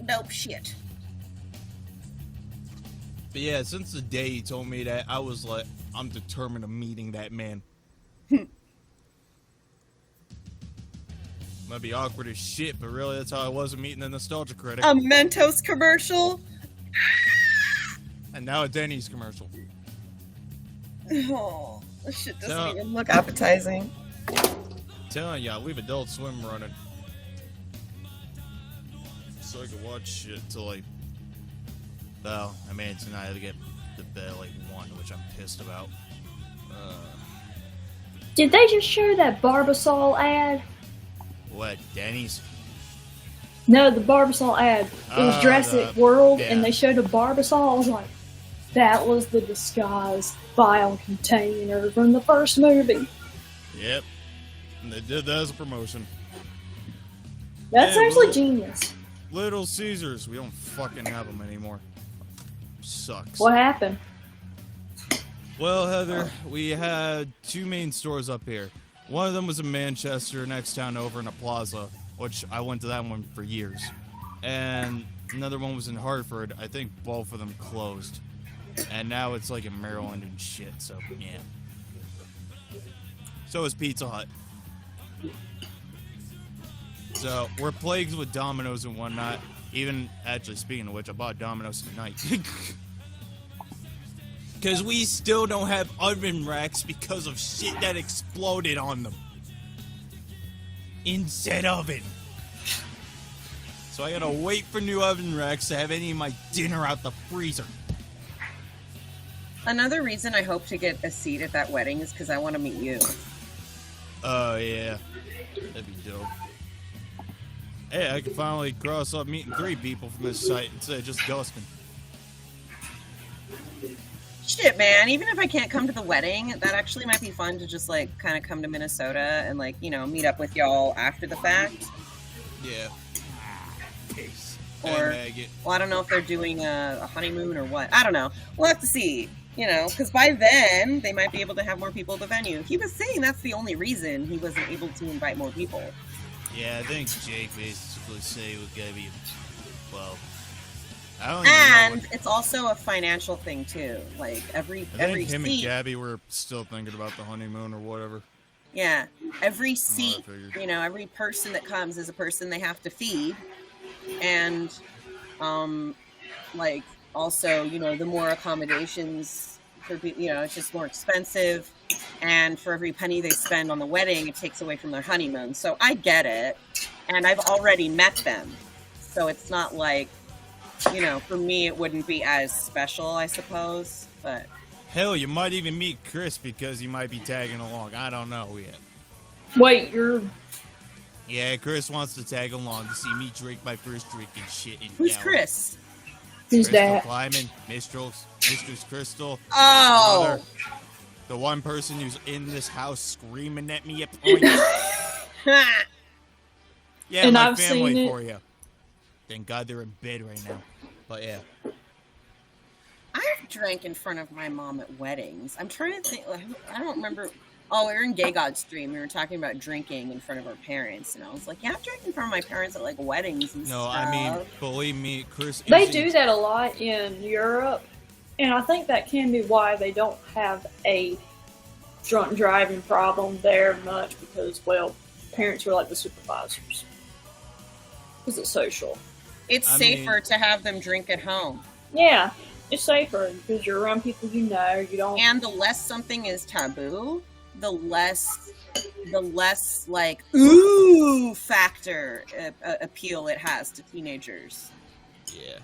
Dope shit. But yeah, since the day he told me that, I was like, I'm determined to meeting that man. Might be awkward as shit, but really that's how I was meeting the Nostalgia Critic. A Mentos commercial? And now a Denny's commercial. Oh, this shit doesn't even look appetizing. Telling ya, leave Adult Swim running. So I can watch shit till like... Well, I mean, tonight I get to bed at like 1, which I'm pissed about. Did they just show that Barbasol ad? What, Denny's? No, the Barbasol ad. It was Jurassic World, and they showed a Barbasol. I was like, That was the disguised vial container from the first movie. Yep. And they did that as a promotion. That's actually genius. Little Caesars. We don't fucking have them anymore. Sucks. What happened? Well, Heather, we had 2 main stores up here. One of them was in Manchester, next town over in a plaza, which I went to that one for years. And another one was in Hartford. I think both of them closed. And now it's like in Maryland and shit, so yeah. So is Pizza Hut. So we're plagued with Domino's and whatnot. Even, actually, speaking of which, I bought Domino's tonight. Because we still don't have oven racks because of shit that exploded on them. In said oven. So I gotta wait for new oven racks to have any of my dinner out the freezer. Another reason I hope to get a seat at that wedding is because I want to meet you. Oh, yeah. That'd be dope. Hey, I can finally cross up meeting 3 people from this site instead of just Dustin. Shit, man. Even if I can't come to the wedding, that actually might be fun to just, like, kind of come to Minnesota and, like, you know, meet up with y'all after the fact. Yeah. Peace. Or, well, I don't know if they're doing a honeymoon or what. I don't know. We'll have to see. You know, because by then, they might be able to have more people at the venue. He was saying that's the only reason he wasn't able to invite more people. Yeah, I think Jake basically said it was gonna be, well, I don't And even know it's also a financial thing, too. Like, every I think him seat... and Gabby were still thinking about the honeymoon or whatever. Yeah, every seat, you know, every person that comes is a person they have to feed. And, like, also, you know, the more accommodations, for you know, it's just more expensive. And for every penny they spend on the wedding, it takes away from their honeymoon. So I get it. And I've already met them. So it's not like, you know, for me, it wouldn't be as special, I suppose. But Hell, you might even meet Chris because he might be tagging along. I don't know yet. Wait, you're... Yeah, Chris wants to tag along to see me drink my first drink and shit. Who's Chris? Who's Crystal that? Kleiman, Mistress Crystal. Oh! Mother, the one person who's in this house screaming at me at points. Yeah, And my I've family seen it. for you. Thank God they're in bed right now. But yeah. I've drank in front of my mom at weddings. I'm trying to think. I don't remember. Oh, we were in Gay God stream. We were talking about drinking in front of our parents, and I was like, "Yeah, I've drank in front of my parents at like weddings and No, stuff." I mean, believe me, Chris. They do that a lot in Europe, and I think that can be why they don't have a drunk driving problem there much because, well, parents are like the supervisors. Because it's social. It's safer to have them drink at home. Yeah, it's safer because you're around people you know. You don't. And the less something is taboo, the less like ooh factor appeal it has to teenagers. Yeah.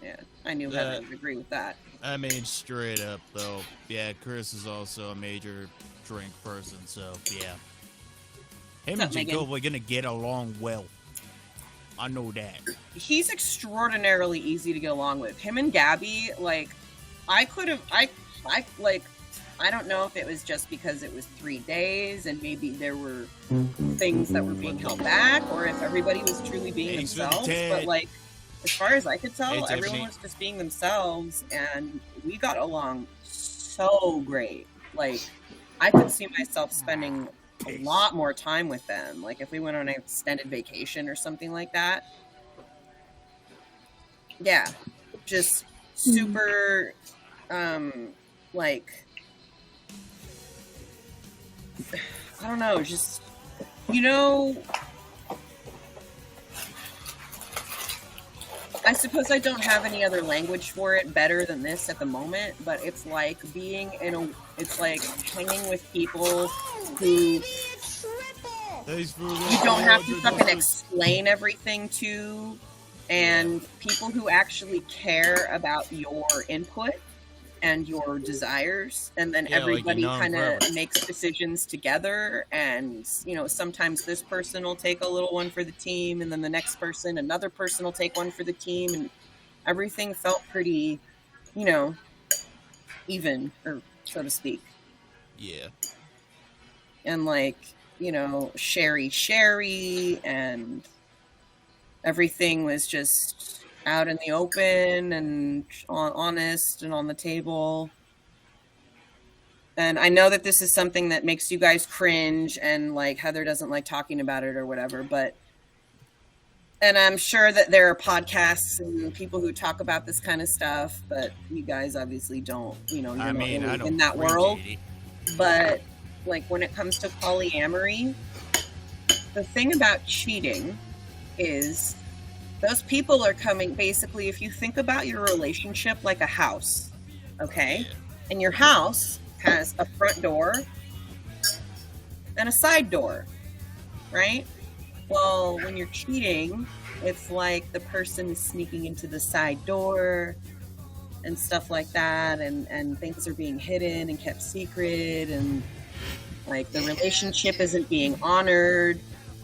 Yeah, I knew Heather would agree with that. I mean, straight up though, yeah, Chris is also a major drink person, so yeah. Him and Jacob are gonna get along well. I know that. He's extraordinarily easy to get along with. Him and Gabby, like, I don't know if it was just because it was 3 days and maybe there were things that were being held back or if everybody was truly being themselves. But, like, as far as I could tell, everyone was just being themselves and we got along so great. Like, I could see myself spending a lot more time with them. Like, if we went on an extended vacation or something like that. Yeah. Just super, like, I don't know, just, you know, I suppose I don't have any other language for it better than this at the moment, but it's like being it's like hanging with people who you don't have to fucking explain everything to, and people who actually care about your input and your desires, and then Yeah, like, everybody you know 'em kind of forever. makes decisions together. And sometimes this person will take a little one for the team, and then the next person, another person will take one for the team, and everything felt pretty, even, or so to speak. Yeah. And sherry, and everything was just out in the open and honest and on the table. And I know that this is something that makes you guys cringe, and Heather doesn't like talking about it or whatever, and I'm sure that there are podcasts and people who talk about this kind of stuff, but you guys obviously don't, you're not really in that world. But when it comes to polyamory, the thing about cheating is those people are coming, basically, if you think about your relationship like a house, okay? And your house has a front door and a side door, right? Well, when you're cheating, it's like the person is sneaking into the side door and stuff like that, and things are being hidden and kept secret, and the relationship isn't being honored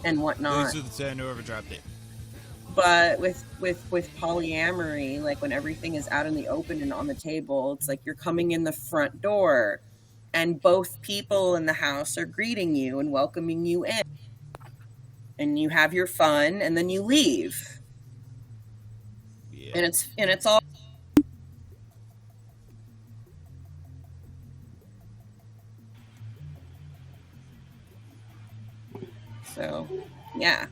and whatnot. Those are the 10 whoever dropped it. But with polyamory, when everything is out in the open and on the table, it's like you're coming in the front door, and both people in the house are greeting you and welcoming you in, and you have your fun, and then you leave. Yeah. And it's all. So, yeah.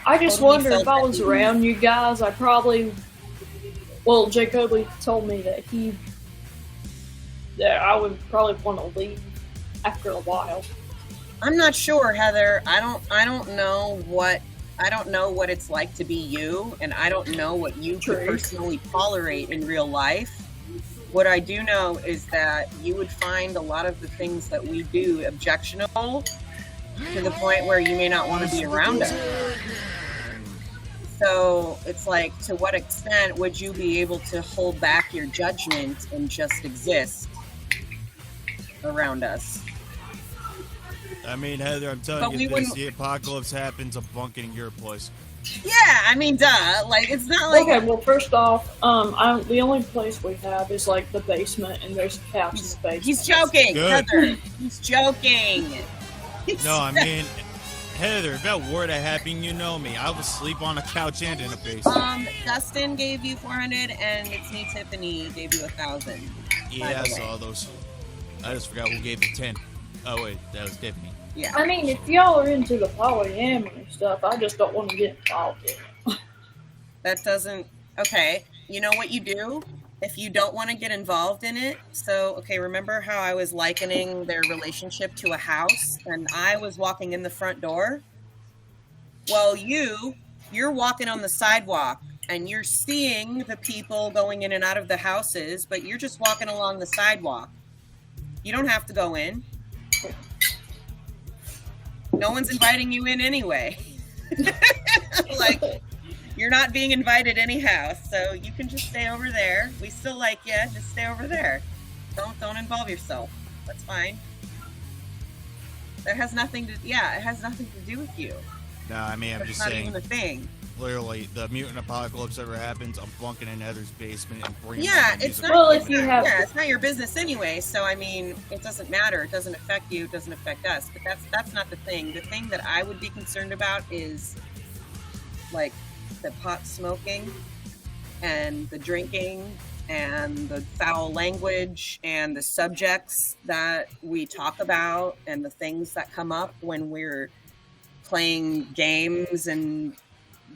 I just wonder if I was around you guys, I probably. Well, Jacoby told me that I would probably want to leave after a while. I'm not sure, Heather. I don't know what it's like to be you, and I don't know what you could personally tolerate in real life. What I do know is that you would find a lot of the things that we do objectionable to the point where you may not want to be around us. So it's to what extent would you be able to hold back your judgment and just exist around us? I mean, Heather, I'm telling you, if the apocalypse happens, I'm bunking your place. Yeah, I mean, duh. It's not like. Okay, well, first off, the only place we have is the basement, and there's a couch in the basement. He's joking, Good. Heather. He's joking. No, I mean, Heather, if that were to happen, you know me. I would sleep on a couch and in a basement. Dustin gave you 400, and it's me, Tiffany, gave you 1,000. Yeah, I saw those. I just forgot who gave the 10. Oh wait, that was Tiffany. Yeah. I mean, if y'all are into the polyamory stuff, I just don't want to get involved in it. That doesn't. Okay, you know what you do if you don't want to get involved in it? So, okay, remember how I was likening their relationship to a house, and I was walking in the front door? Well, you're walking on the sidewalk, and you're seeing the people going in and out of the houses, but you're just walking along the sidewalk. You don't have to go in. No one's inviting you in anyway. You're not being invited anyhow, so you can just stay over there. We still like you. Just stay over there. Don't involve yourself. That's fine. That has nothing to. Yeah, it has nothing to do with you. No, I mean, I'm That's just not saying. even a thing. Literally, the mutant apocalypse ever happens, I'm bunking in Heather's basement and bringing. Yeah, it's not. Well, it's not your business anyway. So I mean, it doesn't matter. It doesn't affect you. It doesn't affect us. But that's not the thing. The thing that I would be concerned about is the pot smoking and the drinking and the foul language and the subjects that we talk about and the things that come up when we're playing games and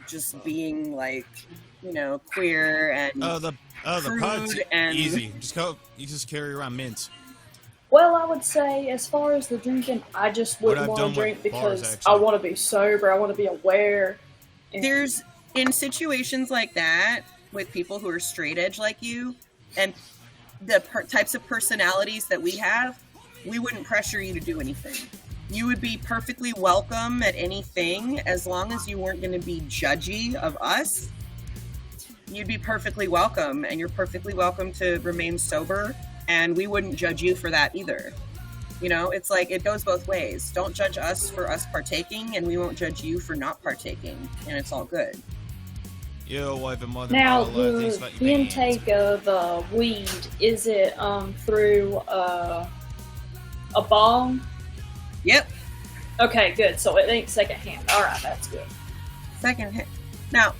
just being queer and the pot's and easy. You just carry around mints. Well, I would say as far as the drinking, I just wouldn't want to drink because I want to be sober. I want to be aware. There's in situations like that with people who are straight edge like you and the types of personalities that we have, we wouldn't pressure you to do anything. You would be perfectly welcome at anything as long as you weren't going to be judgy of us. You'd be perfectly welcome, and you're perfectly welcome to remain sober, and we wouldn't judge you for that either. You know, it's like it goes both ways. Don't judge us for us partaking, and we won't judge you for not partaking, and it's all good. Now, the intake of weed, is it through a bong? Yep. Okay, good. So it ain't secondhand. All right, that's good. Secondhand. Now,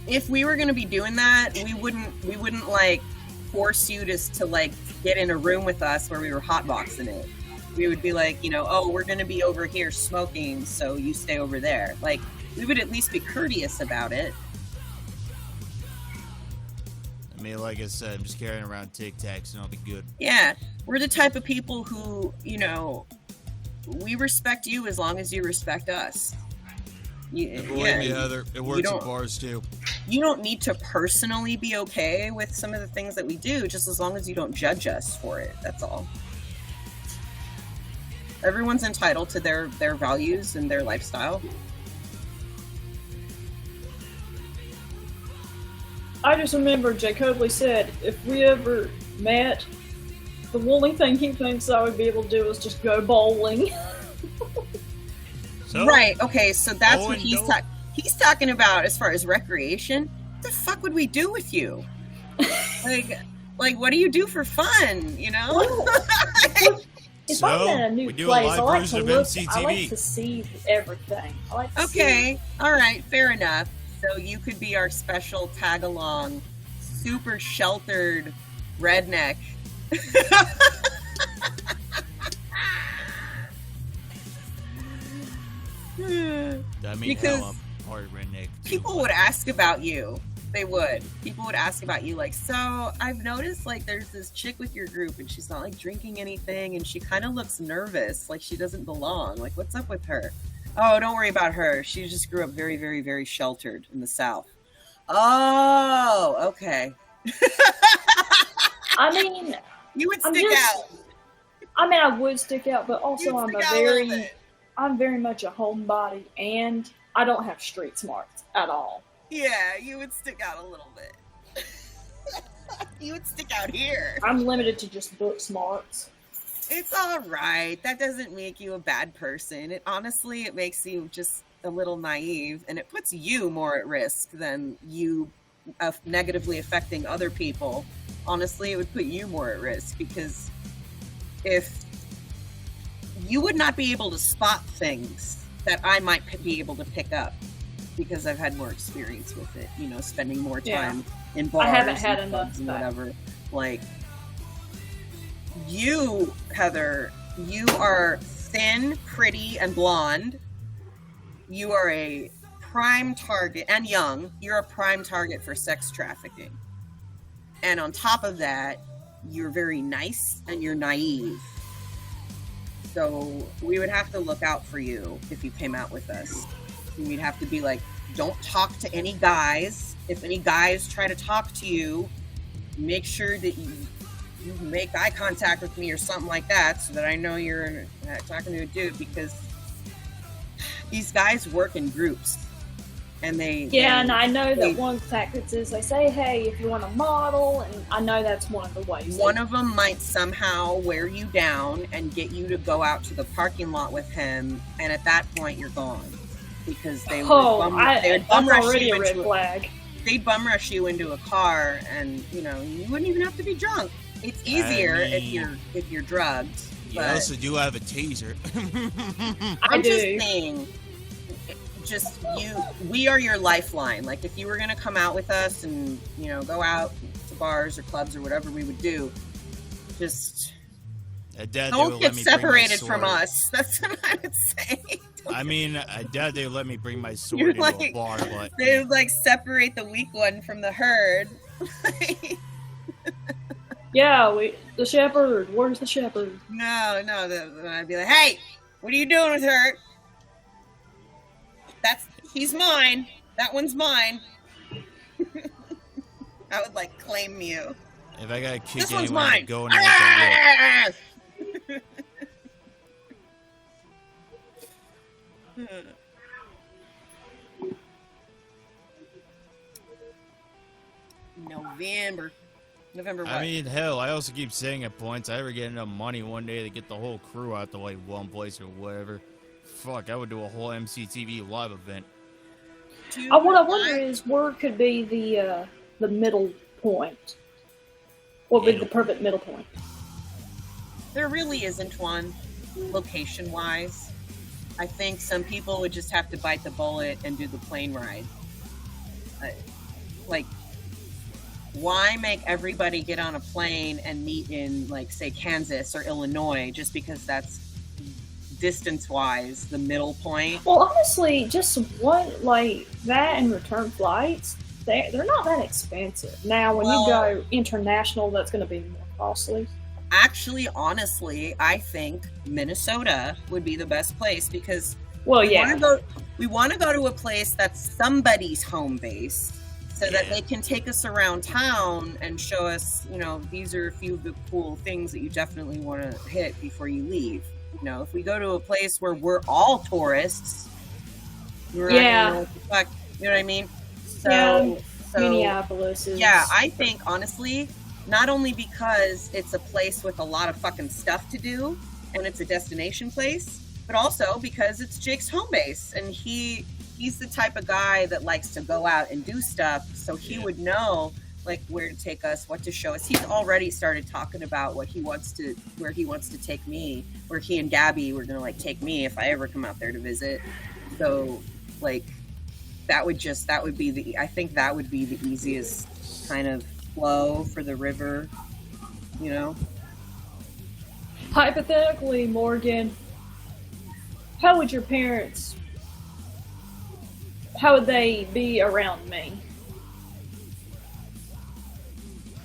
if we were going to be doing that, we wouldn't like force you to like get in a room with us where we were hotboxing it. We would be like, you know, oh, we're going to be over here smoking, so you stay over there. Like, we would at least be courteous about it. I mean, like I said, I'm just carrying around Tic Tacs and I'll be good. Yeah, we're the type of people who, you know, we respect you as long as you respect us. Believe me, Heather, it works in bars too. You don't need to personally be okay with some of the things that we do, just as long as you don't judge us for it. That's all. Everyone's entitled to their values and their lifestyle. I just remember Jacobly said, if we ever met, the only thing he thinks I would be able to do is just go bowling. Right, okay, so that's what he's talking about as far as recreation. What the fuck would we do with you? like what do you do for fun, you know? If I'm in a new place, I like to look, I like to see everything. I like to see. All right, fair enough. So you could be our special tag-along, super sheltered redneck. I mean, because hell, I'm hard redneck. People would ask about you. They would. People would ask about you, like, so I've noticed, like, there's this chick with your group, and she's not, like, drinking anything, and she kind of looks nervous, like she doesn't belong. Like, what's up with her? Oh, don't worry about her. She just grew up very, very, very sheltered in the South. Oh, okay. I mean, you would stick out. I mean, I would stick out, but also I'm very much a homebody, and I don't have street smarts at all. Yeah, you would stick out a little bit. You would stick out here. I'm limited to just book smarts. It's all right. That doesn't make you a bad person. It makes you just a little naive, and it puts you more at risk than you negatively affecting other people. Honestly, it would put you more at risk, because if you would not be able to spot things that I might be able to pick up, because I've had more experience with it, you know, spending more time in bars. I haven't had enough and whatever. Like, you, Heather, you are thin, pretty, and blonde. You are a prime target, and young. You're a prime target for sex trafficking. And on top of that, you're very nice and you're naive. So we would have to look out for you if you came out with us. We'd have to be like, don't talk to any guys. If any guys try to talk to you, make sure that you make eye contact with me or something like that, so that I know you're talking to a dude, because these guys work in groups. And and I know that one tactic is they say, hey, if you want to model, and I know that's one of the ways. One of them might somehow wear you down and get you to go out to the parking lot with him, and at that point you're gone, because they would bum rush you into a car, and you know, you wouldn't even have to be drunk. It's easier if you're drugged. You also do have a taser. I'm just saying, we are your lifeline. Like, if you were gonna come out with us and, you know, go out to bars or clubs or whatever we would do, just don't get separated from us. That's what I would say. I mean, I doubt they would let me bring my sword into a bar, but they would like separate the weak one from the herd. Yeah, the shepherd. Where's the shepherd? No. I'd be like, hey, what are you doing with her? He's mine. That one's mine. I would like claim you. If I gotta kick this one's anyone, mine. Go and November what? I mean, hell, I also keep saying at points, I ever get enough money one day to get the whole crew out to like one place or whatever. Fuck, I would do a whole MCTV live event. What I wonder is where could be the middle point. What would be the perfect middle point? There really isn't one, location-wise. I think some people would just have to bite the bullet and do the plane ride. Like, why make everybody get on a plane and meet in, like, say, Kansas or Illinois just because that's distance-wise the middle point? Well, honestly, just one, like, that and return flights, they're not that expensive. Now, when you go international, that's going to be more costly. Actually, honestly, I think Minnesota would be the best place because we want to go to a place that's somebody's home base so that they can take us around town and show us, you know, these are a few of the cool things that you definitely want to hit before you leave. You know, if we go to a place where we're all tourists, we're not gonna know what the fuck, you know what I mean? So Minneapolis is... Yeah, I think, honestly, not only because it's a place with a lot of fucking stuff to do and it's a destination place, but also because it's Jake's home base and he's the type of guy that likes to go out and do stuff, so he would know like where to take us, what to show us. He's already started talking about where he wants to take me, where he and Gabby were gonna like take me if I ever come out there to visit. So like I think that would be the easiest kind of flow for the river, you know. Hypothetically, Morgan, how would they be around me?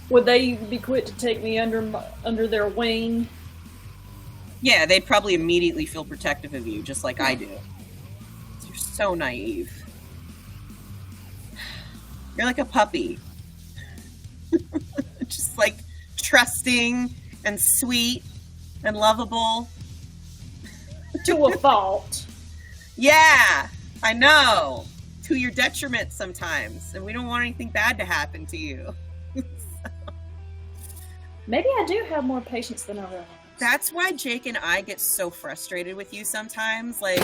Would they be quick to take me under their wing? Yeah, they'd probably immediately feel protective of you, just like I do. You're so naive. You're like a puppy. Just like trusting and sweet and lovable. To a fault. Yeah, I know. To your detriment sometimes. And we don't want anything bad to happen to you. Maybe I do have more patience than I realize. That's why Jake and I get so frustrated with you sometimes. Like,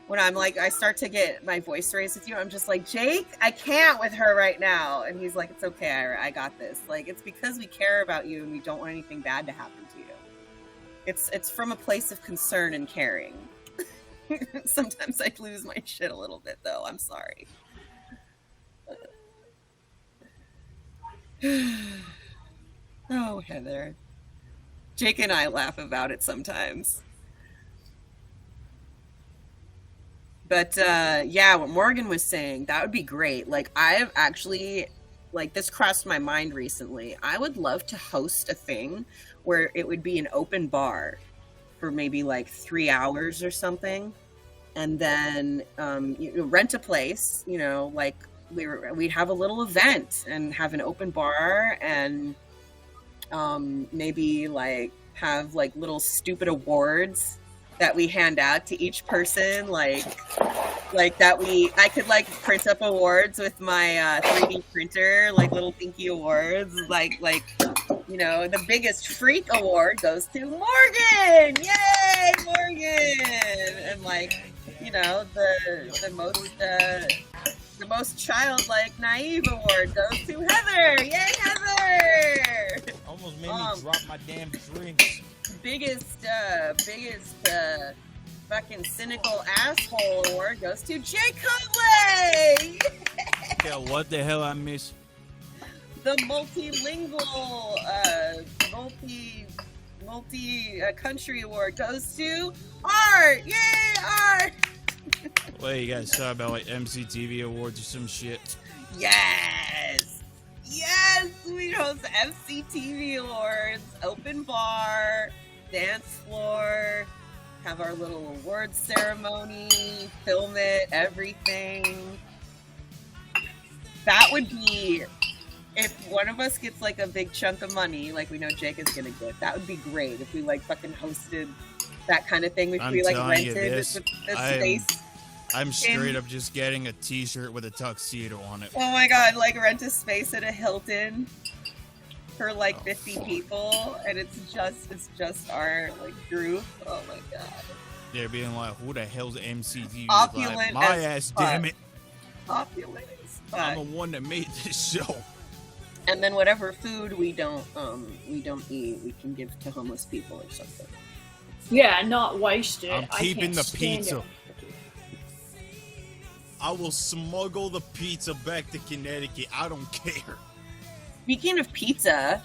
when I'm like, I start to get my voice raised with you, I'm just like, Jake, I can't with her right now. And he's like, it's okay, Ira, I got this. Like, it's because we care about you and we don't want anything bad to happen to you. It's from a place of concern and caring. Sometimes I lose my shit a little bit, though. I'm sorry. Oh, Heather. Jake and I laugh about it sometimes. But yeah, what Morgan was saying, that would be great. Like, I've actually, like, this crossed my mind recently. I would love to host a thing where it would be an open bar for maybe like 3 hours or something. And then rent a place, you know, like we'd have a little event and have an open bar and maybe like have like little stupid awards that we hand out to each person, like that I could like print up awards with my 3D printer, like little dinky awards, like you know, the biggest freak award goes to Morgan, yay Morgan, and like, you know, the most childlike naive award goes to Heather, yay Heather. Almost made me drop my damn drinks. Biggest fucking cynical asshole award goes to Jake Conway. Yeah, what the hell I miss? The multilingual, multi country award goes to Art. Yay, Art! Wait, you guys talk about like MCTV awards or some shit? Yes, we host MCTV awards, open bar, dance floor, have our little award ceremony, film it, everything. That would be, if one of us gets like a big chunk of money, like we know Jake is gonna get, that would be great if we like fucking hosted that kind of thing. If we like rented this space. I'm straight up just getting a t-shirt with a tuxedo on it. Oh my god, like rent a space at a Hilton for like 50 people, and it's just our like group. Oh my god. They're being like, who the hell's MCD? Opulent like, my as ass, fuck. damn it. Opulent as fuck. I'm the one that made this show. And then whatever food we don't eat, we can give to homeless people or something. Yeah, not waste it. I'm keeping I can't the stand pizza. it. I will smuggle the pizza back to Connecticut. I don't care. Speaking of pizza,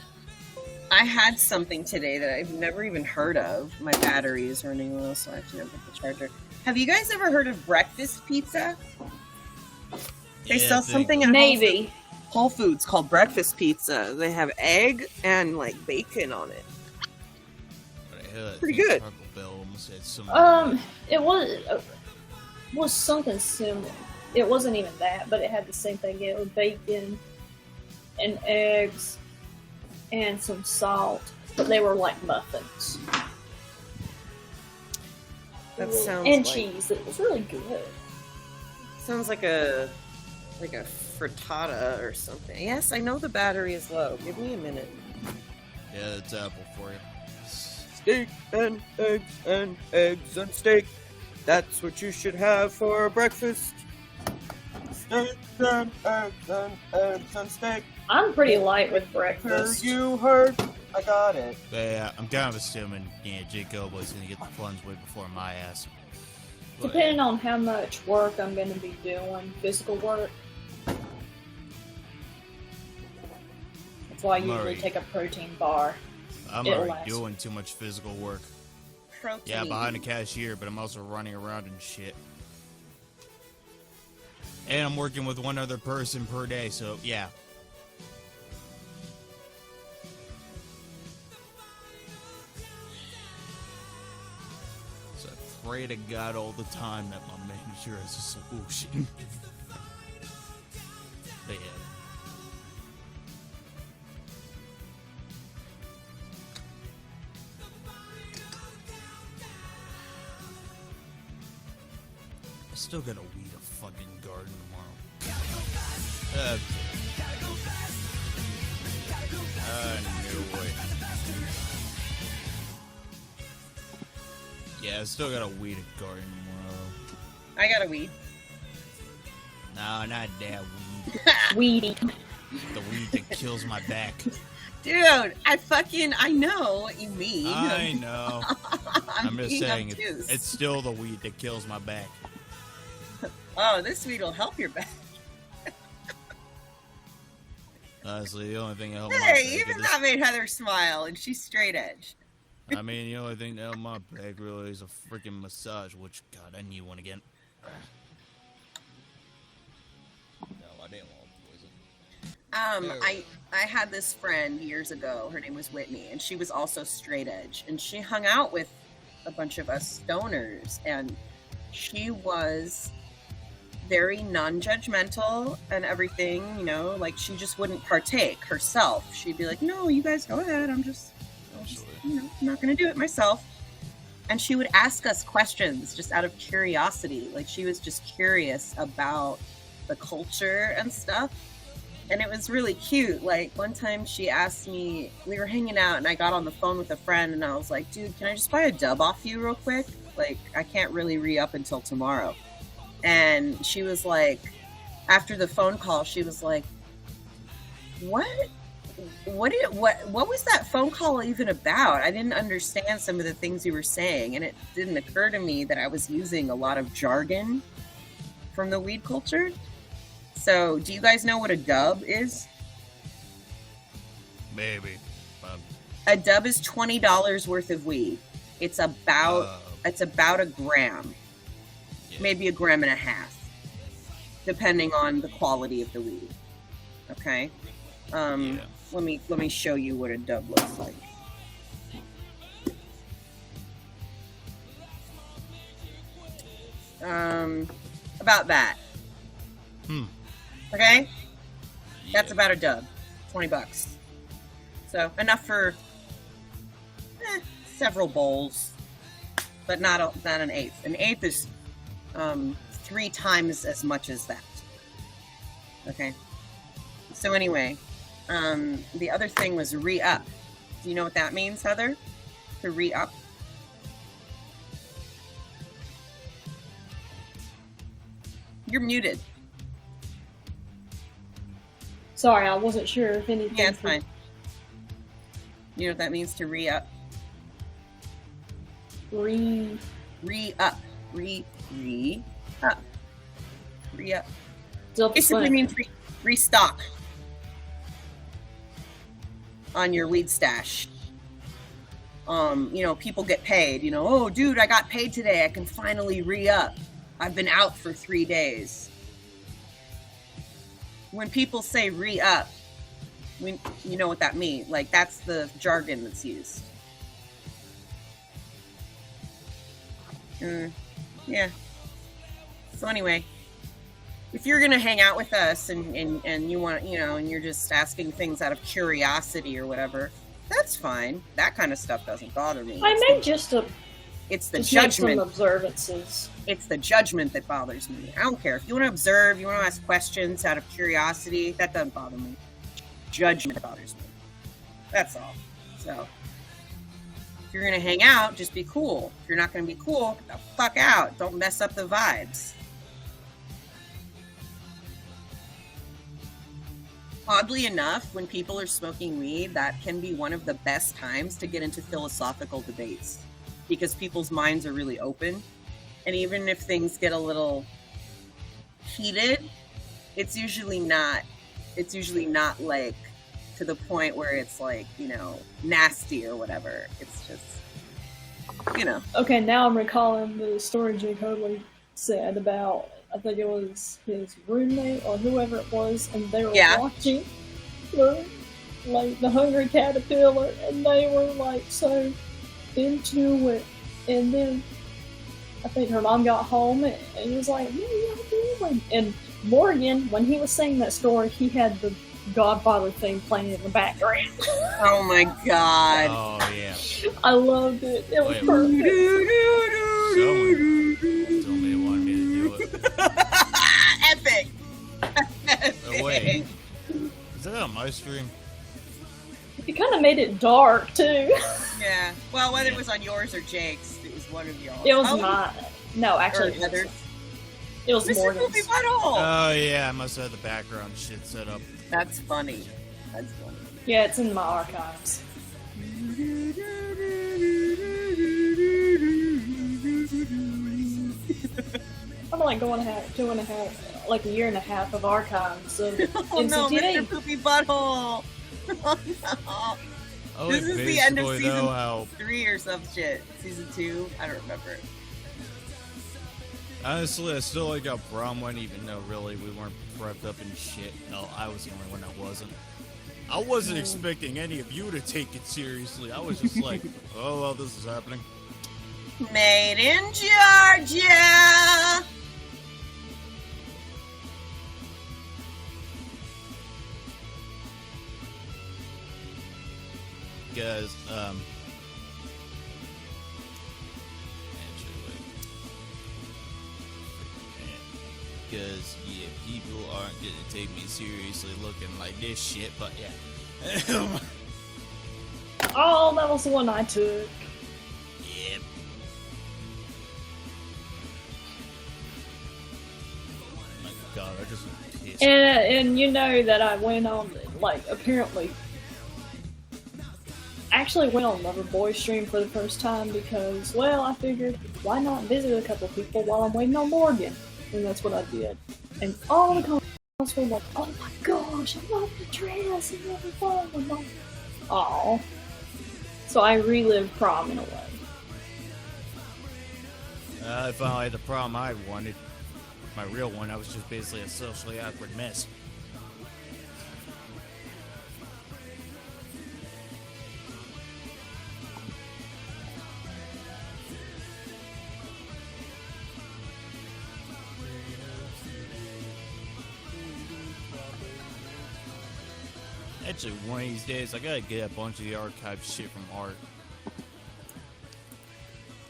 I had something today that I've never even heard of. My battery is running low, so I have to go get the charger. Have you guys ever heard of breakfast pizza? They sell something at Maybe. Whole Foods called breakfast pizza. They have egg and like bacon on it. Pretty good. It was something similar. It wasn't even that, but it had the same thing. It was bacon and eggs and some salt, but they were like muffins. That sounds and like, cheese. It was really good. Sounds like a frittata or something. Yes, I know the battery is low. Give me a minute. Yeah, it's Apple for you. Steak and eggs and steak. That's what you should have for breakfast. Steak and eggs and steak. I'm pretty light with breakfast. You heard? I got it. But yeah, I'm kind of assuming Jake Oboy's gonna get the funds way before my ass. But, Depending on how much work I'm going to be doing, physical work. That's why I usually take a protein bar. I'm It'll already last. doing too much physical work. Protein. Yeah, behind the cashier, but I'm also running around and shit. And I'm working with one other person per day, so yeah. So I pray to God all the time that my manager has a solution. But yeah. I still gotta weed a fucking garden tomorrow. No way. Yeah, I still gotta weed a garden tomorrow. I got a weed. No, not that weed. Weedy. The weed that kills my back. Dude, I know what you mean. I know. I'm just being saying, obtuse. it's still the weed that kills my back. Oh, this weed will help your back. Honestly, the only thing that helped my Hey, back even is that made Heather smile, and she's straight edge. I mean, the only thing that helped my back really is a freaking massage, which, God, I need one again. No, I didn't want poison. I had this friend years ago. Her name was Whitney, and she was also straight edge, and she hung out with a bunch of us stoners, and she was very non-judgmental and everything, you know, like she just wouldn't partake herself. She'd be like, no, you guys go ahead. I'm just you know, I'm not going to do it myself. And she would ask us questions just out of curiosity. Like she was just curious about the culture and stuff. And it was really cute. Like one time she asked me, we were hanging out and I got on the phone with a friend and I was like, dude, can I just buy a dub off you real quick? Like I can't really re-up until tomorrow. And she was like, after the phone call, she was like, what was that phone call even about? I didn't understand some of the things you were saying. And it didn't occur to me that I was using a lot of jargon from the weed culture. So do you guys know what a dub is? Maybe. A dub is $20 worth of weed. It's about a gram. Maybe a gram and a half, depending on the quality of the weed. Okay. Let me show you what a dub looks like. About that. Okay. That's about a dub. $20. So enough for several bowls, but not an eighth. An eighth is 3 times as much as that. Okay. So anyway, the other thing was re-up. Do you know what that means, Heather? To re-up? You're muted. Sorry, I wasn't sure if anything. Yeah, it's fine. You know what that means to re-up? Re-up. Re-up. Re-up. Re-up. Self-explain. Basically means restock on your weed stash. You know, people get paid. You know, oh, dude, I got paid today. I can finally re-up. I've been out for 3 days. When people say re-up, you know what that means. Like, that's the jargon that's used. Yeah. So anyway, if you're gonna hang out with us and you want, you know, and you're just asking things out of curiosity or whatever, that's fine. That kind of stuff doesn't bother me. I may just it's the just judgment. make some observances. It's the judgment that bothers me. I don't care if you want to observe, you want to ask questions out of curiosity. That doesn't bother me. Judgment bothers me. That's all. So if you're gonna hang out, just be cool. If you're not gonna be cool, get the fuck out. Don't mess up the vibes. Oddly enough, when people are smoking weed, that can be one of the best times to get into philosophical debates because people's minds are really open. And even if things get a little heated, it's usually not like to the point where it's like, you know, nasty or whatever. It's just, you know. Okay, now I'm recalling the story Jake Hoadley said about, I think it was his roommate or whoever it was, and they were watching the Hungry Caterpillar, and they were like so into it. And then I think her mom got home and was like, "What are y'all doing?" And Morgan, when he was saying that story, he had the Godfather thing playing in the background. Oh my god! Oh yeah, I loved it. It was perfect. Someone told me they wanted me to do it. Epic. Oh, wait, is that on my stream? It kind of made it dark too. Yeah. Well, whether it was on yours or Jake's, it was one of y'all. It was mine. No, actually, it was Morgan's. Oh yeah, I must have had the background shit set up. That's funny. That's funny. Yeah, it's in my archives. I'm like like a year and a half of archives of Oh no, NCTV. Mr. Poopy Butthole. Oh no. Oh, This is the end of basically, season though, how 3 or some shit. Season 2? I don't remember. honestly, I still like how Brom went, even though really we weren't prepped up and shit. No, I was the only one that wasn't. I wasn't expecting any of you to take it seriously. I was just like, oh well, this is happening. Made in Georgia. Because, because, yeah, people aren't gonna take me seriously looking like this shit, but yeah. Oh, that was the one I took. Yep. Oh my god, I just pissed. And you know that I went on, like, apparently actually went on Loverboy stream for the first time because, well, I figured, why not visit a couple people while I'm waiting on Morgan? And that's what I did. And all the comments were like, oh my gosh, I love the dress, I love the fun. Aww. So I relived prom in a way. I finally had the prom I wanted. My real one, I was just basically a socially awkward mess. Actually, one of these days, I gotta get a bunch of the archive shit from Art.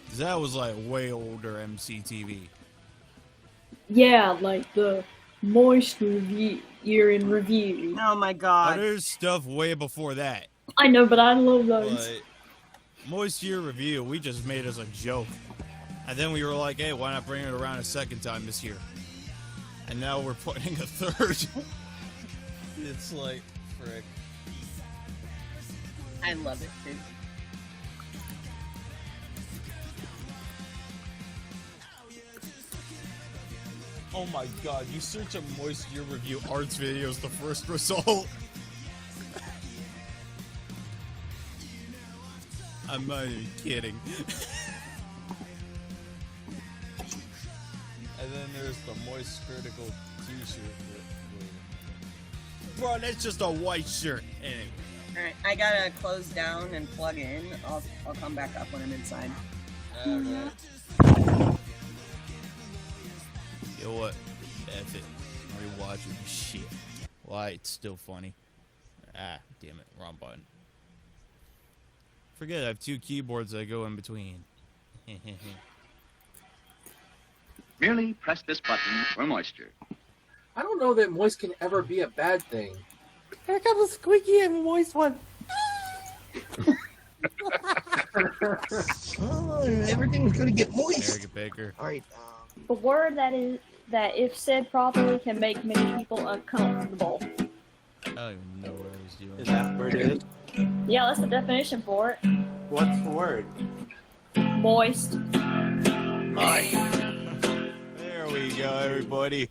Cause that was like way older MCTV. Yeah, like the moist review year in review. Oh my god. There's stuff way before that. I know, but I love those. But Moist Year Review, we just made as a joke. And then we were like, hey, why not bring it around a second time this year? And now we're putting a third. It's like, frick. I love it too. Oh my god, you search a Moist Year Review arts videos, the first result. I'm not even kidding. And then there's the Moist Critical t-shirt. Bro, that's just a white shirt. Anyway. Alright, I gotta close down and plug in. I'll come back up when I'm inside. Alright. You know what? F it. I'm rewatching this shit. Why? It's still funny. Ah, damn it. Wrong button. Forget I have two keyboards that go in between. Merely press this button for moisture. I don't know that moist can ever be a bad thing. Here comes a squeaky and moist one. Everything's gonna get moist. Eric Baker. All right. The word that if said properly, can make many people uncomfortable. I don't even know what I was doing. Is that where it is? Yeah, that's the definition for it. What's the word? Moist. There we go, everybody.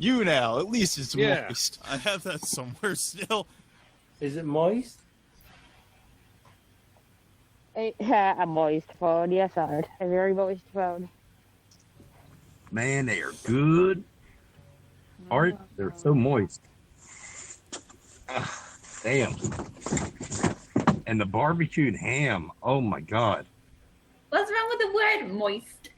YouNow, at least it's moist. I have that somewhere still. Is it moist? A moist phone, yes, sir. A very moist phone. Man, they are good. Art, they're so moist. Damn. And the barbecued ham. Oh my god. What's wrong with the word moist?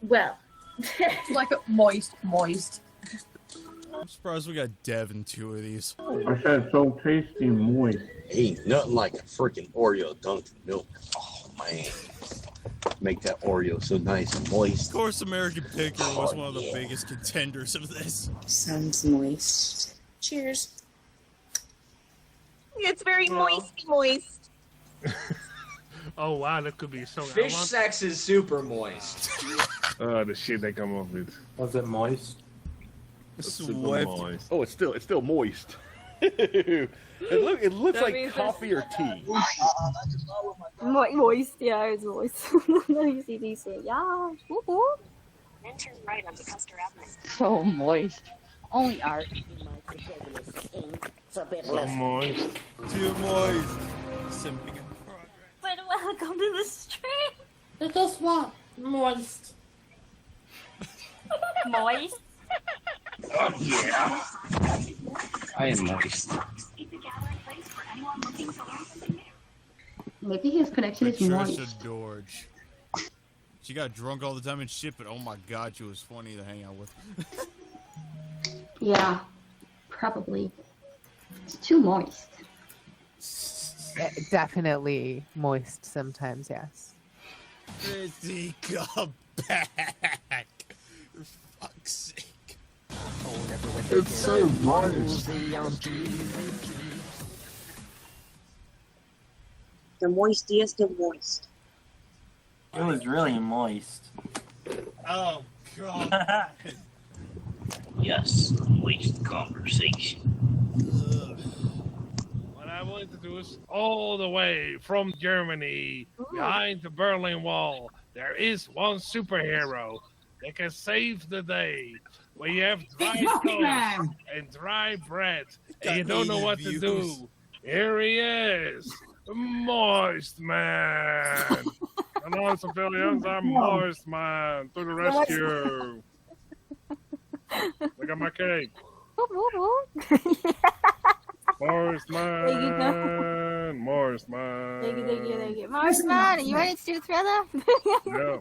Well, it's like a moist. I'm surprised we got Dev in two of these. I said so tasty moist. Ain't nothing like a freaking Oreo dunked in milk. Oh man. Make that Oreo so nice and moist. Of course, American Picker was one of the biggest contenders of this. Sounds moist. Cheers. It's very moist. Oh wow, that could be so. Fish sex is super moist. Oh, the shit they come up with. Was it moist? Swift. Moist. Oh, it's still moist. It looks That like means coffee or tea. Moist, yeah, it's moist. Easy decent. Yeah. Woo-hoo. Enter right on the customer admin. So moist. Only art. So moist. Too moist. Simping. But welcome to the stream. I just want moist. Moist. Oh yeah. I am moist. Maybe his connection is Patricia moist. Dorge. She got drunk all the time and shit, but oh my god, she was funny to hang out with. Yeah, probably. It's too moist. Definitely moist sometimes, yes. Pretty, come back. For fuck's sake. It's so moist. The moistiest of moist. It was really moist. Oh god. Yes, moist conversation. What I wanted to do is all the way from Germany, behind the Berlin Wall, there is one superhero that can save the day. When you have dry toast and dry bread, and you don't know what to do, here he is, Moist Man. Come on, civilians, I'm Moist Man. To the rescue. Look at my cake. Moist Man. Moist Man. Thank you. Moist Man, are you ready to do the thriller? Yeah.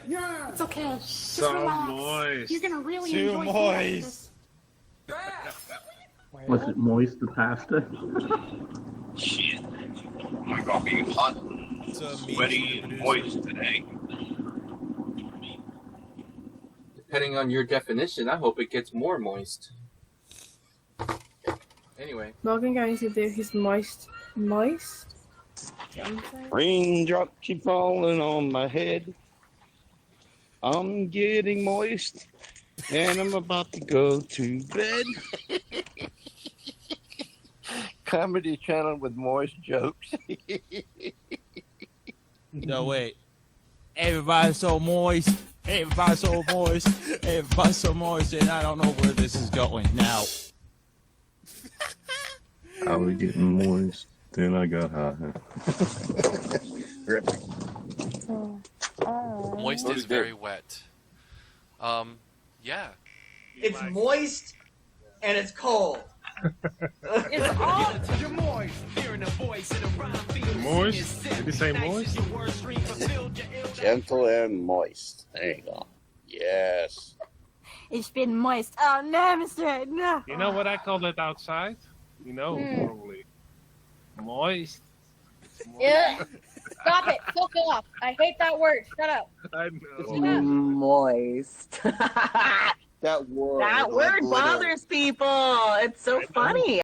Yeah, it's okay. So relax. moist. You're gonna really Too enjoy moist. Was it moist, the pasta? Shit. I'm gonna be hot, sweaty, and moist today. depending on your definition, I hope it gets more moist. Anyway. Morgan going to do his moist. Raindrops keep falling on my head. I'm getting moist, and I'm about to go to bed. Comedy channel with moist jokes. No, wait. Everybody's so moist. Everybody's so moist. Everybody's so moist, and I don't know where this is going now. I was getting moist, then I got high. Moist is very wet. Yeah. It's moist and it's cold. It's all. You're moist. Moist? Did he say moist? Gentle and moist. There you go. Yes. It's been moist. Oh no, Mr. No. You know what I call that outside? You know, probably. Moist. Yeah. Stop it. Fuck off. I hate that word. Shut up. I know. Moist. That word. That word bothers people. It's so funny.